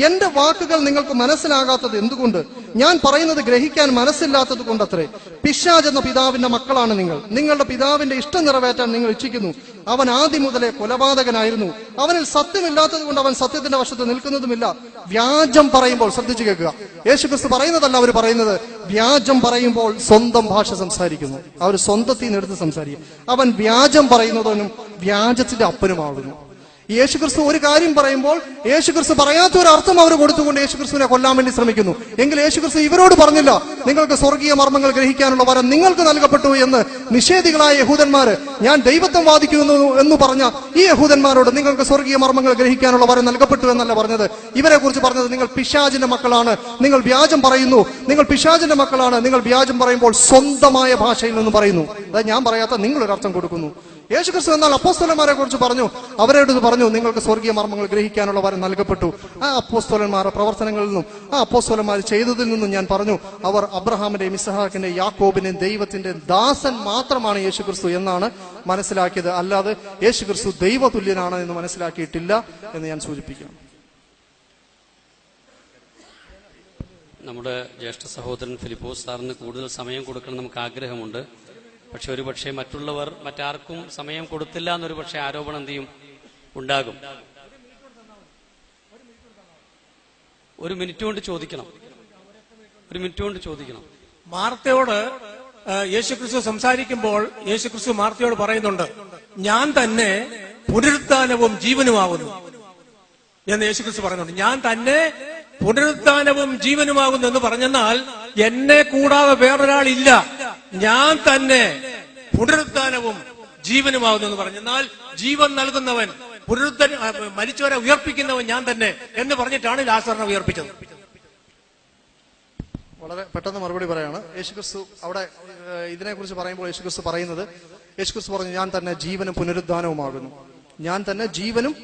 എന്റെ വാക്കുകൾ നിങ്ങൾക്ക് മനസ്സിലാകാത്തത് എന്തുകൊണ്ട്? ഞാൻ പറയുന്നത് ഗ്രഹിക്കാൻ മനസ്സില്ലാത്തത് കൊണ്ടത്രേ. പിശാച് എന്ന പിതാവിന്റെ മക്കളാണ് നിങ്ങൾ. നിങ്ങളുടെ പിതാവിന്റെ ഇഷ്ടം നിറവേറ്റാൻ നിങ്ങൾ ഇച്ഛിക്കുന്നു. അവൻ ആദ്യം മുതലേ കൊലപാതകനായിരുന്നു. അവനിൽ സത്യമില്ലാത്തത് കൊണ്ട് അവൻ സത്യത്തിന്റെ വശത്ത് നിൽക്കുന്നതുമില്ല. വ്യാജം പറയുമ്പോൾ, ശ്രദ്ധിച്ചു കേൾക്കുക, യേശുക്രിസ്തു പറയുന്നതല്ല അവർ പറയുന്നത്, വ്യാജം പറയുമ്പോൾ സ്വന്തം ഭാഷ സംസാരിക്കുന്നു. അവർ സ്വന്തത്തിൽ നിന്ന് എടുത്ത് സംസാരിക്കും. അവൻ വ്യാജം പറയുന്നവനും വ്യാജത്തിന്റെ അപ്പനുമാകുന്നു. യേശുക്രിസ്തു ഒരു കാര്യം പറയുമ്പോൾ യേശുക്രിസ്തു പറയാത്ത ഒരു അർത്ഥം അവർ കൊടുത്തുകൊണ്ട് യേശുക്രിസ്തുവിനെ കൊല്ലാൻ വേണ്ടി ശ്രമിക്കുന്നു. എങ്കിൽ യേശുക്രിസ്തു ഇവരോട് പറഞ്ഞില്ല, നിങ്ങൾക്ക് സ്വർഗീയ മർമ്മങ്ങൾ ഗ്രഹിക്കാനുള്ള വരം നിങ്ങൾക്ക് നൽകപ്പെട്ടു എന്ന്. നിഷേധികളായ യഹൂദന്മാര്, ഞാൻ ദൈവത്വം വാദിക്കുന്നു എന്ന് പറഞ്ഞ ഈ യഹൂദന്മാരോട് നിങ്ങൾക്ക് സ്വർഗീയ മർമ്മങ്ങൾ ഗ്രഹിക്കാനുള്ള വരം നൽകപ്പെട്ടു എന്നല്ല പറഞ്ഞത്. ഇവരെ കുറിച്ച് പറഞ്ഞത്, നിങ്ങൾ പിശാചിന്റെ മക്കളാണ്, നിങ്ങൾ വ്യാജം പറയുന്നു, നിങ്ങൾ പിശാചിന്റെ മക്കളാണ്, നിങ്ങൾ വ്യാജം പറയുമ്പോൾ സ്വന്തമായ ഭാഷയിൽ നിന്ന് പറയുന്നു. അതായത് ഞാൻ പറയാത്ത നിങ്ങളൊരർത്ഥം കൊടുക്കുന്നു. യേശുക്രിസ്തു എന്നാൽ അപ്പോസ്തലന്മാരെ കുറിച്ച് പറഞ്ഞു, അവരോട് പറഞ്ഞു, നിങ്ങൾക്ക് സ്വർഗീയ മർമ്മങ്ങൾ ഗ്രഹിക്കാനുള്ള വരം നൽകപ്പെട്ടു. ആ അപ്പോസ്തലന്മാരുടെ പ്രവർത്തനങ്ങളിൽ നിന്നും ആ അപ്പോസ്തലന്മാർ ചെയ്തതിൽ നിന്നും ഞാൻ പറഞ്ഞു, അവർ അബ്രഹാമിന്റെയും ഇസ്ഹാക്കിന്റെയും യാക്കോബിന്റെയും ദൈവത്തിന്റെ ദാസൻ മാത്രമാണ് യേശുക്രിസ്തു എന്നാണ് മനസ്സിലാക്കിയത്. അല്ലാതെ യേശുക്രിസ്തു ദൈവതുല്യനാണ് എന്ന് മനസ്സിലാക്കിയിട്ടില്ല എന്ന് ഞാൻ സൂചിപ്പിക്കാം. നമ്മുടെ ജ്യേഷ്ഠ സഹോദരൻ ഫിലിപ്പോസ് സാറിന് കൂടുതൽ സമയം കൊടുക്കണം നമുക്ക് ആഗ്രഹമുണ്ട്. പക്ഷെ ഒരുപക്ഷെ മറ്റുള്ളവർ മറ്റാർക്കും സമയം കൊടുത്തില്ല എന്നൊരു പക്ഷെ ആരോപണം എന്ത് ചെയ്യും ഉണ്ടാകും. ഒരു മിനിറ്റ് കൊണ്ട് ചോദിക്കണം. മാർത്തയോട് യേശുക്രിസ്തു സംസാരിക്കുമ്പോൾ യേശുക്രിസ്തു മാർത്തയോട് പറയുന്നുണ്ട്, ഞാൻ തന്നെ പുനരുത്ഥാനവും ജീവനുമാകുന്നു എന്ന് യേശുക്രിസ്തു പറയുന്നുണ്ട്. ഞാൻ തന്നെ പുനരുത്ഥാനവും ജീവനുമാകുന്നു എന്ന് പറഞ്ഞെന്നാൽ എന്നെ കൂടാതെ വേറൊരാളില്ല, ഞാൻ തന്നെ പുനരുത്ഥാനവും ജീവനുമാകുന്നു എന്ന് പറഞ്ഞെന്നാൽ ജീവൻ നൽകുന്നവൻ, മരിച്ചവരെ ഉയർപ്പിക്കുന്നവൻ ഞാൻ തന്നെ എന്ന് പറഞ്ഞിട്ടാണ് ലാസറിനെ ഉയർപ്പിച്ചത്. വളരെ പെട്ടെന്ന് മറുപടി പറയാണ്. യേശുക്രിസ്തു അവിടെ ഇതിനെക്കുറിച്ച് പറയുമ്പോൾ യേശുക്രിസ്തു പറയുന്നത്, യേശുക്രിസ്തു പറഞ്ഞു, ഞാൻ തന്നെ ജീവനും പുനരുദ്ധാനവുമാകുന്നു. ഞാൻ തന്നെ ജീവനും,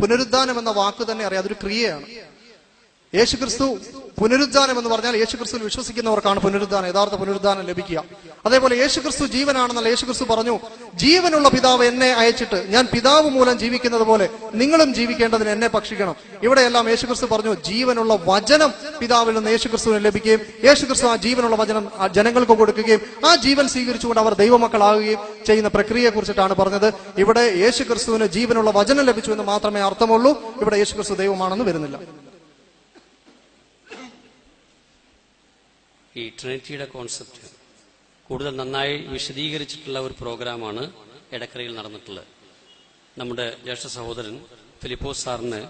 പുനരുദ്ധാനം എന്ന വാക്ക് തന്നെ അറിയാം, അതൊരു ക്രിയയാണ്. യേശുക്രിസ്തു പുനരുദ്ധാനം എന്ന് പറഞ്ഞാൽ യേശുക്രിസ്തുവിൽ വിശ്വസിക്കുന്നവർക്കാണ് പുനരുദ്ധാനം, യഥാർത്ഥ പുനരുദ്ധാനം ലഭിക്കുക. അതേപോലെ യേശുക്രിസ്തു ജീവനാണെന്നല്ല, യേശുക്രിസ്തു പറഞ്ഞു, ജീവനുള്ള പിതാവ് എന്നെ അയച്ചിട്ട് ഞാൻ പിതാവ് മൂലം ജീവിക്കുന്നത് പോലെ നിങ്ങളും ജീവിക്കേണ്ടതിന് എന്നെ ഭക്ഷിക്കണം. ഇവിടെയെല്ലാം യേശുക്രിസ്തു പറഞ്ഞു, ജീവനുള്ള വചനം പിതാവിൽ നിന്ന് യേശുക്രിസ്തുവിന് ലഭിക്കുകയും യേശുക്രിസ്തു ആ ജീവനുള്ള വചനം ജനങ്ങൾക്ക് കൊടുക്കുകയും ആ ജീവൻ സ്വീകരിച്ചുകൊണ്ട് അവർ ദൈവമക്കളാകുകയും ചെയ്യുന്ന പ്രക്രിയയെ കുറിച്ചിട്ടാണ് പറഞ്ഞത്. ഇവിടെ യേശുക്രിസ്തുവിന് ജീവനുള്ള വചനം ലഭിച്ചു എന്ന് മാത്രമേ അർത്ഥമുള്ളൂ. ഇവിടെ യേശുക്രിസ്തു ദൈവമാണെന്ന് വരുന്നില്ല. ഈ ട്രിനിറ്റിയുടെ കോൺസെപ്റ്റ് കൂടുതൽ നന്നായി വിശദീകരിച്ചിട്ടുള്ള ഒരു പ്രോഗ്രാമാണ് എടക്കരയിൽ നടന്നിട്ടുള്ളത്. നമ്മുടെ ജ്യേഷ്ഠ സഹോദരൻ ഫിലിപ്പോസ് സാറിന്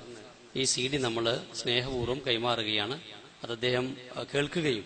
ഈ CD നമ്മൾ സ്നേഹപൂർവ്വം കൈമാറുകയാണ്. അത് അദ്ദേഹം കേൾക്കുകയും